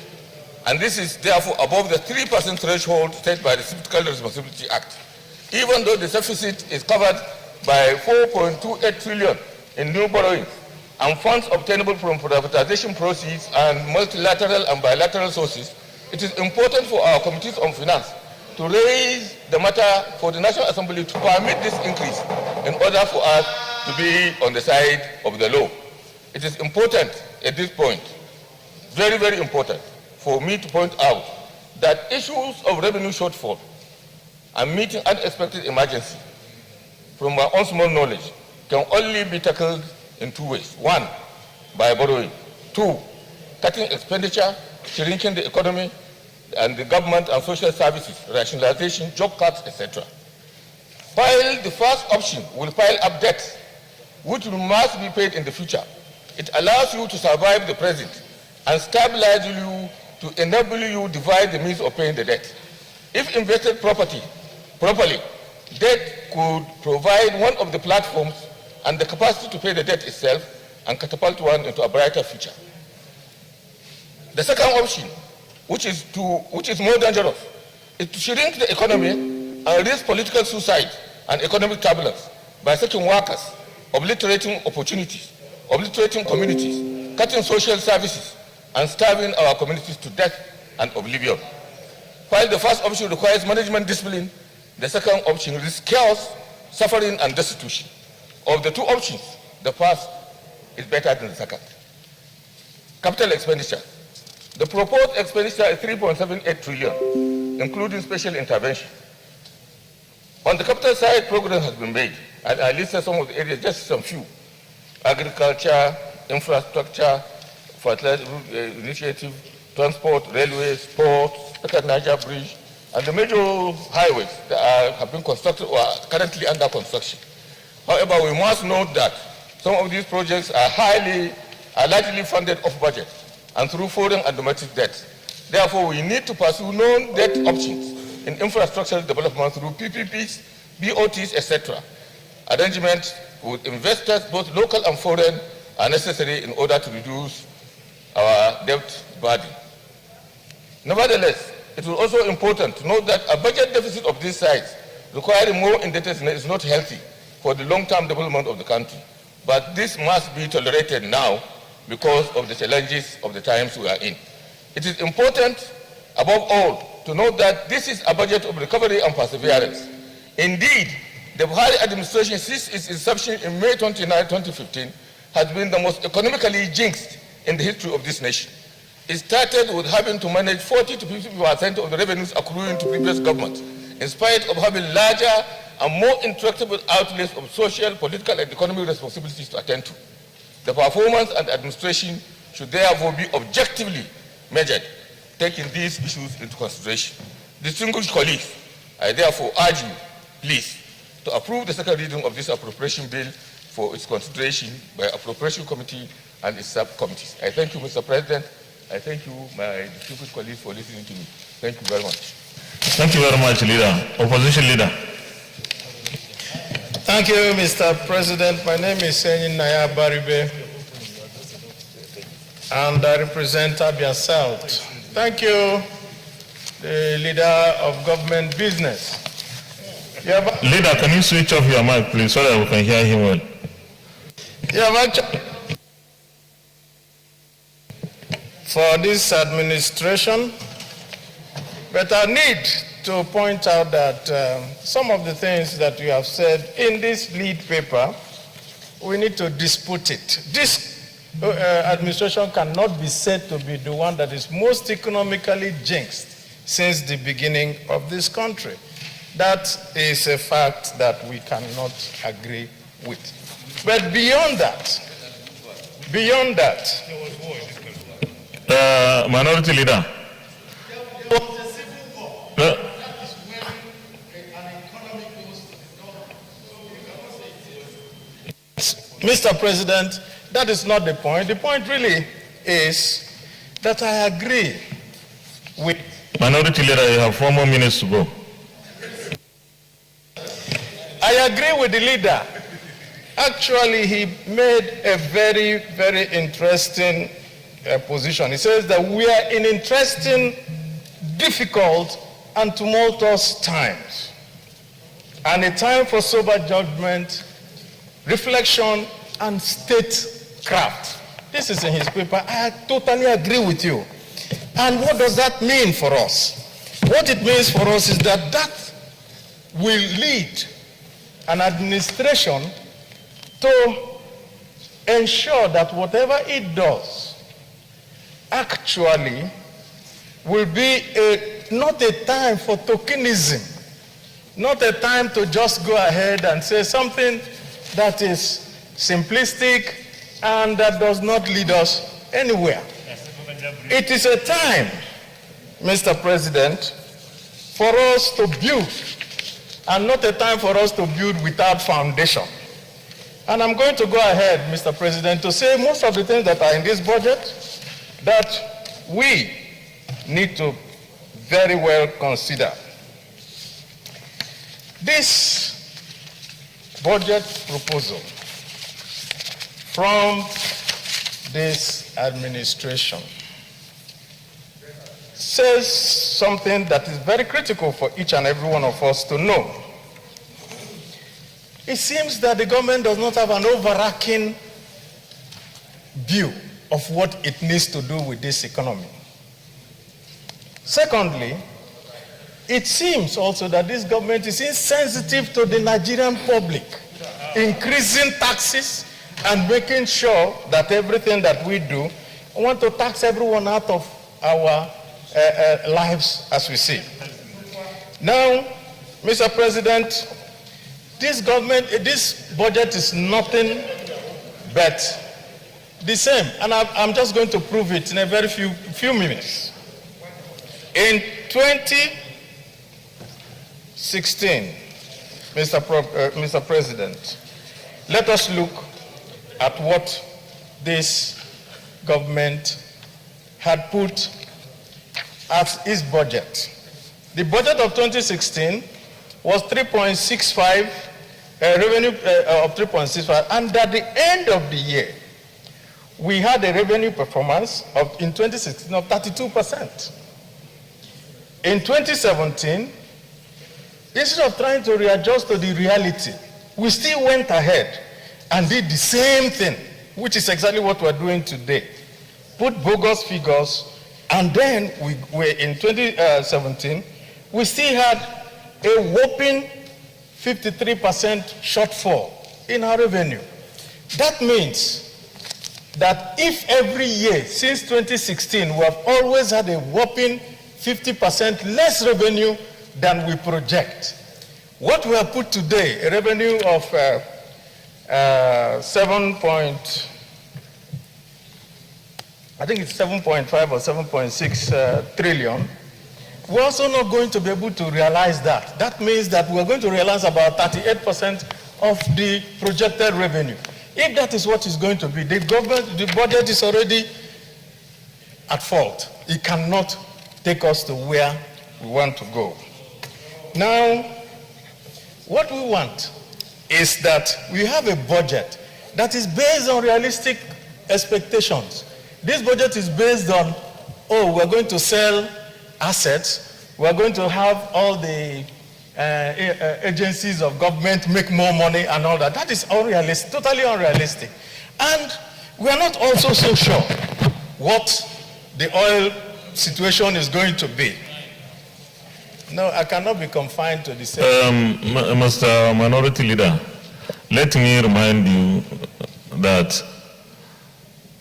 And this is therefore above the 3% threshold set by the Fiscal Responsibility Act. Even though the deficit is covered by 4.28 trillion in new borrowings and funds obtainable from privatization proceeds and multilateral and bilateral sources, it is important for our committees on finance to raise the matter for the National Assembly to permit this increase in order for us to be on the side of the law. It is important at this point, very, very important, for me to point out that issues of revenue shortfall and meeting unexpected emergency from my own small knowledge, can only be tackled in two ways. One, by borrowing. Two, cutting expenditure, shrinking the economy, and the government and social services, rationalization, job cuts, etc. While the first option will pile up debt, which must be paid in the future, it allows you to survive the present and stabilize you to enable you to divide the means of paying the debt. If invested properly, debt could provide one of the platforms and the capacity to pay the debt itself and catapult one into a brighter future. The second option, which is more dangerous, is to shrink the economy and risk political suicide and economic turbulence by sacking workers, obliterating opportunities, obliterating communities, cutting social services, and starving our communities to death and oblivion. While the first option requires management discipline, the second option risks chaos, suffering, and destitution. Of the two options, the first is better than the second. Capital expenditure. The proposed expenditure is 3.78 trillion, including special intervention. On the capital side, progress has been made. I listed some of the areas, just some few. Agriculture, infrastructure, fertilizer initiative, transport, railways, ports, Second Niger Bridge, and the major highways that have been constructed or are currently under construction. However, we must note that some of these projects are largely funded off budget and through foreign and domestic debt. Therefore, we need to pursue non-debt options in infrastructure development through PPPs, BOTs, etc. Arrangements with investors, both local and foreign, are necessary in order to reduce our debt burden. Nevertheless, it is also important to note that a budget deficit of this size requiring more indebtedness is not healthy for the long-term development of the country. But this must be tolerated now because of the challenges of the times we are in. It is important, above all, to note that this is a budget of recovery and perseverance. Indeed, the Buhari administration, since its inception in May 29, 2015, has been the most economically jinxed in the history of this nation. It started with having to manage 40 to 50% of the revenues accruing to previous governments, in spite of having larger and more intractable outlays of social, political, and economic responsibilities to attend to. The performance and administration should therefore be objectively measured, taking these issues into consideration. Distinguished colleagues, I therefore urge you, please, to approve the second reading of this appropriation bill for its consideration by Appropriation Committee and its subcommittees. I thank you, Mr. President. I thank you, my distinguished colleagues, for listening to me. Thank you very much. Thank you very much, Leader. Opposition Leader. Thank you, Mr. President. My name is Senin Naya Baribe, and I represent Abia South. Thank you, the leader of government business. Leader, can you switch off your mic, please, so that we can hear him well? For this administration, but I need to point out that some of the things that you have said in this lead paper, we need to dispute it. This administration cannot be said to be the one that is most economically jinxed since the beginning of this country. That is a fact that we cannot agree with. But beyond that, Minority Leader. Mr. President, that is not the point. The point really is that I agree with... Minority Leader, you have 4 more minutes to go. I agree with the leader. Actually, he made a very, very interesting position. He says that we are in interesting, difficult, and tumultuous times, and a time for sober judgment, reflection, and statecraft. This is in his paper. I totally agree with you. And what does that mean for us? What it means for us is that that will lead an administration to ensure that whatever it does actually will be not a time for tokenism, not a time to just go ahead and say something that is simplistic and that does not lead us anywhere. It is a time, Mr. President, for us to build, and not a time for us to build without foundation. And I'm going to go ahead, Mr. President, to say most of the things that are in this budget that we need to very well consider. This budget proposal from this administration says something that is very critical for each and every one of us to know. It seems that the government does not have an overarching view of what it needs to do with this economy. Secondly, it seems also that this government is insensitive to the Nigerian public, increasing taxes and making sure that everything that we do, we want to tax everyone out of our lives as we see. Now, Mr. President, this budget is nothing but the same, and I'm just going to prove it in a very few minutes. In 2016, Mr. President, let us look at what this government had put as its budget. The budget of 2016 was 3.65, revenue of 3.65, and at the end of the year, we had a revenue performance in 2016 of 32%. In 2017, instead of trying to readjust to the reality, we still went ahead and did the same thing, which is exactly what we're doing today. Put bogus figures, and then in 2017, we still had a whopping 53% shortfall in our revenue. That means that if every year since 2016 we have always had a whopping 50% less revenue than we project, what we have put today, a revenue of 7.5 or 7.6 trillion, we're also not going to be able to realize that. That means that we're going to realize about 38% of the projected revenue. If that is what is going to be, the budget is already at fault. It cannot take us to where we want to go. Now, what we want is that we have a budget that is based on realistic expectations. This budget is based on, we're going to sell assets, we're going to have all the agencies of government make more money and all that. That is unrealistic, totally unrealistic. And we are not also so sure what the oil situation is going to be. No, I cannot be confined to the same. Mr. Minority Leader, let me remind you that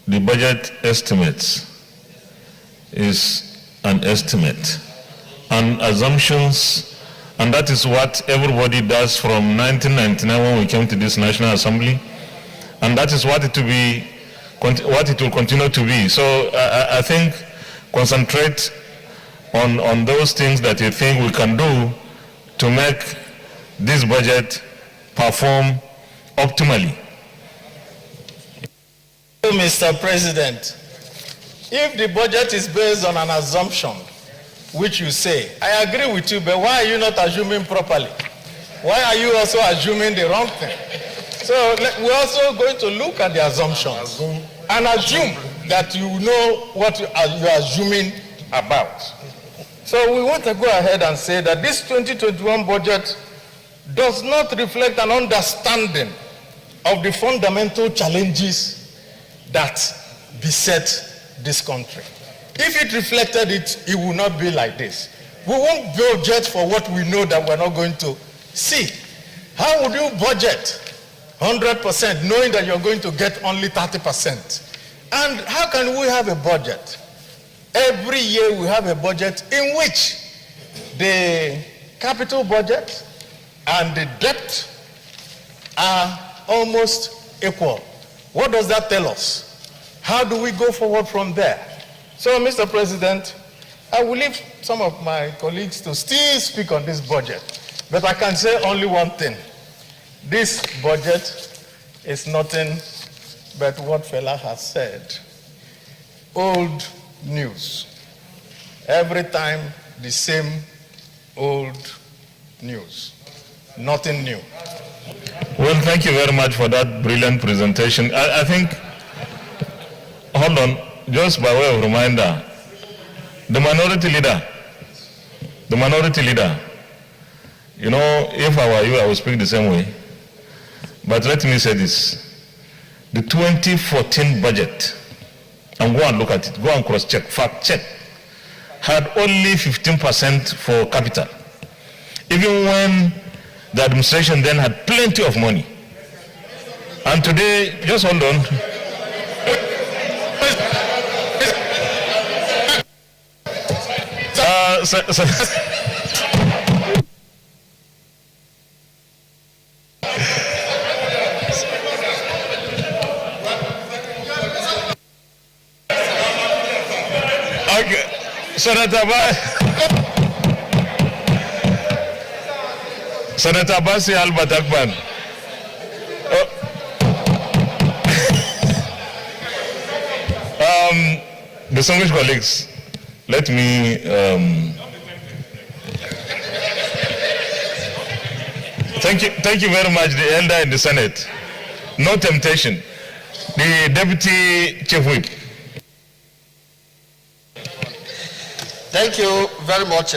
the budget estimates is an estimate and assumptions, and that is what everybody does from 1999 when we came to this National Assembly, and that is what it will continue to be. So I think concentrate on those things that you think we can do to make this budget perform optimally. Mr. President, if the budget is based on an assumption, which you say, I agree with you, but why are you not assuming properly? Why are you also assuming the wrong thing? So we're also going to look at the assumptions and assume that you know what you are assuming about. So we want to go ahead and say that this 2021 budget does not reflect an understanding of the fundamental challenges that beset this country. If it reflected it, it would not be like this. We won't budget for what we know that we're not going to see. How would you budget 100% knowing that you're going to get only 30%? And how can we have a budget? Every year we have a budget in which the capital budget and the debt are almost equal. What does that tell us? How do we go forward from there? So, Mr. President, I will leave some of my colleagues to still speak on this budget, but I can say only one thing. This budget is nothing but what Fela has said. Old news. Every time the same old news. Nothing new. Well, thank you very much for that brilliant presentation. I think, hold on, just by way of reminder, the minority leader, you know, if I were you, I would speak the same way. But let me say this. The 2014 budget, and go and look at it, go and cross-check, fact-check, had only 15% for capital. Even when the administration then had plenty of money. And today, just hold on. Okay, Senator Basi Albert Akban. Distinguished colleagues, let me thank you very much, the elder in the Senate. No temptation. The Deputy Chief Whip. Thank you very much,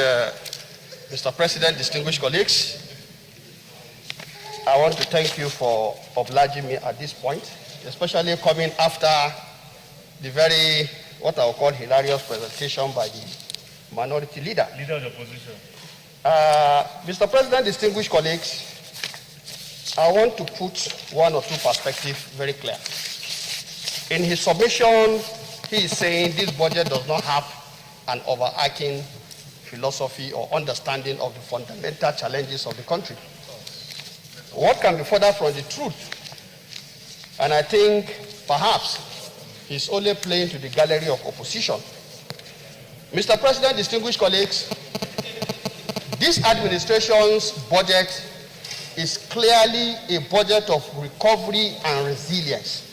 Mr. President, distinguished colleagues. I want to thank you for obliging me at this point, especially coming after the very, what I will call hilarious presentation by the minority leader. Leader of the opposition. Mr. President, distinguished colleagues, I want to put one or two perspectives very clear. In his submission, he is saying this budget does not have an overarching philosophy or understanding of the fundamental challenges of the country. What can be further from the truth? And I think perhaps he's only playing to the gallery of opposition. Mr. President, distinguished colleagues, this administration's budget is clearly a budget of recovery and resilience.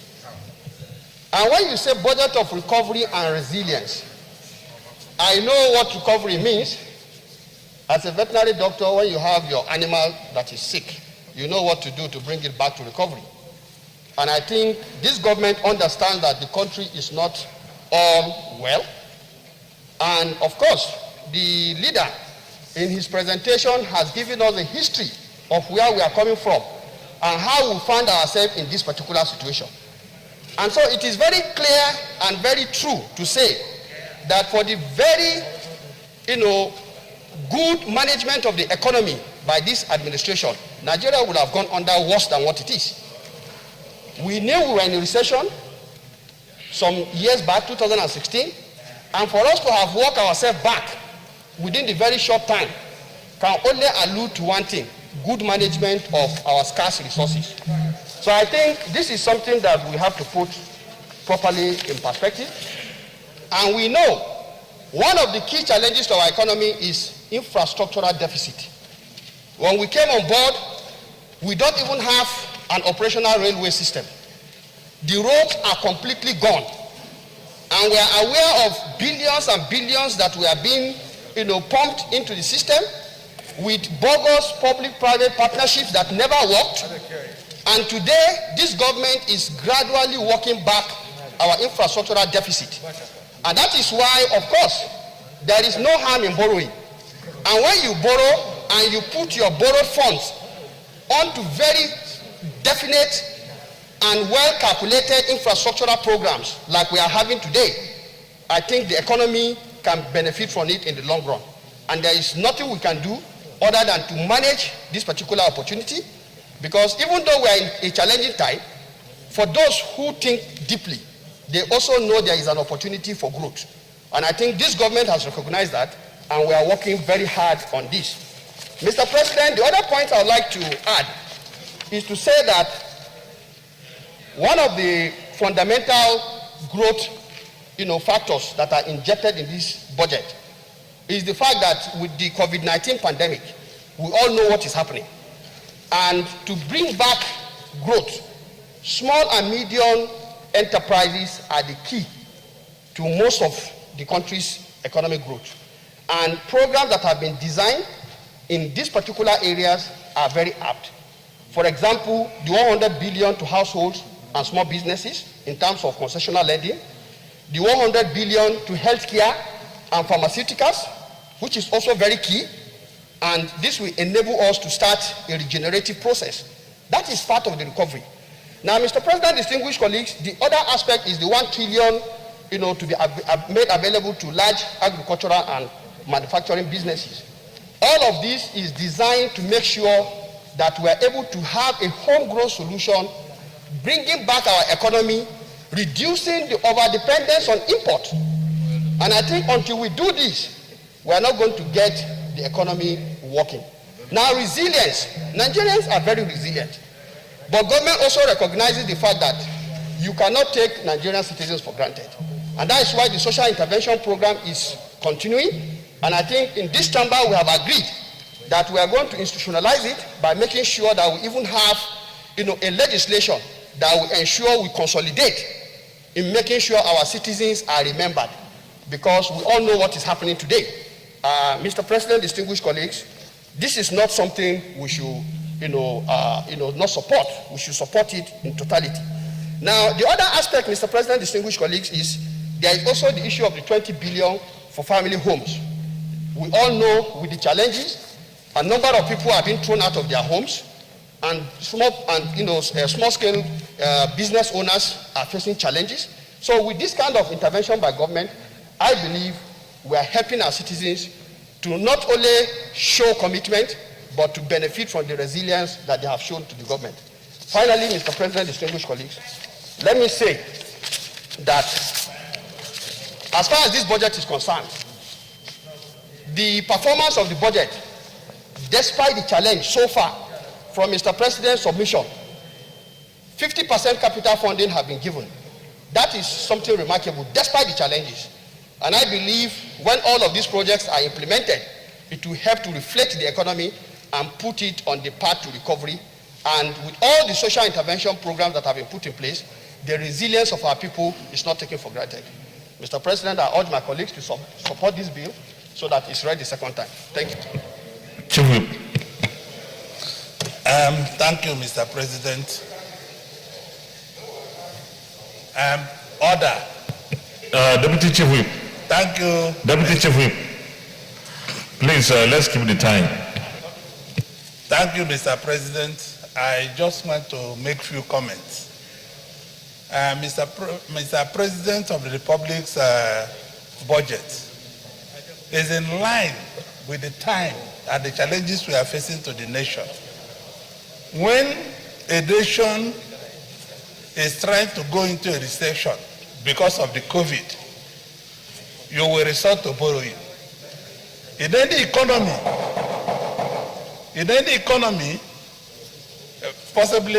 And when you say budget of recovery and resilience, I know what recovery means. As a veterinary doctor, when you have your animal that is sick, you know what to do to bring it back to recovery. And I think this government understands that the country is not all well. And of course, the leader in his presentation has given us a history of where we are coming from and how we find ourselves in this particular situation. And so it is very clear and very true to say that for the very, good management of the economy by this administration, Nigeria would have gone under worse than what it is. We knew we were in a recession some years back, 2016, and for us to have worked ourselves back within the very short time can only allude to one thing: good management of our scarce resources. So I think this is something that we have to put properly in perspective. And we know one of the key challenges to our economy is infrastructural deficit. When we came on board, we don't even have an operational railway system. The roads are completely gone. And we are aware of billions and billions that we are being, pumped into the system with bogus public-private partnerships that never worked. And today, this government is gradually walking back our infrastructural deficit. And that is why, of course, there is no harm in borrowing. And when you borrow and you put your borrowed funds onto very definite and well-calculated infrastructural programs like we are having today, I think the economy can benefit from it in the long run. And there is nothing we can do other than to manage this particular opportunity, because even though we are in a challenging time, for those who think deeply, they also know there is an opportunity for growth. And I think this government has recognized that, and we are working very hard on this. Mr. President, the other point I would like to add is to say that one of the fundamental growth factors that are injected in this budget is the fact that with the COVID-19 pandemic, we all know what is happening. And to bring back growth, small and medium enterprises are the key to most of the country's economic growth. And programs that have been designed in these particular areas are very apt. For example, the 100 billion to households and small businesses in terms of concessional lending, the 100 billion to healthcare and pharmaceuticals, which is also very key, and this will enable us to start a regenerative process. That is part of the recovery. Now, Mr. President, distinguished colleagues, the other aspect is the 1 trillion, to be made available to large agricultural and manufacturing businesses. All of this is designed to make sure that we are able to have a homegrown solution, bringing back our economy, reducing the overdependence on import. And I think until we do this, we are not going to get the economy working. Now, resilience. Nigerians are very resilient. But government also recognizes the fact that you cannot take Nigerian citizens for granted. And that is why the social intervention program is continuing. And I think in this chamber we have agreed that we are going to institutionalize it by making sure that we even have a legislation that will ensure we consolidate in making sure our citizens are remembered. Because we all know what is happening today. Mr. President, distinguished colleagues, this is not something we should not support. We should support it in totality. Now, the other aspect, Mr. President, distinguished colleagues, is there is also the issue of the 20 billion for family homes. We all know with the challenges, a number of people have been thrown out of their homes, and small-scale business owners are facing challenges. So with this kind of intervention by government, I believe we are helping our citizens to not only show commitment, but to benefit from the resilience that they have shown to the government. Finally, Mr. President, distinguished colleagues, let me say that as far as this budget is concerned, the performance of the budget, despite the challenge so far from Mr. President's submission, 50% capital funding have been given. That is something remarkable, despite the challenges. And I believe when all of these projects are implemented, it will help to reflect the economy and put it on the path to recovery. And with all the social intervention programs that have been put in place, the resilience of our people is not taken for granted. Mr. President, I urge my colleagues to support this bill so that it's read the second time. Thank you. Thank you, Mr. President. Order. Deputy Chief Whip. Thank you. Deputy Chief Whip. Please, let's keep the time. Thank you, Mr. President. I just want to make a few comments. Mr. President of the Republic's budget is in line with the time and the challenges we are facing to the nation. When a nation is trying to go into a recession because of the COVID, you will resort to borrowing. In any economy, possibly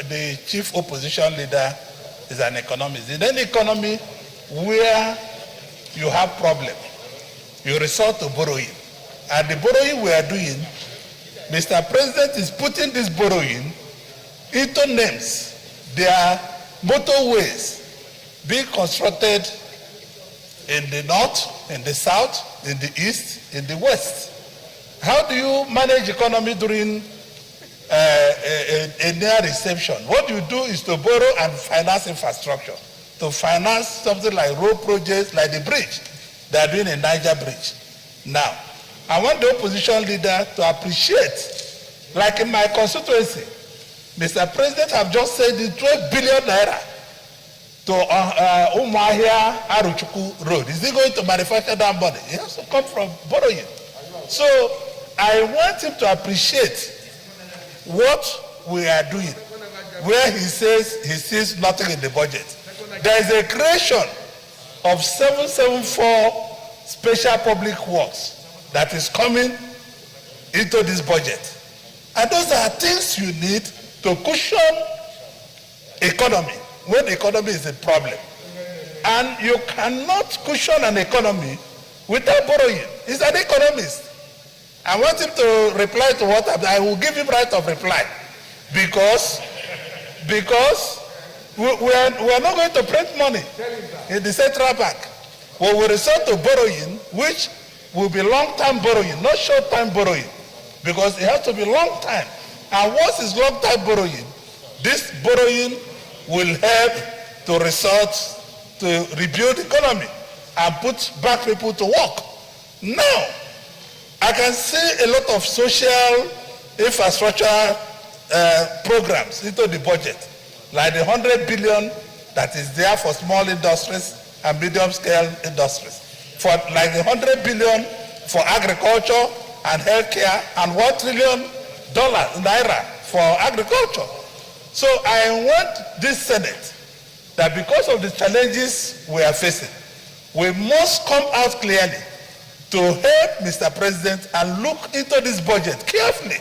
the chief opposition leader is an economist. In any economy where you have problems, you resort to borrowing. And the borrowing we are doing, Mr. President is putting this borrowing into names. There are motorways being constructed in the north, in the south, in the east, in the west. How do you manage economy during a near recession? What you do is to borrow and finance infrastructure, to finance something like road projects, like the bridge they are doing in Niger Bridge. Now, I want the opposition leader to appreciate, like in my constituency, Mr. President have just said the 12 billion naira to Umuahia Aruchuku Road. Is he going to manufacture that money? It has to come from borrowing. So I want him to appreciate what we are doing, where he says he sees nothing in the budget. There is a creation of 774 special public works that is coming into this budget. And those are things you need to cushion economy when the economy is a problem. And you cannot cushion an economy without borrowing. He's an economist. I want him to reply to what I will give him right of reply. Because we are not going to print money in the central bank. We will resort to borrowing, which will be long-term borrowing, not short-term borrowing, because it has to be long-time. And once it's long-time borrowing, this borrowing will help to resort to rebuild the economy and put back people to work. Now, I can see a lot of social infrastructure programs into the budget, like the 100 billion that is there for small industries and medium-scale industries, for like the 100 billion for agriculture and healthcare, and $1 trillion naira for agriculture. So I want this Senate that because of the challenges we are facing, we must come out clearly to help Mr. President and look into this budget carefully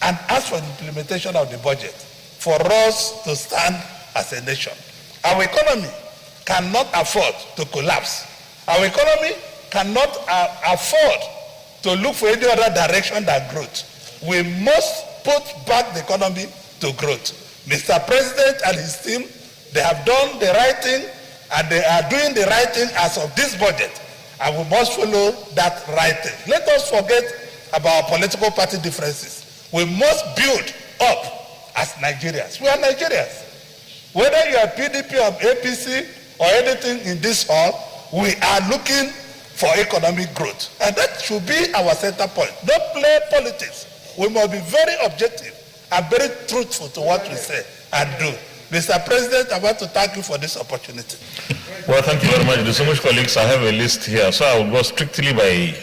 and ask for the implementation of the budget for us to stand as a nation. Our economy cannot afford to collapse. Our economy cannot afford to look for any other direction than growth. We must put back the economy to growth. Mr. President and his team, they have done the right thing and they are doing the right thing as of this budget. And we must follow that right thing. Let us forget about political party differences. We must build up as Nigerians. We are Nigerians. Whether you are PDP or APC or anything in this hall, we are looking for economic growth. And that should be our center point. Don't play politics. We must be very objective and very truthful to what we say and do. Mr. President, I want to thank you for this opportunity. Well, thank you very much. Distinguished colleagues, I have a list here, so I will go strictly by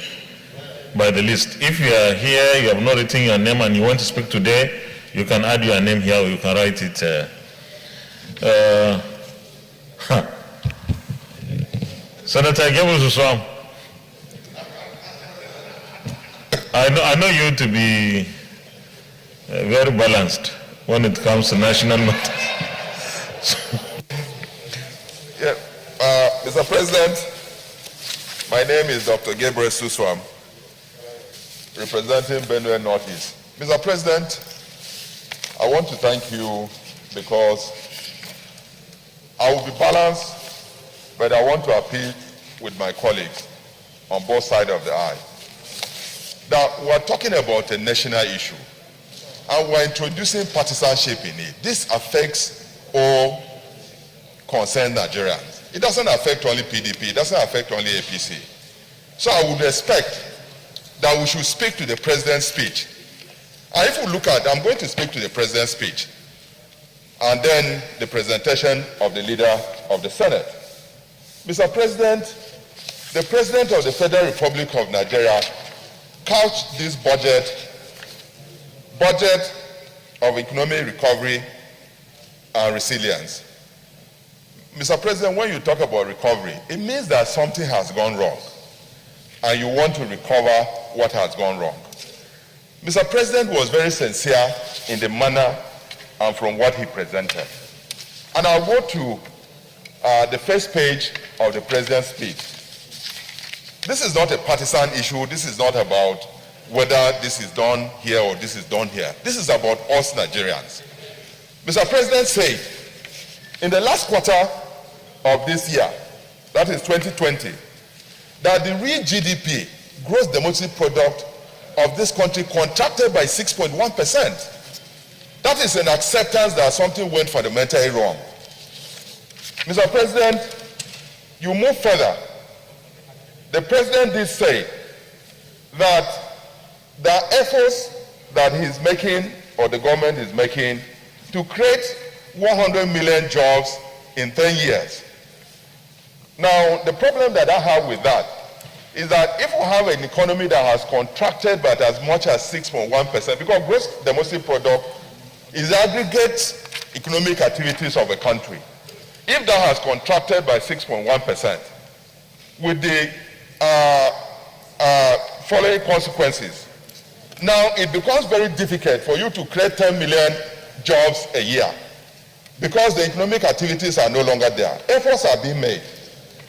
the list. If you are here, you have not written your name and you want to speak today, you can add your name here or you can write it. Senator Gabriel Suswam, I know you to be very balanced when it comes to national matters. Yeah, Mr. President, my name is Dr. Gabriel Suswam, representing Benue Northeast. Mr. President, I want to thank you because I will be balanced, but I want to appeal with my colleagues on both sides of the aisle. Now, we're talking about a national issue, and we're introducing partisanship in it. This affects all concerned Nigerians. It doesn't affect only PDP, it doesn't affect only APC. So I would expect that we should speak to the president's speech. And if we look at, I'm going to speak to the president's speech, and then the presentation of the leader of the Senate. Mr. President, the President of the Federal Republic of Nigeria couched this budget of economic recovery and resilience. Mr. President, when you talk about recovery, it means that something has gone wrong and you want to recover what has gone wrong. Mr. President was very sincere in the manner and from what he presented. And I'll go to the first page of the President's speech. This is not a partisan issue. This is not about whether this is done here or this is done here. This is about us Nigerians. Mr. President said, in the last quarter of this year, that is 2020, that the real GDP, gross domestic product of this country, contracted by 6.1%. That is an acceptance that something went fundamentally wrong. Mr. President, you move further. The President did say that the efforts that he's making, or the government is making, to create 100 million jobs in 10 years. Now, the problem that I have with that is that if we have an economy that has contracted by as much as 6.1%, because gross domestic product is aggregate economic activities of a country. If that has contracted by 6.1%, with the following consequences, Now, it becomes very difficult for you to create 10 million jobs a year because the economic activities are no longer there. Efforts are being made.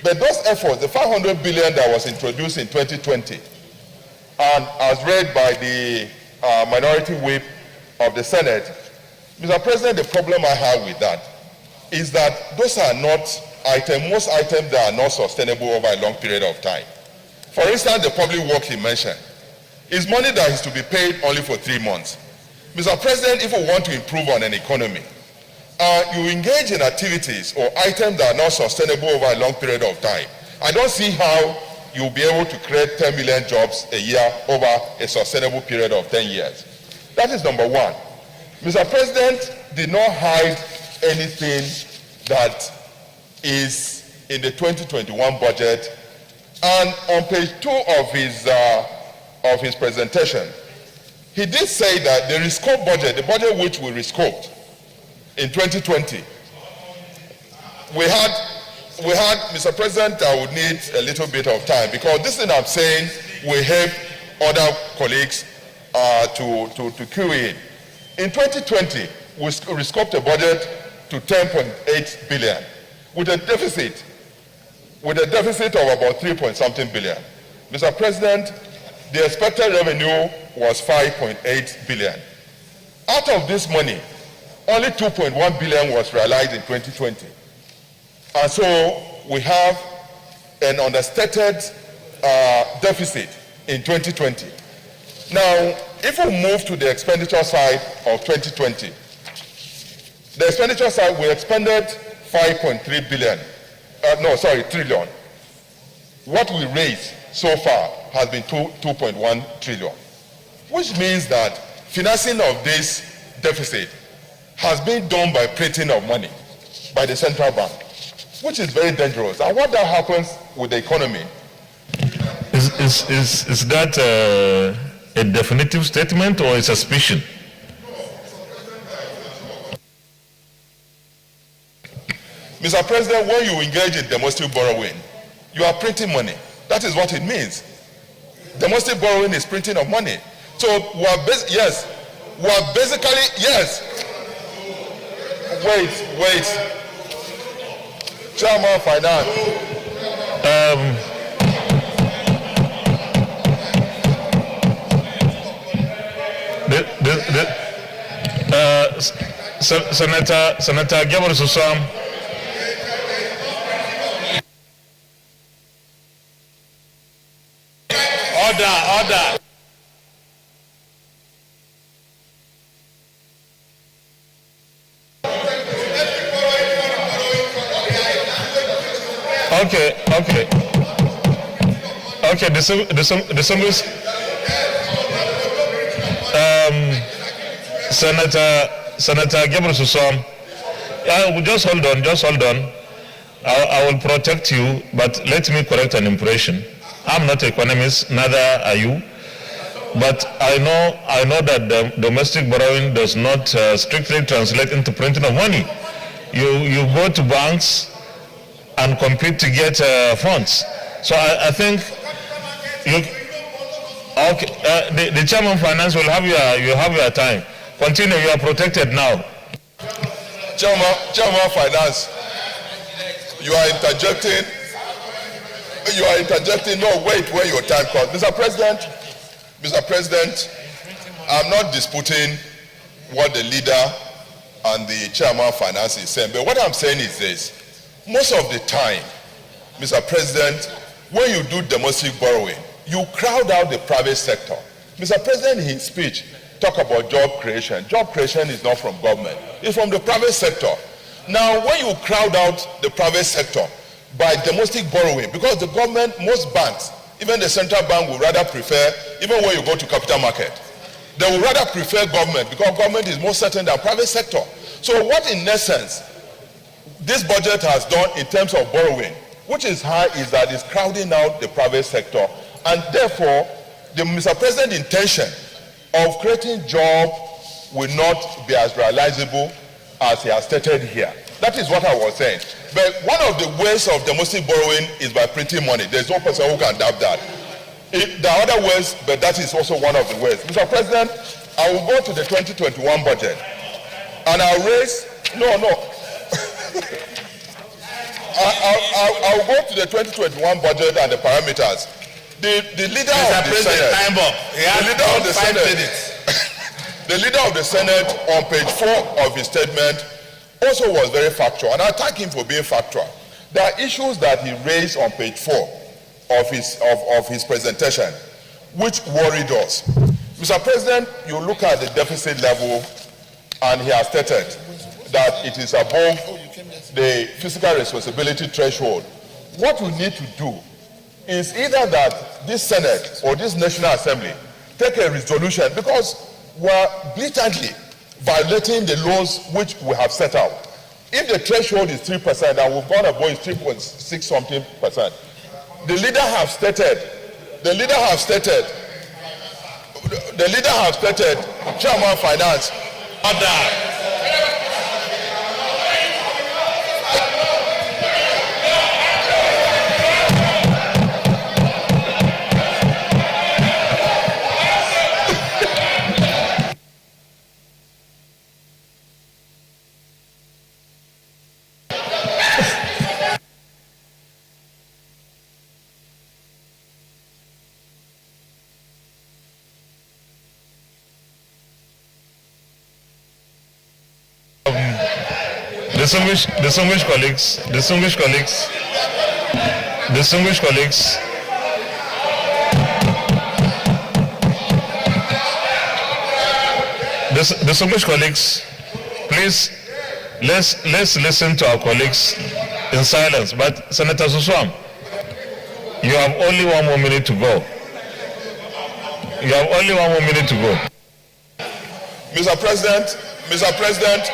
But those efforts, the 500 billion that was introduced in 2020, and as read by the minority whip of the Senate, Mr. President, the problem I have with that is that those are not most items that are not sustainable over a long period of time. For instance, the public work he mentioned is money that is to be paid only for 3 months. Mr. President, if we want to improve on an economy, you engage in activities or items that are not sustainable over a long period of time, I don't see how you'll be able to create 10 million jobs a year over a sustainable period of 10 years. That is number one. Mr. President did not hide anything that is in the 2021 budget. And on page 2 of his presentation, he did say that the rescope budget, the budget which we rescoped in 2020, we had, Mr. President, I would need a little bit of time because this thing I'm saying will help other colleagues to cue in. In 2020, we rescoped a budget to 10.8 billion with a deficit of about 3-point-something billion. Mr. President, the expected revenue was 5.8 billion. Out of this money, only 2.1 billion was realized in 2020. And so we have an understated deficit in 2020. Now, if we move to the expenditure side of 2020, the expenditure side, we expended 5.3 billion. Trillion. What we raised so far has been 2.1 trillion, which means that financing of this deficit has been done by printing of money by the central bank, which is very dangerous. And what that happens with the economy? Is that a definitive statement or a suspicion? Mr. President, when you engage in domestic borrowing, you are printing money. That is what it means. Domestic borrowing is printing of money. So we are basically, yes. Wait. Chairman of Finance. Senator Gabriel Susam. Order. Okay, distinguished Senator Gabriel Susam, just hold on. I will protect you, but let me correct an impression. I'm not an economist, neither are you. But I know that the domestic borrowing does not strictly translate into printing of money. You go to banks and compete to get funds. So I think the chairman of finance will have your time. Continue. You are protected now. Chairman of finance, you are interjecting. No, wait, when your time comes. Mr. President, I'm not disputing what the leader and the chairman of finance is saying, but what I'm saying is this. Most of the time, Mr. President, when you do domestic borrowing, you crowd out the private sector. Mr. President, in his speech, talk about job creation. Job creation is not from government. It's from the private sector. Now, when you crowd out the private sector by domestic borrowing, because the government, most banks, even the central bank will rather prefer, even when you go to capital market, they will rather prefer government because government is more certain than private sector. So what in essence this budget has done in terms of borrowing, which is high, is that it's crowding out the private sector, and therefore the Mr. President's intention of creating jobs will not be as realizable as he has stated here. That is what I was saying. But one of the ways of domestic borrowing is by printing money. There's no person who can doubt that. There are other ways, but that is also one of the ways. Mr. President, I will go to the 2021 budget and I'll raise, I'll go to the 2021 budget and the parameters. The leader of the Senate, the leader of the Senate on page 4 of his statement also was very factual, and I thank him for being factual. There are issues that he raised on page 4 of his presentation which worried us. Mr. President, you look at the deficit level and he has stated that it is above the fiscal responsibility threshold. What we need to do is either that this Senate or this National Assembly take a resolution, because we're blatantly violating the laws which we have set out. If the threshold is 3% and we've gone above 3.6 something percent, the leader have stated, Chairman Finance, order. Distinguished colleagues, distinguished colleagues, please let's listen to our colleagues in silence. But Senator Suswam, you have only 1 more minute to go. Mr. President,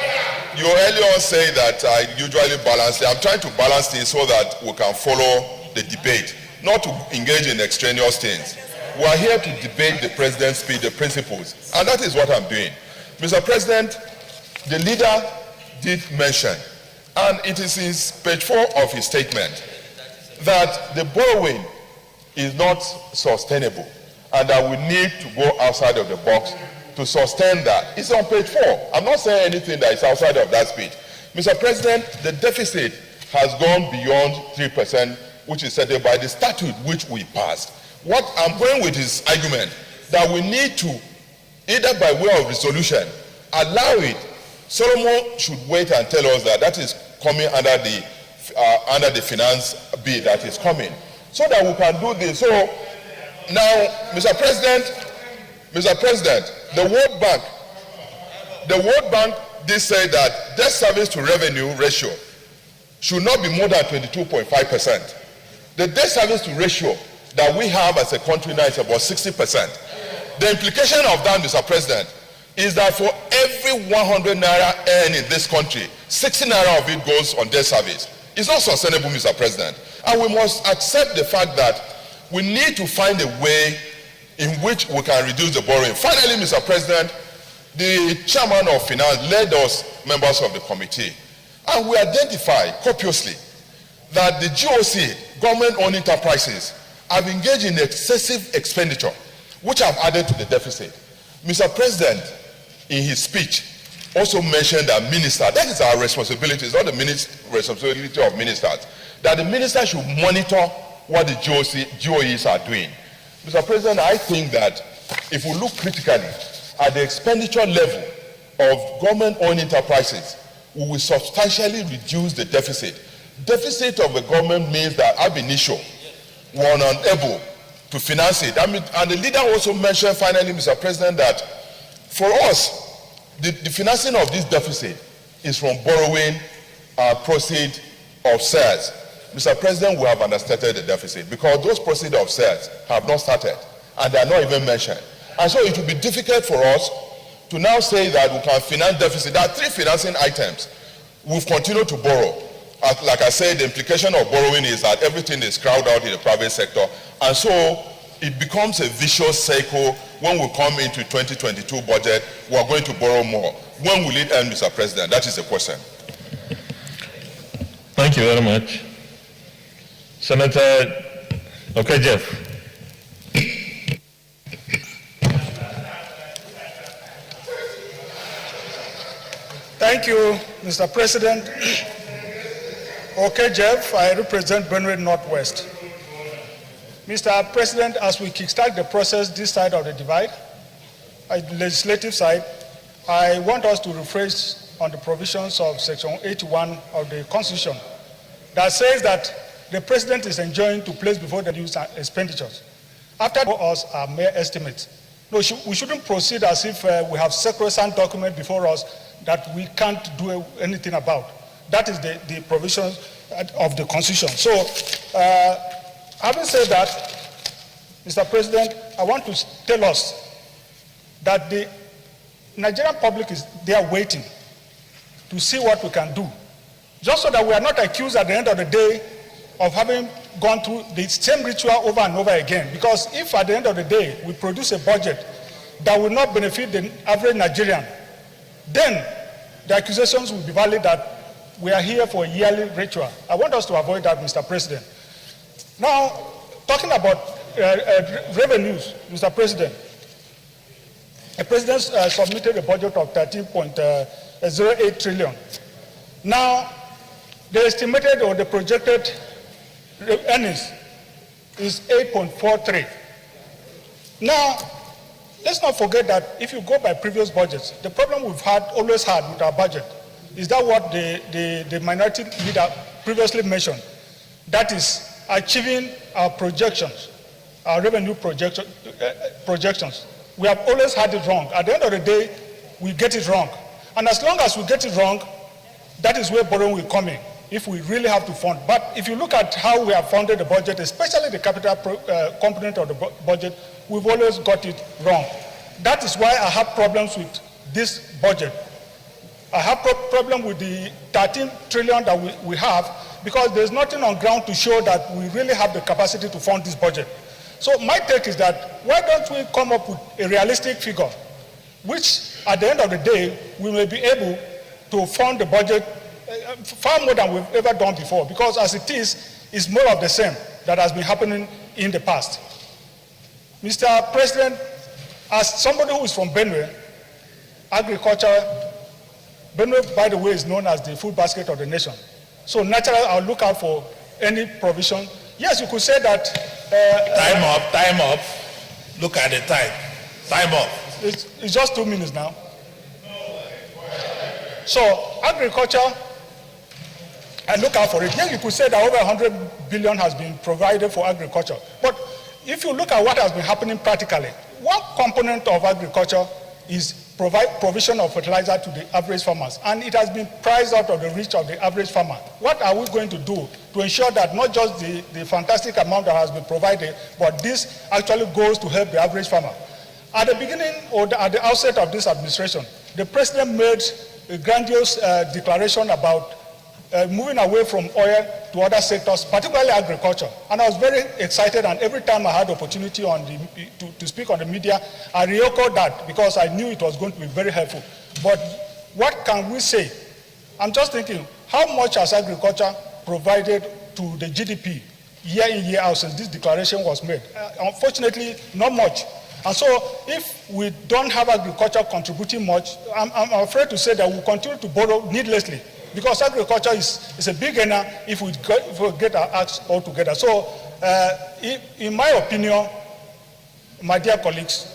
you earlier on say that I usually balance it. I'm trying to balance things so that we can follow the debate, not to engage in extraneous things. We are here to debate the president's speech, the principles, and that is what I'm doing. Mr. President, the leader did mention, and it is in page 4 of his statement, that the borrowing is not sustainable and that we need to go outside of the box to sustain that. It's on page 4. I'm not saying anything that is outside of that speech. Mr. President, the deficit has gone beyond 3%, which is set by the statute which we passed. What I'm going with is argument that we need to, either by way of resolution, allow it. Solomon should wait and tell us that is coming under the finance bill that is coming, so that we can do this. So now, Mr. President, the World Bank did say that debt service to revenue ratio should not be more than 22.5%. The debt service to ratio that we have as a country now is about 60%. The implication of that, Mr. President, is that for every 100 naira earned in this country, 60 naira of it goes on debt service. It's not sustainable, Mr. President. And we must accept the fact that we need to find a way in which we can reduce the borrowing. Finally, Mr. President, the chairman of finance led us, members of the committee, and we identified copiously that the GOC, government-owned enterprises, have engaged in excessive expenditure, which have added to the deficit. Mr. President, in his speech, also mentioned that that is our responsibility, it's not the responsibility of ministers, that the minister should monitor what the GOEs are doing. Mr. President, I think that if we look critically at the expenditure level of government-owned enterprises, we will substantially reduce the deficit. Deficit of the government means that ab initio, we are unable to finance it. And the leader also mentioned finally, Mr. President, that for us, the financing of this deficit is from borrowing proceeds of sales. Mr. President, we have understated the deficit because those proceeds of sales have not started and they are not even mentioned. And so it will be difficult for us to now say that we can finance deficit. There are 3 financing items. We've continued to borrow. Like I said, the implication of borrowing is that everything is crowded out in the private sector. And so it becomes a vicious cycle. When we come into 2022 budget, we are going to borrow more. When will it end, Mr. President? That is the question. Thank you very much. Senator, okay, Jeff. Thank you, Mr. President. Okay, Jeff, I represent Benue Northwest. Mr. President, as we kickstart the process this side of the divide, legislative side, I want us to refresh on the provisions of Section 81 of the Constitution that says that the President is enjoined to place before the news expenditures. After us are mere estimates. No, we shouldn't proceed as if we have sacrosanct document before us that we can't do anything about. That is the provisions of the Constitution. So, having said that, Mr. President, I want to tell us that the Nigerian public is there waiting to see what we can do, just so that we are not accused at the end of the day of having gone through the same ritual over and over again. Because if at the end of the day we produce a budget that will not benefit the average Nigerian, then the accusations will be valid that we are here for a yearly ritual. I want us to avoid that, Mr. President. Now, talking about revenues, Mr. President, the President submitted a budget of 13.08 trillion. Now, the estimated or the projected earnings is 8.43. Now, let's not forget that if you go by previous budgets, the problem we've always had with our budget is that what the minority leader previously mentioned, that is achieving our projections, our revenue projections. We have always had it wrong. At the end of the day, we get it wrong. And as long as we get it wrong, that is where borrowing will come in, if we really have to fund. But if you look at how we have funded the budget, especially the capital component of the budget, we've always got it wrong. That is why I have problems with this budget. I have problem with the 13 trillion that we have, because there's nothing on ground to show that we really have the capacity to fund this budget. So my take is that, why don't we come up with a realistic figure, which at the end of the day, we may be able to fund the budget far more than we've ever done before, because as it is, it's more of the same that has been happening in the past. Mr. President, as somebody who is from Benue, agriculture, Benue, by the way, is known as the food basket of the nation. So naturally, I'll look out for any provision. Yes, you could say that... time up. Look at the time. Time up. It's just 2 minutes now. So agriculture, I look out for it. Yes, you could say that over 100 billion has been provided for agriculture. But if you look at what has been happening practically, one component of agriculture is provision of fertilizer to the average farmers, and it has been priced out of the reach of the average farmer. What are we going to do to ensure that not just the fantastic amount that has been provided, but this actually goes to help the average farmer? At the beginning, or at the outset of this administration, the President made a grandiose declaration about moving away from oil to other sectors, particularly agriculture. And I was very excited, and every time I had opportunity to speak on the media, I re-echoed that, because I knew it was going to be very helpful. But what can we say? I'm just thinking, how much has agriculture provided to the GDP year in, year out since this declaration was made? Unfortunately, not much. And so if we don't have agriculture contributing much, I'm afraid to say that we'll continue to borrow needlessly, because agriculture is a big earner if we get our acts all together. So in my opinion, my dear colleagues,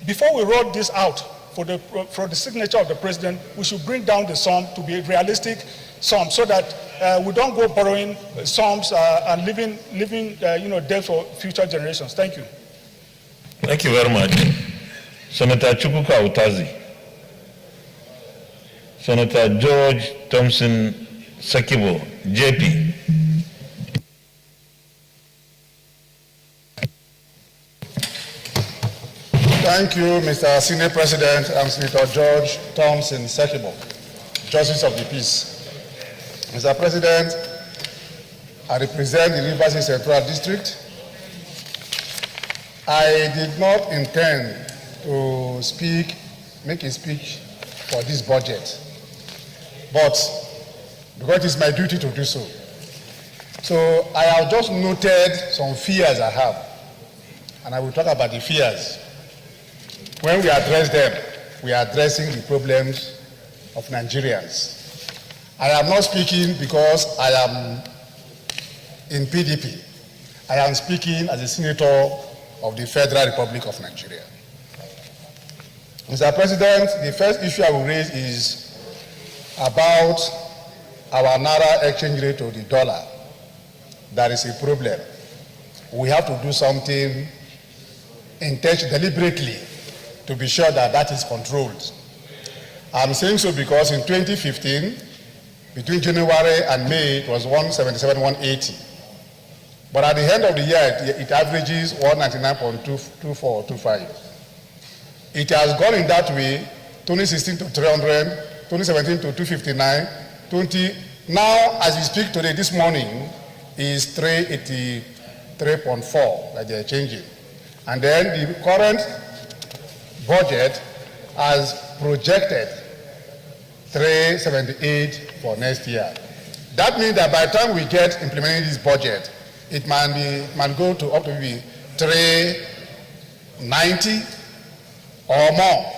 before we roll this out for the signature of the President, we should bring down the sum to be a realistic sum, so that we don't go borrowing sums and leaving debt for future generations. Thank you. Thank you very much. Senator Chukwuka Utazi. Senator George Thompson Sekibo, JP. Thank you, Mr. Senior President. I'm Senator George Thompson Sekibo, Justice of the Peace. Mr. President, I represent the Rivers Central District. I did not intend to make a speech for this budget, but because it's my duty to do so. So I have just noted some fears I have, and I will talk about the fears. When we address them, we are addressing the problems of Nigerians. I am not speaking because I am in PDP. I am speaking as a senator of the Federal Republic of Nigeria. Mr. President, the first issue I will raise is about our Naira exchange rate to the dollar. That is a problem. We have to do something deliberately to be sure that that is controlled. I'm saying so because in 2015, between January and May, it was 177, 180. But at the end of the year, it averages 199.2425. It has gone in that way, 2016 to 300, 2017 to 259, now, as we speak today, this morning, is 383.4 that they are changing. And then the current budget has projected 378 for next year. That means that by the time we get implementing this budget, it might go to up to maybe 390 or more.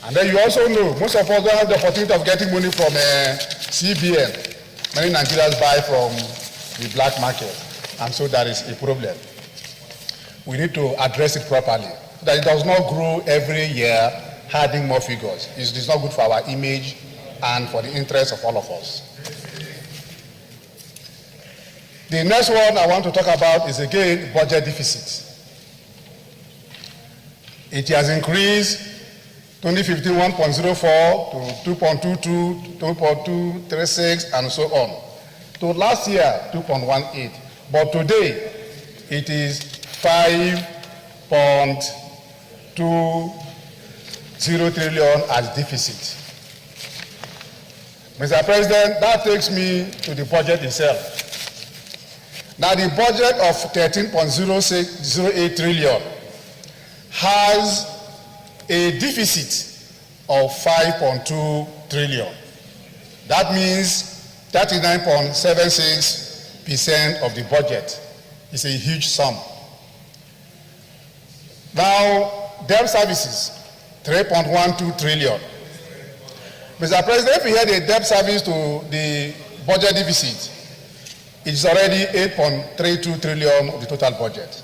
And then you also know, most of us don't have the opportunity of getting money from CBN. Many Nigerians buy from the black market, and so that is a problem. We need to address it properly, so that it does not grow every year, adding more figures. It's not good for our image and for the interest of all of us. The next one I want to talk about is again budget deficit. It has increased 2015 1.04 to 2.22, 2.236, and so on. To last year 2.18, but today it is 5.20 trillion as deficit. Mr. President, that takes me to the budget itself. Now, the budget of 13.08 trillion has a deficit of 5.2 trillion. That means 39.76% of the budget is a huge sum. Now, debt services, 3.12 trillion. Mr. President, if we had a debt service to the budget deficit, it's already 8.32 trillion of the total budget.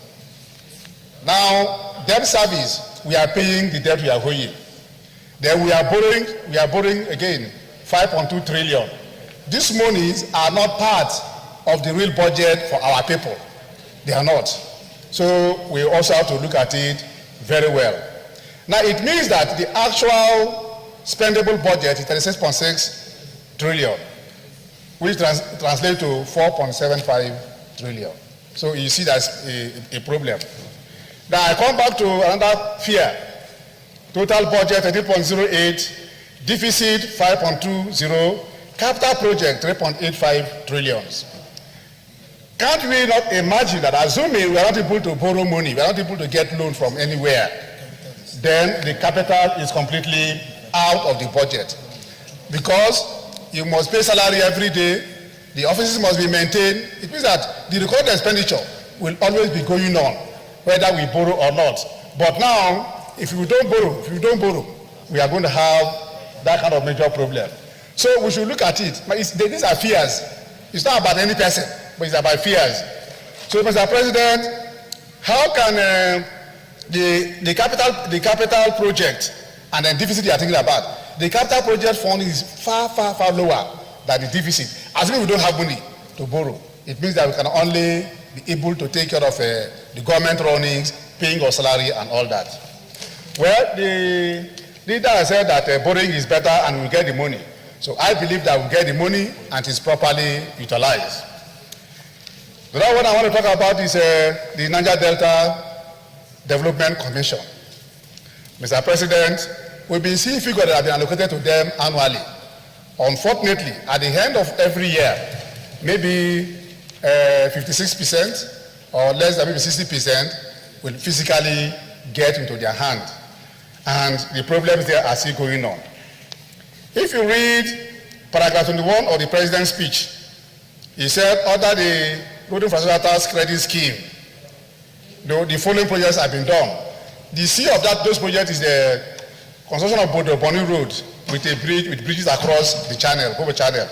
Now, debt service, we are paying the debt we are owing. Then we are borrowing again 5.2 trillion. These monies are not part of the real budget for our people. They are not. So we also have to look at it very well. Now, it means that the actual spendable budget is 36.6 trillion, which translates to 4.75 trillion. So you see that's a problem. Now I come back to another fear. Total budget 13.08, deficit 5.20, capital project 3.85 trillions. Can't we not imagine that, assuming we are not able to borrow money, we are not able to get loan from anywhere, then the capital is completely out of the budget? Because you must pay salary every day, the offices must be maintained. It means that the recorded expenditure will always be going on, whether we borrow or not. But now, if we don't borrow, we are going to have that kind of major problem. So we should look at it. These are fears. It's not about any person, but it's about fears. So, Mr. President, how can the capital project and the deficit you are thinking about, the capital project fund is far lower than the deficit. Assuming we don't have money to borrow, it means that we can only be able to take care of the government runnings, paying our salary and all that. Well, the leader has said that borrowing is better and we'll get the money. So I believe that we'll get the money and it's properly utilized. The other one I want to talk about is the Niger Delta Development Commission. Mr. President, we've been seeing figures that have been allocated to them annually. Unfortunately, at the end of every year, maybe 56% or less than maybe 60% will physically get into their hand. And the problems there are still going on. If you read paragraph 21 of the President's speech, he said, under the Road Infrastructure Credit Scheme, the following projects have been done. The C of those projects is the construction of Bodoboni Road with a bridge, with bridges across the channel, Kobe Channel.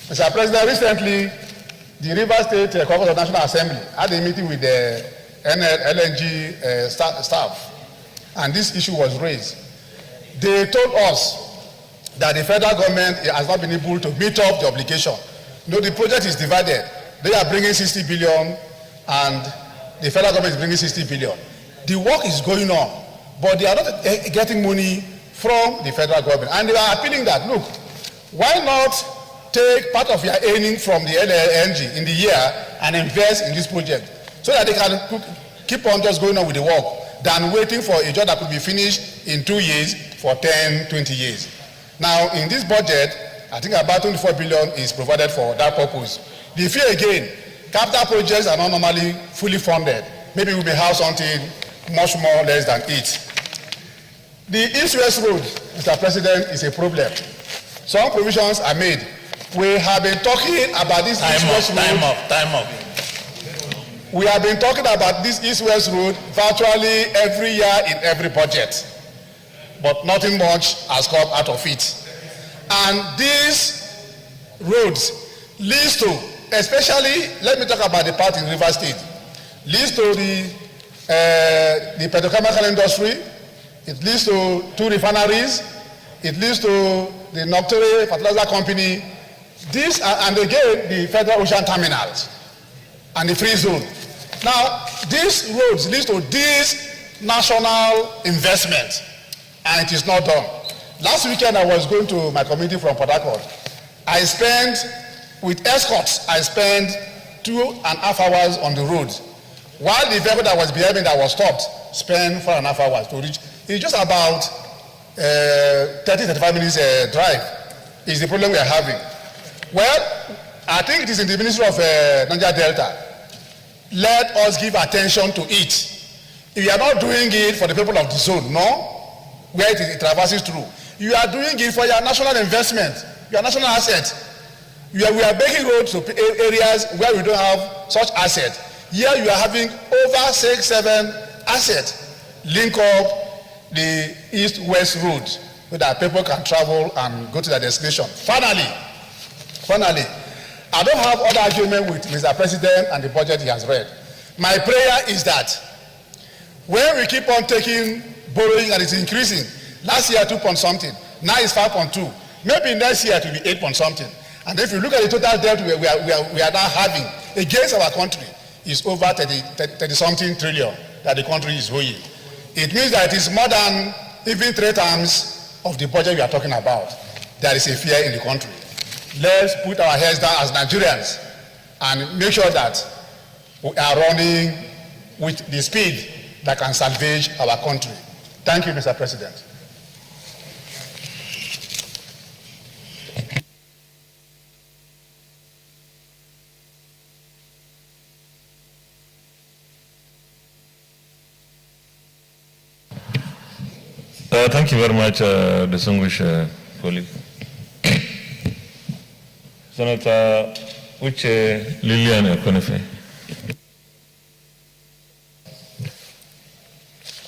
Mr. President, recently, the River State Caucus of National Assembly had a meeting with the LNG staff, and this issue was raised. They told us that the federal government has not been able to meet up the obligation. You know, the project is divided. They are bringing 60 billion, and the federal government is bringing 60 billion. The work is going on, but they are not getting money from the federal government. And they are appealing that, look, why not take part of your earning from the LNG in the year and invest in this project so that they can keep on just going on with the work than waiting for a job that could be finished in 2 years for 10, 20 years. Now, in this budget, I think about 24 billion is provided for that purpose. The fear again, capital projects are not normally fully funded. Maybe we may have something much more less than it. The East-West Road, Mr. President, is a problem. Some provisions are made. We have been talking about this East-West Road. Time up. We have been talking about this East-West Road virtually every year in every budget, but nothing much has come out of it. And these roads leads to, especially, let me talk about the part in River State, leads to the petrochemical industry, it leads to 2 refineries, it leads to the Noctere Fertilizer Company, this, and again, the Federal Ocean Terminals and the Free Zone. Now, these roads lead to this national investment, and it is not done. Last weekend, I was going to my community from Port Harcourt. I spent, with escorts, I spent 2.5 hours on the road, while the vehicle that was behind me that was stopped spent 4.5 hours to reach. It's just about 30-35 minutes drive is the problem we are having. Well, I think it is in the Ministry of Niger Delta. Let us give attention to it. If you are not doing it for the people of the zone, no, where it traverses through, you are doing it for your national investment, your national asset. We are making roads to areas where we don't have such assets. Here you are having over 6-7 assets link up the east-west road so that people can travel and go to their destination. Finally, I don't have other argument with Mr. President and the budget he has read. My prayer is that when we keep on taking borrowing and it's increasing, last year 2 point something, now it's 5.2, maybe next year it will be 8 point something. And if you look at the total debt we are now having against our country, is over 30 something trillion that the country is owing. It means that it is more than even 3 times of the budget we are talking about. There is a fear in the country. Let's put our heads down as Nigerians and make sure that we are running with the speed that can salvage our country. Thank you, Mr. President. Thank you very much, distinguished colleague. Senator Uche Lilian Ekonefe.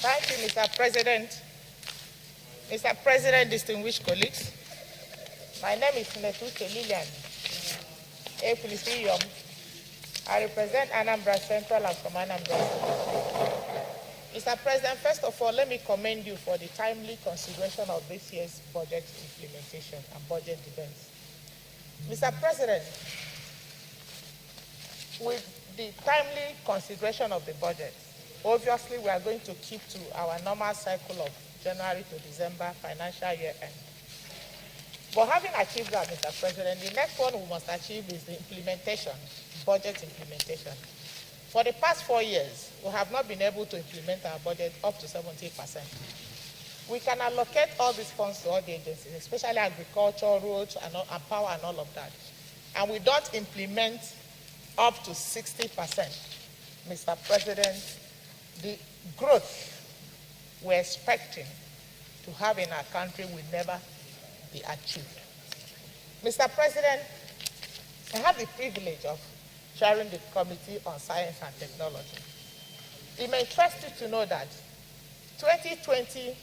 Thank you, Mr. President. Mr. President, distinguished colleagues, my name is Senator Uche Lilian Ekonefe. I represent Anambra Central and from Anambra. Mr. President, first of all, let me commend you for the timely consideration of this year's budget implementation and budget defense. Mr. President, with the timely consideration of the budget, obviously we are going to keep to our normal cycle of January to December financial year end. But having achieved that, Mr. President, the next one we must achieve is the implementation, budget implementation. For the past 4 years, we have not been able to implement our budget up to 70%. We can allocate all these funds to all the agencies, especially agriculture, roads, and power and all of that. And we don't implement up to 60%. Mr. President, the growth we're expecting to have in our country will never be achieved. Mr. President, I have the privilege of chairing the Committee on Science and Technology. It may interest you to know that 2020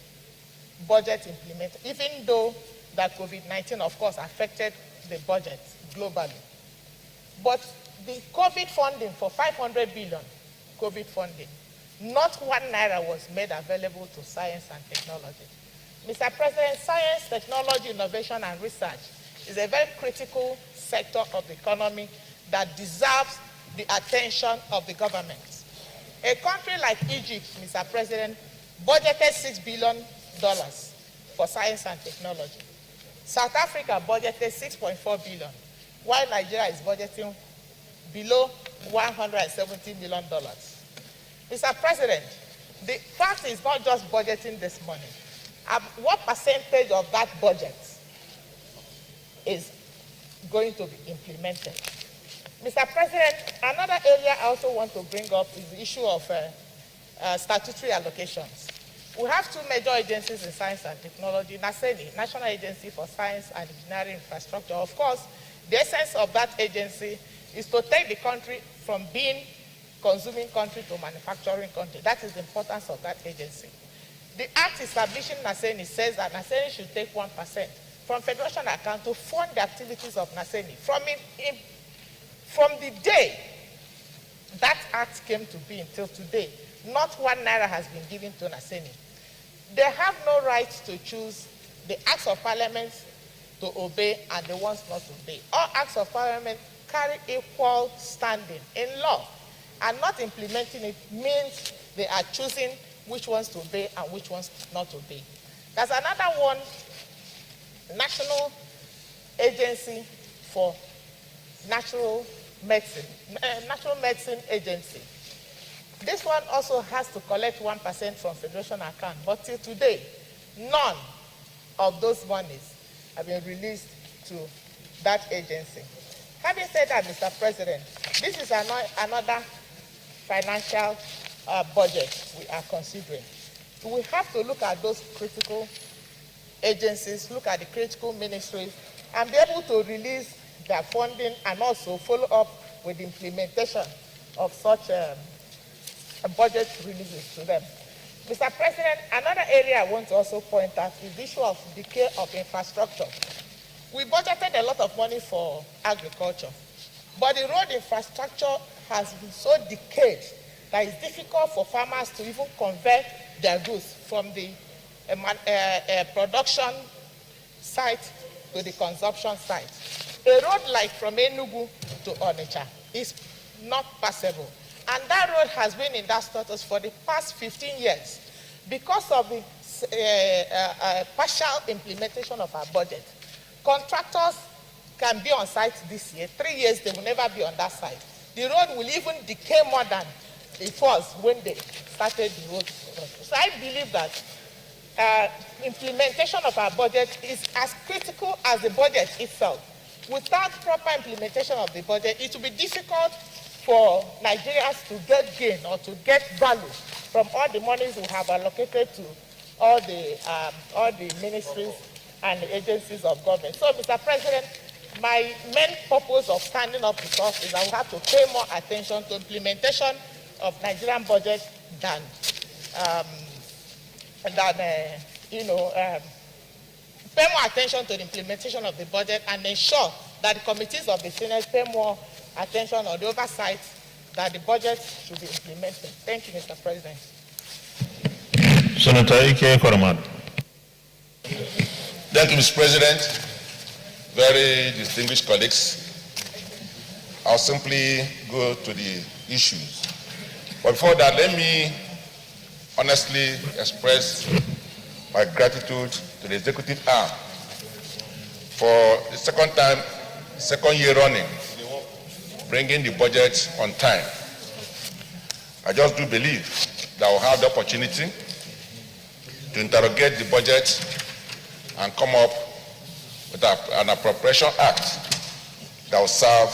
budget implementation, even though that COVID-19, of course, affected the budget globally. But the COVID funding for 500 billion, COVID funding, not 1 naira was made available to science and technology. Mr. President, science, technology, innovation, and research is a very critical sector of the economy that deserves the attention of the government. A country like Egypt, Mr. President, budgeted $6 billion for science and technology. South Africa budgeted $6.4 billion, while Nigeria is budgeting below $170 million. Mr. President, the fact is not just budgeting this money. What percentage of that budget is going to be implemented? Mr. President, another area I also want to bring up is the issue of statutory allocations. We have 2 major agencies in science and technology, NASENI, National Agency for Science and Engineering Infrastructure. Of course, the essence of that agency is to take the country from being consuming country to manufacturing country. That is the importance of that agency. The act establishing NASENI says that NASENI should take 1% from Federation account to fund the activities of NASENI. From the day that act came to be until today, not 1 naira has been given to NASENI. They have no right to choose the acts of parliament to obey and the ones not to obey. All acts of parliament carry equal standing in law, and not implementing it means they are choosing which ones to obey and which ones not to obey. There's another one, National Agency for Natural Medicine Agency. This one also has to collect 1% from Federation account, but till today, none of those monies have been released to that agency. Having said that, Mr. President, this is another financial budget we are considering. We have to look at those critical agencies, look at the critical ministries, and be able to release their funding and also follow up with the implementation of such budget releases to them. Mr. President, another area I want to also point out is the issue of decay of infrastructure. We budgeted a lot of money for agriculture, but the road infrastructure has been so decayed that it's difficult for farmers to even convert their goods from the production site to the consumption site. A road like from Enugu to Onitsha is not passable. And that road has been in that status for the past 15 years because of the partial implementation of our budget. Contractors can be on site this year. 3 years, they will never be on that site. The road will even decay more than it was when they started the road. So I believe that implementation of our budget is as critical as the budget itself. Without proper implementation of the budget, it will be difficult for Nigerians to get gain or to get value from all the monies we have allocated to all the ministries and the agencies of government. So, Mr. President, my main purpose of standing up to talk is that we have to pay more attention to implementation of Nigerian budget than pay more attention to the implementation of the budget and ensure that the committees of the Senate pay more attention on the oversight that the budget should be implemented. Thank you, Mr. President. Senator Ike Koraman. Thank you, Mr. President. Very distinguished colleagues. I'll simply go to the issues. But before that, let me honestly express my gratitude to the executive arm for the second year running, bringing the budget on time. I just do believe that we'll have the opportunity to interrogate the budget and come up with an appropriation act that will serve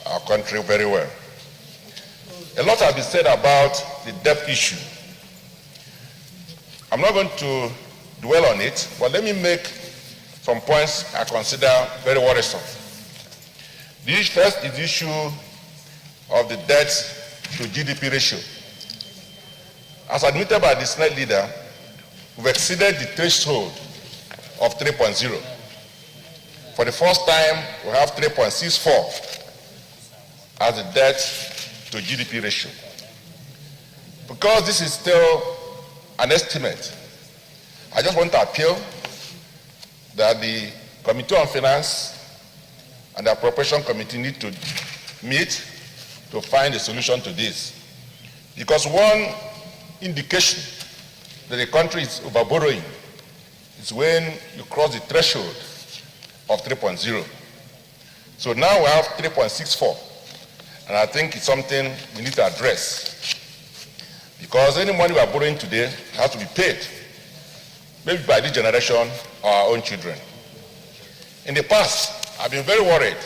our country very well. A lot has been said about the debt issue. I'm not going to dwell on it, but let me make some points I consider very worrisome. The first is the issue of the debt to GDP ratio. As admitted by the Senate leader, we've exceeded the threshold of 3.0. For the first time, we have 3.64 as the debt to GDP ratio. Because this is still an estimate, I just want to appeal that the Committee on Finance and the Appropriation Committee need to meet to find a solution to this. Because one indication that the country is overborrowing is when you cross the threshold of 3.0. So now we have 3.64, and I think it's something we need to address. Because any money we are borrowing today has to be paid, maybe by this generation or our own children. In the past, I've been very worried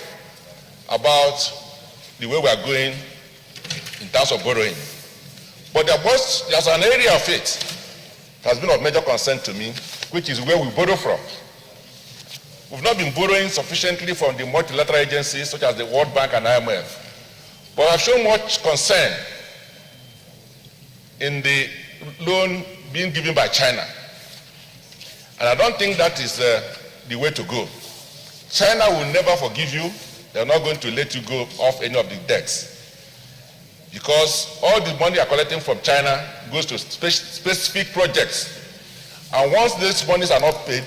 about the way we are going in terms of borrowing. But there's an area of it that has been of major concern to me, which is where we borrow from. We've not been borrowing sufficiently from the multilateral agencies such as the World Bank and IMF, but I've shown much concern in the loan being given by China. And I don't think that is the way to go. China will never forgive you. They're not going to let you go off any of the debts. Because all the money you're collecting from China goes to specific projects. And once these monies are not paid,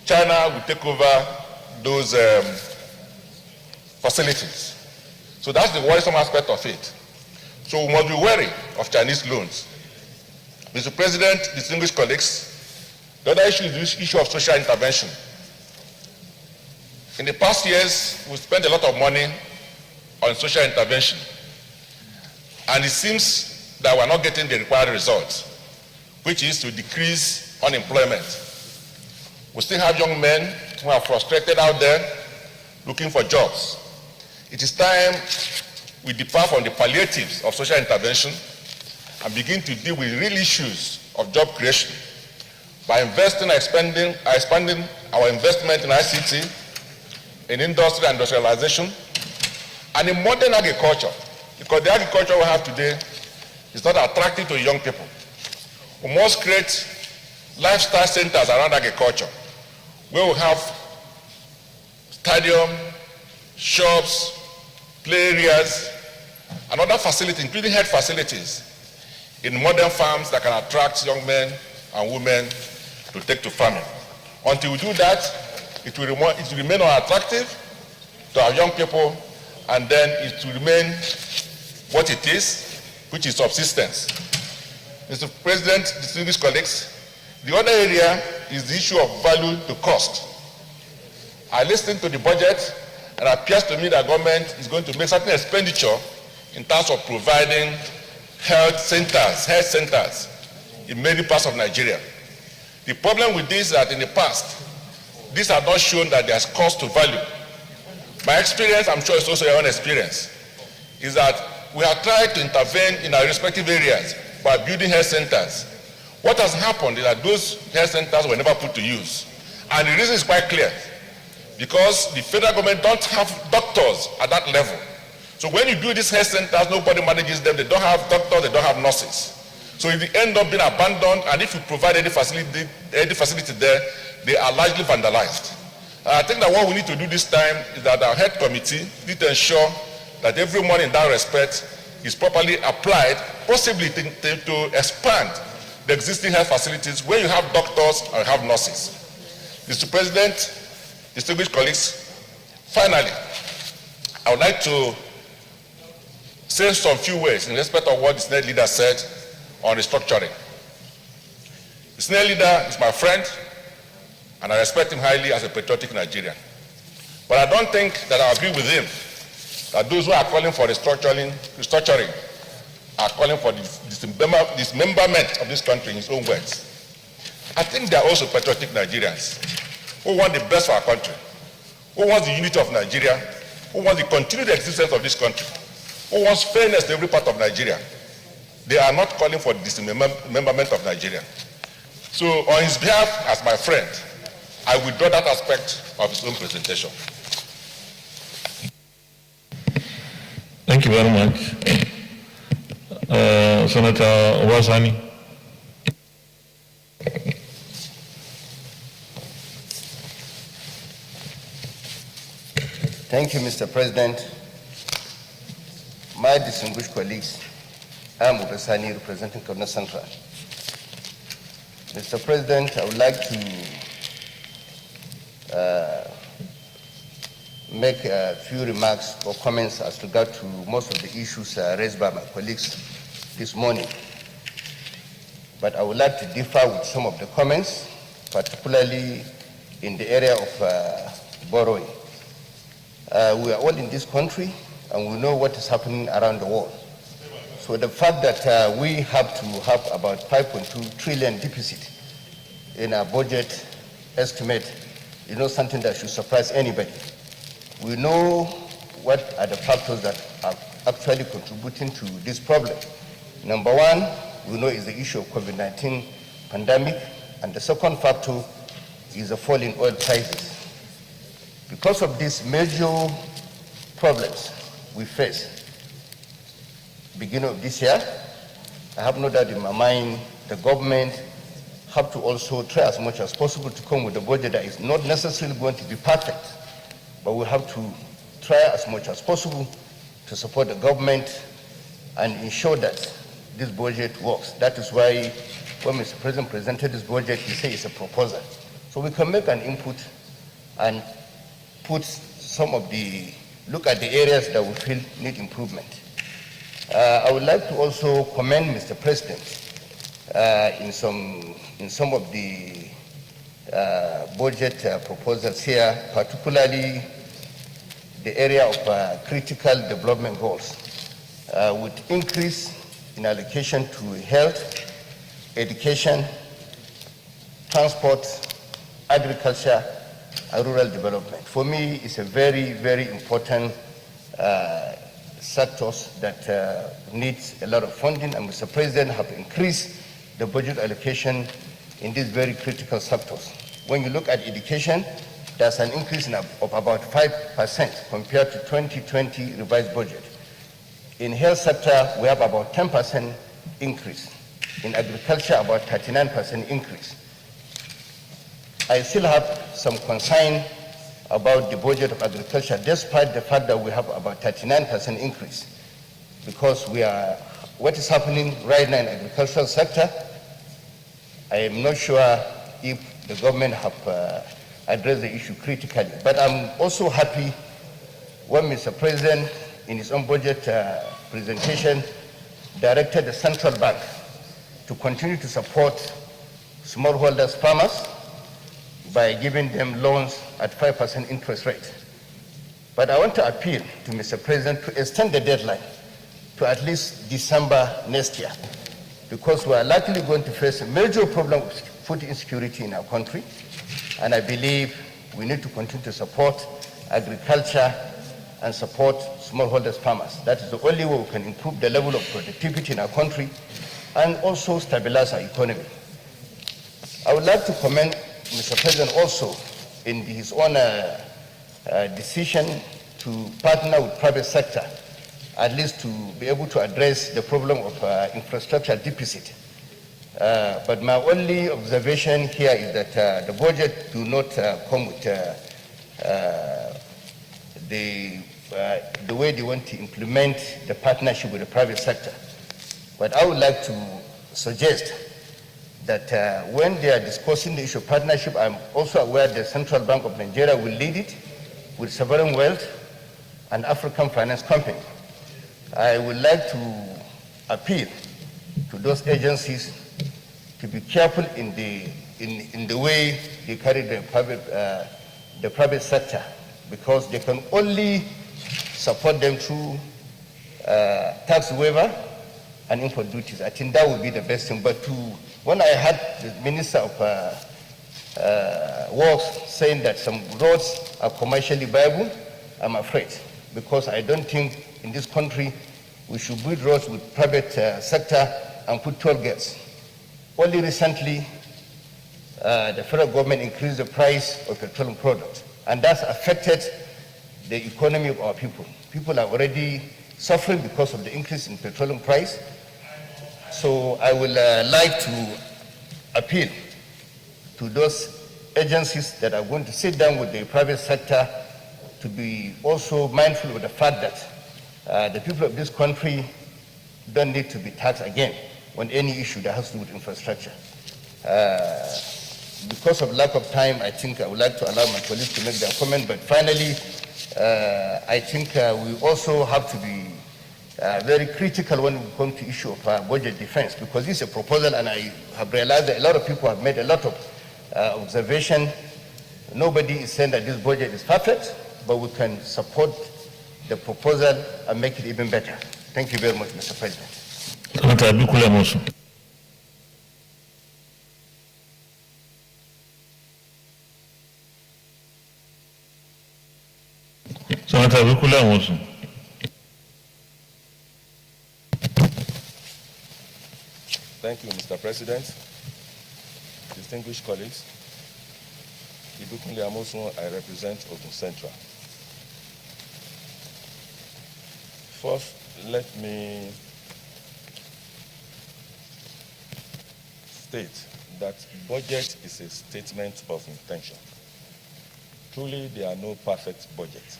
China will take over those facilities. So that's the worrisome aspect of it. So we must be wary of Chinese loans. Mr. President, distinguished colleagues, the other issue is the issue of social intervention. In the past years, we spent a lot of money on social intervention. And it seems that we're not getting the required results, which is to decrease unemployment. We still have young men who are frustrated out there looking for jobs. It is time we depart from the palliatives of social intervention and begin to deal with real issues of job creation by investing and expanding our investment in ICT, in industry and industrialization, and in modern agriculture, because the agriculture we have today is not attractive to young people. We must create lifestyle centers around agriculture, where we have stadium, shops, play areas, and other facilities, including health facilities, in modern farms that can attract young men and women to take to farming. Until we do that, it will remain unattractive to our young people, and then it will remain what it is, which is subsistence. Mr. President, distinguished colleagues, the other area is the issue of value to cost. I listened to the budget, and it appears to me that government is going to make certain expenditure in terms of providing health centers in many parts of Nigeria. The problem with this is that in the past, these have not shown that there's cost to value. My experience, I'm sure it's also your own experience, is that we have tried to intervene in our respective areas by building health centers. What has happened is that those health centers were never put to use. And the reason is quite clear, because the federal government don't have doctors at that level. So when you do these health centers, nobody manages them. They don't have doctors, they don't have nurses. So if they end up being abandoned, and if you provide any facility there, they are largely vandalized. I think that what we need to do this time is that our health committee need to ensure that every money in that respect is properly applied, possibly to expand the existing health facilities where you have doctors and you have nurses. Mr. President, distinguished colleagues, finally, I would like to say some few words in respect of what the Senate leader said on restructuring. The Senate leader is my friend, and I respect him highly as a patriotic Nigerian. But I don't think that I agree with him that those who are calling for restructuring are calling for dismemberment of this country in his own words. I think they are also patriotic Nigerians who want the best for our country, who wants the unity of Nigeria, who wants the continued existence of this country, who wants fairness to every part of Nigeria. They are not calling for dismemberment of Nigeria. So on his behalf, as my friend, I withdraw that aspect of his own presentation. Thank you very much. Senator Obasani. Thank you, Mr. President. My distinguished colleagues, I am Obesani, representing Kaduna Central. Mr. President, I would like to make a few remarks or comments as regard to most of the issues raised by my colleagues this morning. But I would like to differ with some of the comments, particularly in the area of borrowing. We are all in this country and we know what is happening around the world. So the fact that we have to have about 5.2 trillion deficit in our budget estimate is not something that should surprise anybody. We know what are the factors that are actually contributing to this problem. Number one, we know is the issue of COVID-19 pandemic, and the second factor is the fall in oil prices. Because of these major problems we face, beginning of this year, I have no doubt in my mind the government have to also try as much as possible to come with a budget that is not necessarily going to be perfect, but we have to try as much as possible to support the government and ensure that this budget works. That is why when Mr. President presented this budget, he said it's a proposal. So we can make an input and put some of look at the areas that we feel need improvement. I would like to also commend Mr. President in some of the budget proposals here, particularly the area of critical development goals, with increase in allocation to health, education, transport, agriculture, and rural development. For me, it's a very, very important sectors that needs a lot of funding, and Mr. President have increased the budget allocation in these very critical sectors. When you look at education, there's an increase of about 5% compared to 2020 revised budget. In health sector, we have about 10% increase. In agriculture, about 39% increase. I still have some concern about the budget of agriculture, despite the fact that we have about 39% increase, because what is happening right now in the agricultural sector, I am not sure if the government have addressed the issue critically. But I'm also happy when Mr. President, in his own budget presentation, directed the central bank to continue to support smallholders farmers by giving them loans at 5% interest rate. But I want to appeal to Mr. President to extend the deadline to at least December next year, because we are likely going to face a major problem of food insecurity in our country, and I believe we need to continue to support agriculture and support smallholders farmers. That is the only way we can improve the level of productivity in our country and also stabilize our economy. I would like to commend Mr. President also in his own decision to partner with private sector, at least to be able to address the problem of infrastructure deficit. But my only observation here is that the budget do not come with the way they want to implement the partnership with the private sector. But I would like to suggest that when they are discussing the issue of partnership, I'm also aware the Central Bank of Nigeria will lead it with Sovereign Wealth and African Finance Company. I would like to appeal to those agencies to be careful in the way they carry the private sector, because they can only support them through tax waiver and import duties. I think that would be the best thing. But when I had the Minister of Works saying that some roads are commercially viable, I'm afraid, because I don't think in this country we should build roads with private sector and put toll gates. Only recently, the federal government increased the price of petroleum products, and that's affected the economy of our people. People are already suffering because of the increase in petroleum price. So I would like to appeal to those agencies that are going to sit down with the private sector to be also mindful of the fact that the people of this country don't need to be taxed again on any issue that has to do with infrastructure. Because of lack of time, I think I would like to allow my colleagues to make their comment, but finally, I think we also have to be very critical when we come to issue of budget defense, because this is a proposal, and I have realized that a lot of people have made a lot of observation. Nobody is saying that this budget is perfect, but we can support the proposal and make it even better. Thank you very much, Mr. President. Thank you, Mr. President. Distinguished colleagues, Ibukunle Amosun, I represent Ogun Central. First, let me state that budget is a statement of intention. Truly, there are no perfect budgets.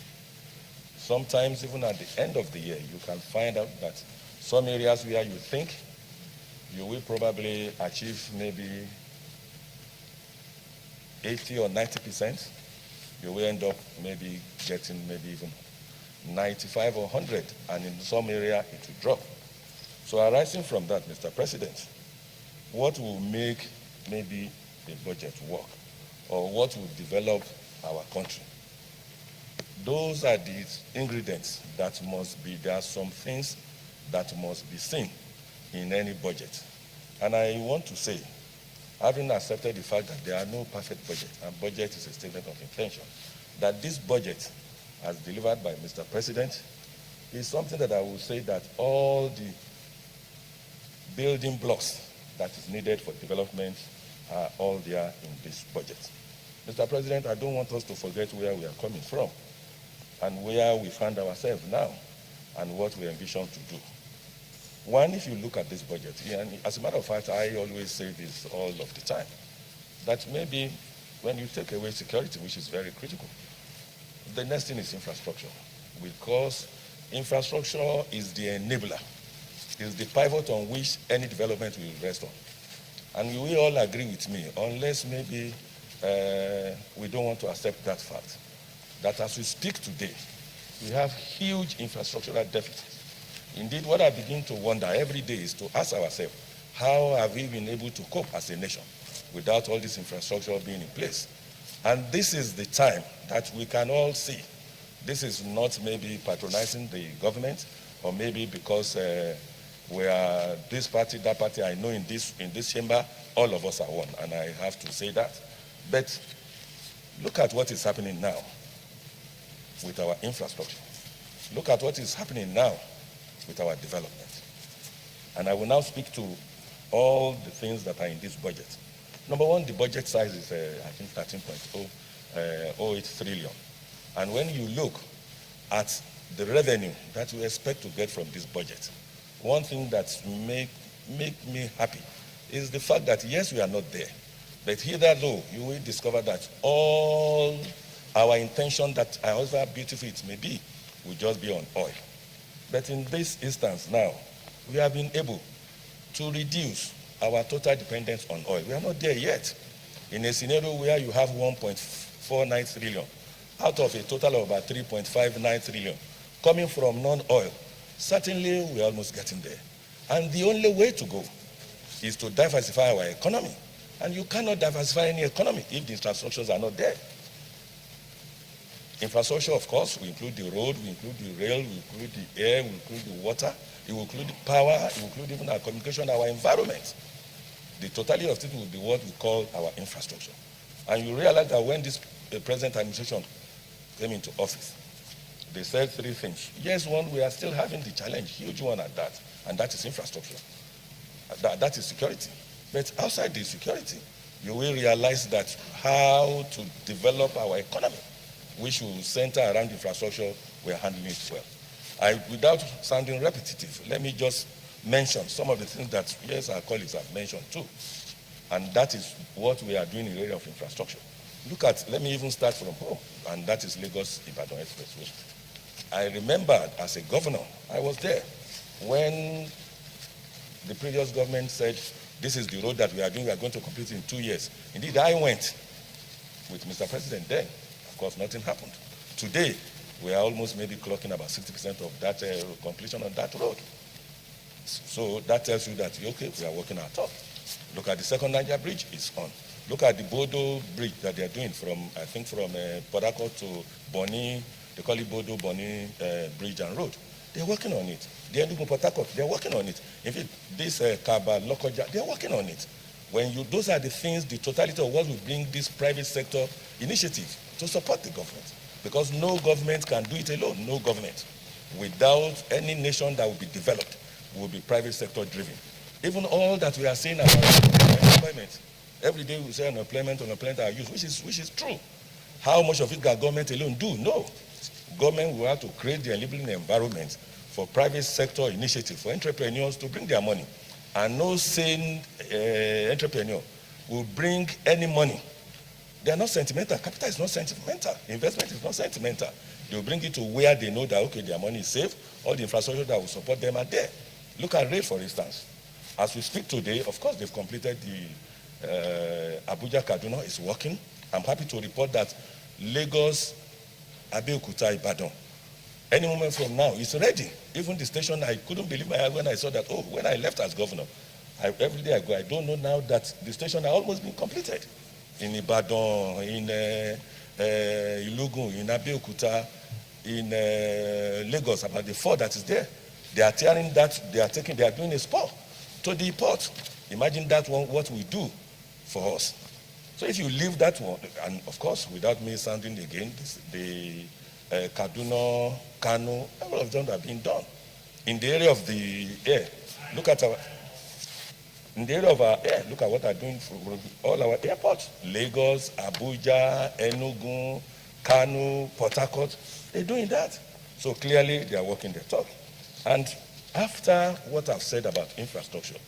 Sometimes, even at the end of the year, you can find out that some areas where you think you will probably achieve maybe 80 or 90%, you will end up maybe getting maybe even 95 or 100, and in some area it will drop. So arising from that, Mr. President, what will make maybe a budget work, or what will develop our country? Those are the ingredients that must be, there are some things that must be seen in any budget. And I want to say, having accepted the fact that there are no perfect budgets, and budget is a statement of intention, that this budget, as delivered by Mr. President, is something that I will say that all the building blocks that is needed for development are all there in this budget. Mr. President, I don't want us to forget where we are coming from and where we find ourselves now and what we envision to do. One, if you look at this budget, and as a matter of fact, I always say this all of the time, that maybe when you take away security, which is very critical, the next thing is infrastructure, because infrastructure is the enabler, is the pivot on which any development will rest on. And you will all agree with me, unless maybe we don't want to accept that fact, that as we speak today, we have huge infrastructural deficits. Indeed, what I begin to wonder every day is to ask ourselves, how have we been able to cope as a nation without all this infrastructure being in place? And this is the time that we can all see. This is not maybe patronizing the government, or maybe because we are this party, that party. I know in this chamber, all of us are one, and I have to say that. But look at what is happening now with our infrastructure. Look at what is happening now with our development. And I will now speak to all the things that are in this budget. Number one, the budget size is, I think, 13.08 trillion. And when you look at the revenue that we expect to get from this budget, one thing that make me happy is the fact that, yes, we are not there, but hitherto, you will discover that all our intention, that however beautiful it may be, will just be on oil. But in this instance now, we have been able to reduce our total dependence on oil. We are not there yet. In a scenario where you have 1.49 trillion out of a total of about 3.59 trillion coming from non-oil, certainly we are almost getting there. And the only way to go is to diversify our economy. And you cannot diversify any economy if the infrastructures are not there. Infrastructure, of course, we include the road, we include the rail, we include the air, we include the water, it will include the power, it will include even our communication, our environment. The totality of it will be what we call our infrastructure. And you realize that when this present administration came into office, they said three things. Yes, one, we are still having the challenge, huge one at that, and that is infrastructure. That is security. But outside the security, you will realize that how to develop our economy, which will center around infrastructure, we are handling it well. Without sounding repetitive, let me just mention some of the things that, yes, our colleagues have mentioned too. And that is what we are doing in the area of infrastructure. Look at, let me even start from home, and that is Lagos-Ibadan Expressway. I remember as a governor, I was there when the previous government said, this is the road that we are doing, we are going to complete in 2 years. Indeed, I went with Mr. President then. Of course, nothing happened. Today, we are almost maybe clocking about 60% of that completion on that road. So that tells you that, okay, we are working our top. Look at the second Niger bridge, it's on. Look at the Bodo bridge that they are doing from, I think from Port Harcourt to Boni, they call it Bodo Boni Bridge and Road. They're working on it. The Enugu Port Harcourt, they're working on it. In fact, this Kaba, Lokoja, they're working on it. Those are the things, the totality of what will bring this private sector initiative to support the government. Because no government can do it alone, no government. Without any nation that will be developed, will be private sector driven. Even all that we are saying about unemployment, every day we say unemployment are used, which is true. How much of it can government alone do? No. Government will have to create the enabling environment for private sector initiative, for entrepreneurs to bring their money. And no sane entrepreneur will bring any money. They are not sentimental. Capital is not sentimental. Investment is not sentimental. They will bring it to where they know that, okay, their money is safe. All the infrastructure that will support them are there. Look at rail, for instance. As we speak today, of course, they've completed the Abuja-Kaduna. It's working. I'm happy to report that Lagos, Abeokuta, Ibadan, any moment from now, it's ready. Even the station, I couldn't believe my eyes when I saw that, oh, when I left as governor, every day I go, I don't know now that the station has almost been completed. In Ibadan, in Ilugun, in Abeokuta, in Lagos, about the 4 that is there. They are tearing that, they are doing a spur to the port. Imagine that one, what we do for us. So if you leave that one, and of course, without me sounding again, the Kaduna, Kano, all of them are being done. In the area of the air, look at our, in the area of our air, look at what they're doing for all our airports. Lagos, Abuja, Enugu, Kano, Port Harcourt, they're doing that. So clearly, they are working their talk. And after what I've said about infrastructure,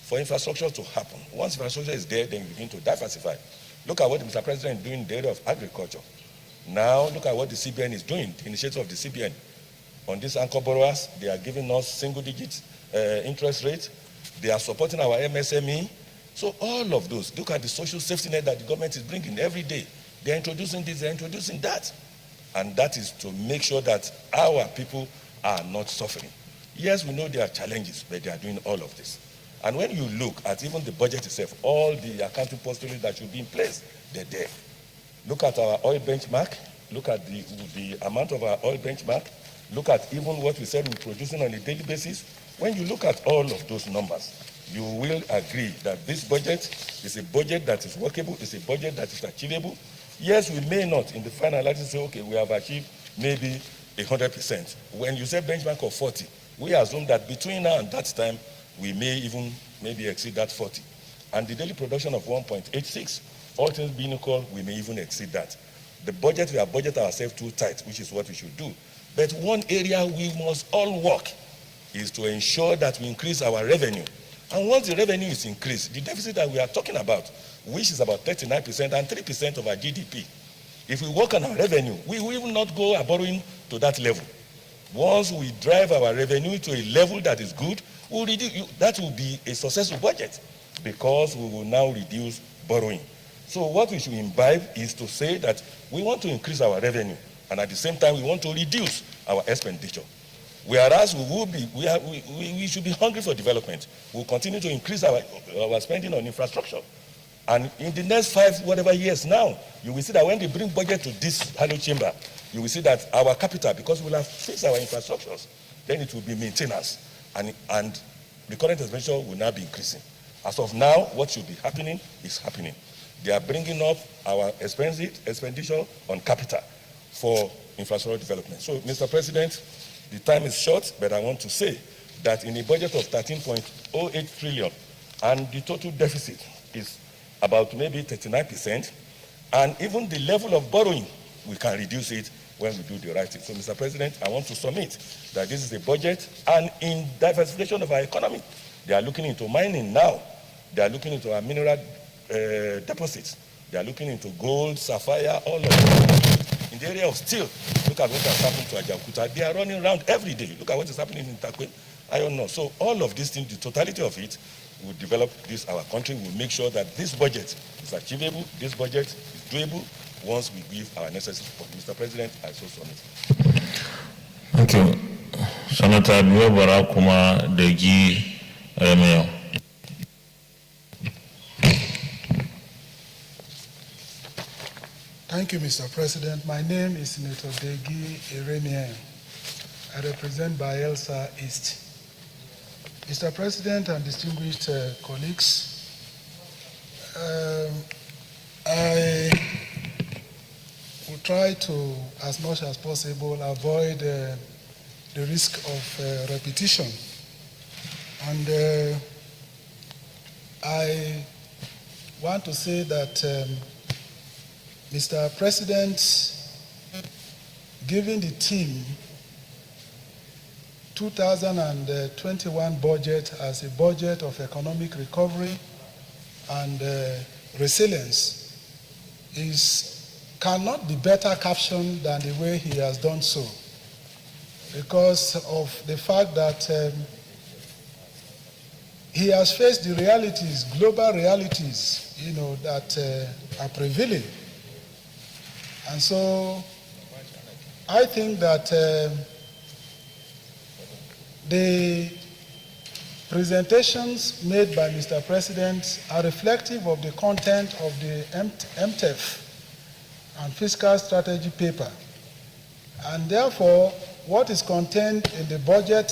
for infrastructure to happen, once infrastructure is there, then you begin to diversify. Look at what Mr. President is doing in the area of agriculture. Now, look at what the CBN is doing, the initiative of the CBN. On these anchor borrowers, they are giving us single-digit interest rate. They are supporting our MSME. So all of those, look at the social safety net that the government is bringing every day. They're introducing this, they're introducing that. And that is to make sure that our people are not suffering. Yes, we know there are challenges, but they are doing all of this. And when you look at even the budget itself, all the accounting postulates that should be in place, they're there. Look at our oil benchmark. Look at the amount of our oil benchmark. Look at even what we said we're producing on a daily basis. When you look at all of those numbers, you will agree that this budget is a budget that is workable, it's a budget that is achievable. Yes, we may not in the final analysis say, okay, we have achieved maybe 100%. When you say benchmark of 40, we assume that between now and that time, we may even maybe exceed that 40. And the daily production of 1.86, all things being equal, we may even exceed that. The budget, we have budgeted ourselves too tight, which is what we should do. But one area we must all work is to ensure that we increase our revenue. And once the revenue is increased, the deficit that we are talking about, which is about 39% and 3% of our GDP, if we work on our revenue, we will not go borrowing to that level. Once we drive our revenue to a level that is good, that will be a successful budget because we will now reduce borrowing. So what we should imbibe is to say that we want to increase our revenue and at the same time we want to reduce our expenditure. Whereas we should be hungry for development. We'll continue to increase our spending on infrastructure. And in the next 5 whatever years now, you will see that when they bring budget to this hollow chamber, you will see that our capital, because we'll have fixed our infrastructures, then it will be maintenance. And the current expenditure will now be increasing. As of now, what should be happening is happening. They are bringing up our expenditure on capital for infrastructure development. So, Mr. President, the time is short, but I want to say that in a budget of 13.08 trillion, and the total deficit is about maybe 39%, and even the level of borrowing, we can reduce it when we do the right thing. So, Mr. President, I want to submit that this is a budget, and in diversification of our economy, they are looking into mining now. They are looking into our mineral deposits. They are looking into gold, sapphire, all of it. In the area of steel, look at what has happened to Ajaokuta. They are running around every day. Look at what is happening in Takwe, iron ore. So all of these things, the totality of it, will develop this, our country will make sure that this budget is achievable, this budget is doable once we give our necessary support. Mr. President, I so submit. Thank you. Senator Biobara Kuma Degi Remeo. Thank you, Mr. President. My name is Senator Degi Eremien. I represent Bayelsa East. Mr. President and distinguished colleagues, I will try to, as much as possible, avoid the risk of repetition. And I want to say that Mr. President, given the team 2021 budget as a budget of economic recovery and resilience cannot be better captioned than the way he has done so, because of the fact that he has faced the realities, global realities, that are prevailing. And so I think that the presentations made by Mr. President are reflective of the content of the MTEF and fiscal strategy paper. And therefore, what is contained in the budget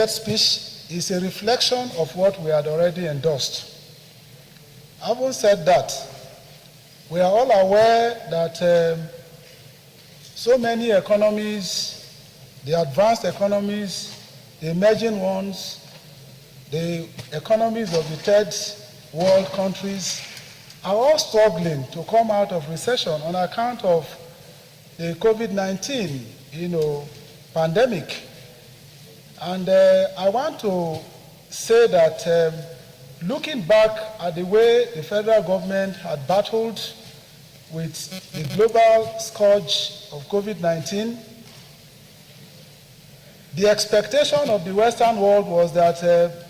speech is a reflection of what we had already endorsed. Having said that, we are all aware that so many economies, the advanced economies, the emerging ones, the economies of the third world countries are all struggling to come out of recession on account of the COVID-19, pandemic. And I want to say that looking back at the way the federal government had battled with the global scourge of COVID-19, the expectation of the Western world was that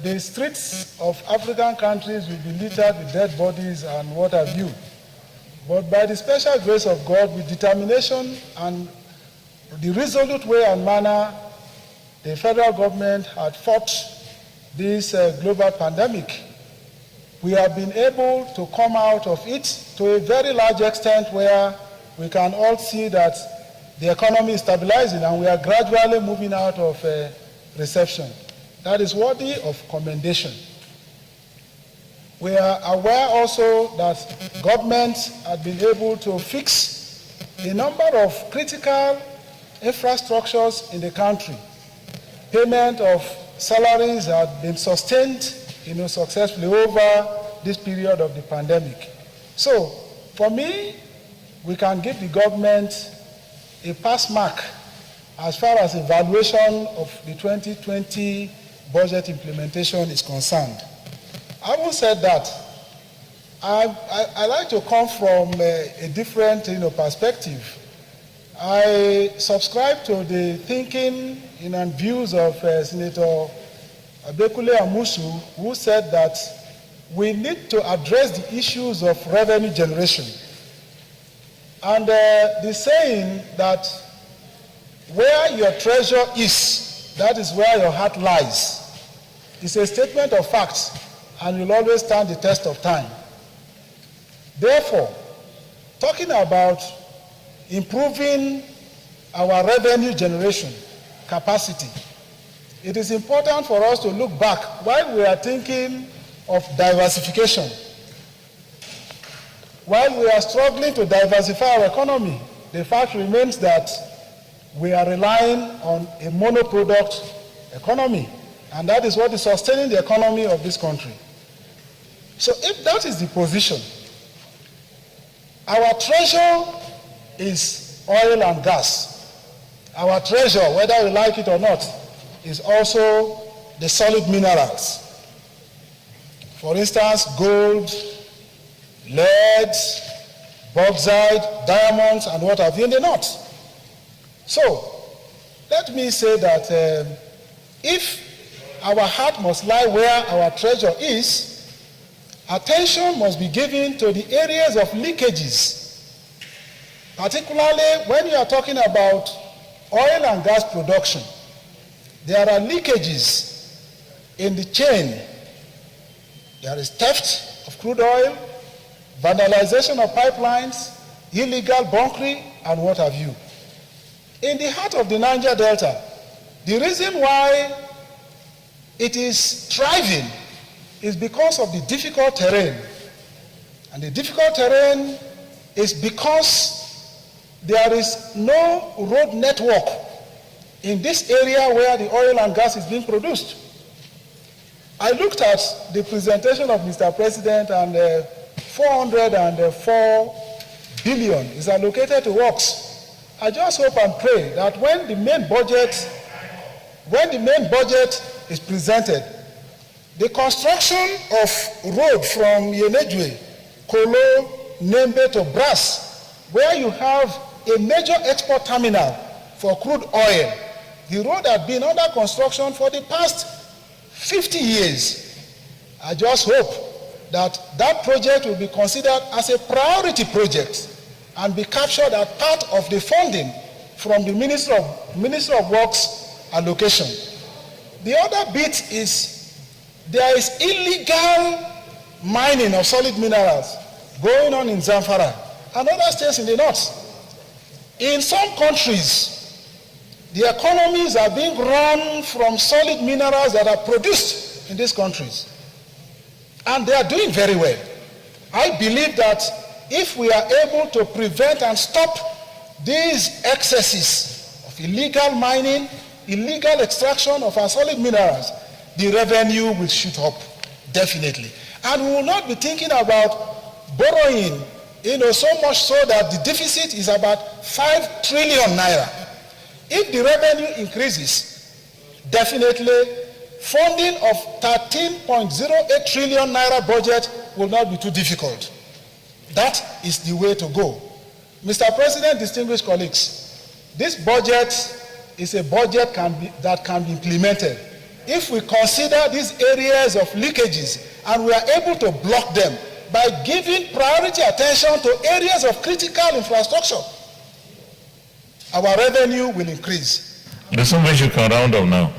the streets of African countries will be littered with dead bodies and what have you. But by the special grace of God, with determination and the resolute way and manner the federal government had fought this global pandemic, we have been able to come out of it to a very large extent where we can all see that the economy is stabilizing and we are gradually moving out of recession. That is worthy of commendation. We are aware also that governments have been able to fix a number of critical infrastructures in the country. Payment of salaries have been sustained successfully over this period of the pandemic. So, for me, we can give the government a pass mark as far as evaluation of the 2020 budget implementation is concerned. Having said that, I like to come from a different perspective. I subscribe to the thinking and views of Senator Abekule Amusu, who said that we need to address the issues of revenue generation. And the saying that where your treasure is, that is where your heart lies, is a statement of fact and will always stand the test of time. Therefore, talking about improving our revenue generation capacity, it is important for us to look back while we are thinking of diversification. While we are struggling to diversify our economy, the fact remains that we are relying on a monoproduct economy, and that is what is sustaining the economy of this country. So if that is the position, our treasure is oil and gas. Our treasure, whether we like it or not, is also the solid minerals. For instance, gold, lead, bauxite, diamonds, and what have you in the north. So, let me say that if our heart must lie where our treasure is, attention must be given to the areas of leakages, particularly when you are talking about oil and gas production. There are leakages in the chain. There is theft of crude oil, vandalization of pipelines, illegal bunkering, and what have you. In the heart of the Niger Delta, the reason why it is thriving is because of the difficult terrain. And the difficult terrain is because there is no road network in this area where the oil and gas is being produced. I looked at the presentation of Mr. President, and 404 billion is allocated to works. I just hope and pray that when the main budget is presented, the construction of road from Yenejwe, Kolo, Nembe to Brass, where you have a major export terminal for crude oil, the road has been under construction for the past 50 years. I just hope that that project will be considered as a priority project and be captured as part of the funding from the Ministry of Works allocation. The other bit is there is illegal mining of solid minerals going on in Zamfara and other states in the north. In some countries, the economies are being run from solid minerals that are produced in these countries. And they are doing very well. I believe that if we are able to prevent and stop these excesses of illegal mining, illegal extraction of our solid minerals, the revenue will shoot up, definitely. And we will not be thinking about borrowing, so much so that the deficit is about 5 trillion naira. If the revenue increases, definitely funding of 13.08 trillion naira budget will not be too difficult. That is the way to go. Mr. President, distinguished colleagues, this budget is a budget that can be implemented if we consider these areas of leakages and we are able to block them by giving priority attention to areas of critical infrastructure. Our revenue will increase. There's something you can round up now.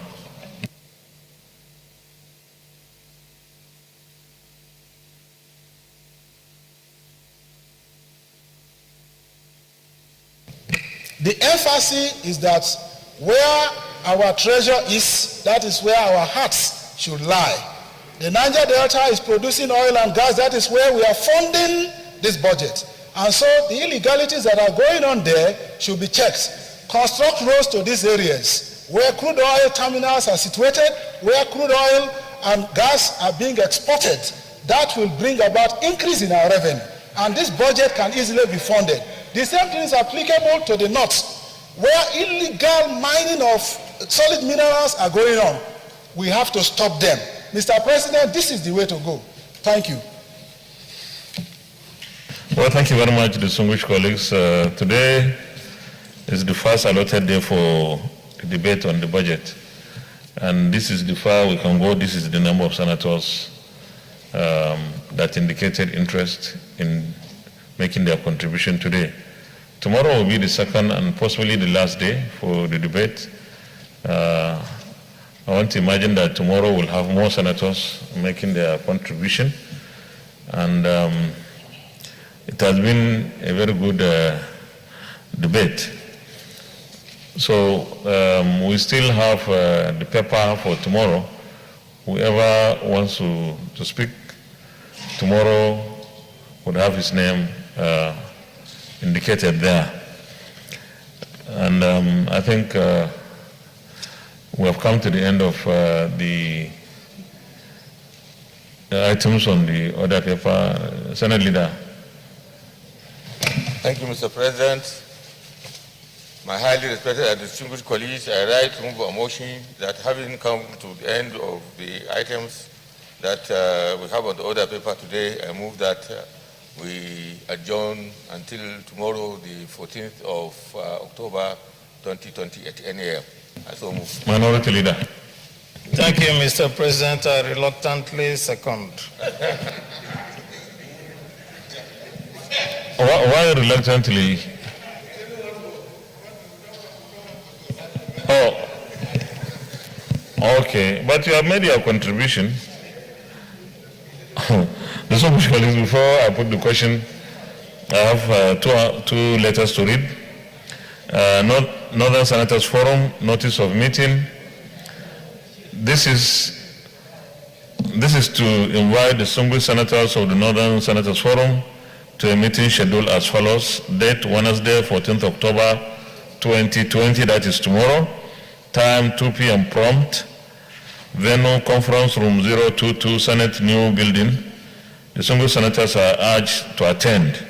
The emphasis is that where our treasure is, that is where our hearts should lie. The Niger Delta is producing oil and gas. That is where we are funding this budget. And so the illegalities that are going on there should be checked. Construct roads to these areas where crude oil terminals are situated, where crude oil and gas are being exported. That will bring about increase in our revenue. And this budget can easily be funded. The same thing is applicable to the north, where illegal mining of solid minerals are going on. We have to stop them. Mr. President, this is the way to go. Thank you. Well, thank you very much, distinguished colleagues. Today is the first allotted day for the debate on the budget. And this is the far we can go. This is the number of senators that indicated interest in making their contribution today. Tomorrow will be the second and possibly the last day for the debate. I want to imagine that tomorrow we'll have more senators making their contribution. And it has been a very good debate. So we still have the paper for tomorrow. Whoever wants to speak tomorrow would have his name indicated there. And I think we have come to the end of the items on the order paper. Senate Leader. Thank you, Mr. President. My highly respected and distinguished colleagues, I write to move a motion that having come to the end of the items that we have on the order paper today, I move that we adjourn until tomorrow, the 14th of October 2020 at 10 a.m. I so move. Minority Leader. Thank you, Mr. President. I reluctantly second. Why reluctantly? Oh, okay. But you have made your contribution. There's so much colleagues. Before I put the question, I have two letters to read. Northern Senators Forum, notice of meeting. This is to invite the single senators of the Northern Senators Forum to a meeting scheduled as follows. Date Wednesday, 14th October 2020, that is tomorrow. Time 2 p.m. prompt. Venue Conference Room 022, Senate New Building. The single senators are urged to attend.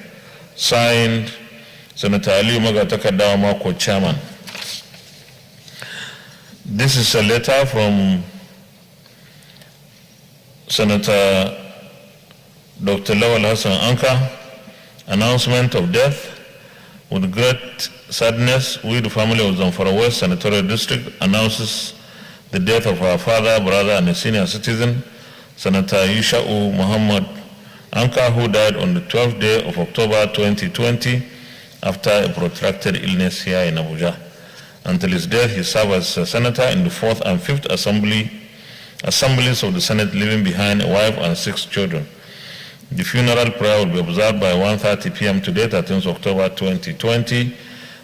Signed, Senator Ali Magatakadawa Mako, Chairman. This is a letter from Senator Dr. Lawal Hassan Anka. Announcement of death. With great sadness, we, the family of Zamfara West Senatorial District, announces the death of our father, brother, and a senior citizen, Senator Yusha'u Muhammad Anka, who died on the 12th day of October 2020 after a protracted illness here in Abuja. Until his death, he served as a senator in the 4th and 5th assemblies of the Senate, leaving behind a wife and 6 children. The funeral prayer will be observed by 1:30 p.m. today, 13th October 2020,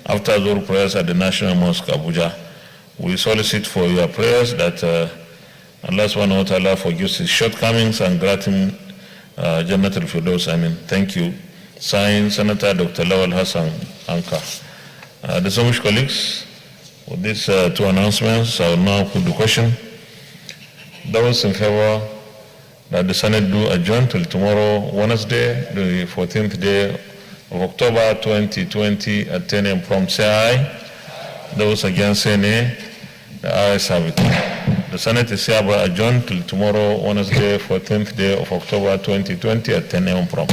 after Zuhr prayers at the National Mosque, Abuja. We solicit for your prayers that Allah subhanahu wa ta'ala forgives his shortcomings and grant him Jannatul Firdaus. Amen. Thank you. Signed, Senator Dr. Lawal Hassan Anka. Distinguished colleagues, with these 2 announcements, I will now put the question. Those in favor that the Senate do adjourn till tomorrow, Wednesday, the 14th day of October 2020 at 10 a.m. prompt, say aye. Those against, say nay. The ayes have it. The Senate is hereby adjourned till tomorrow, Wednesday, 14th day of October 2020 at 10 a.m. prompt.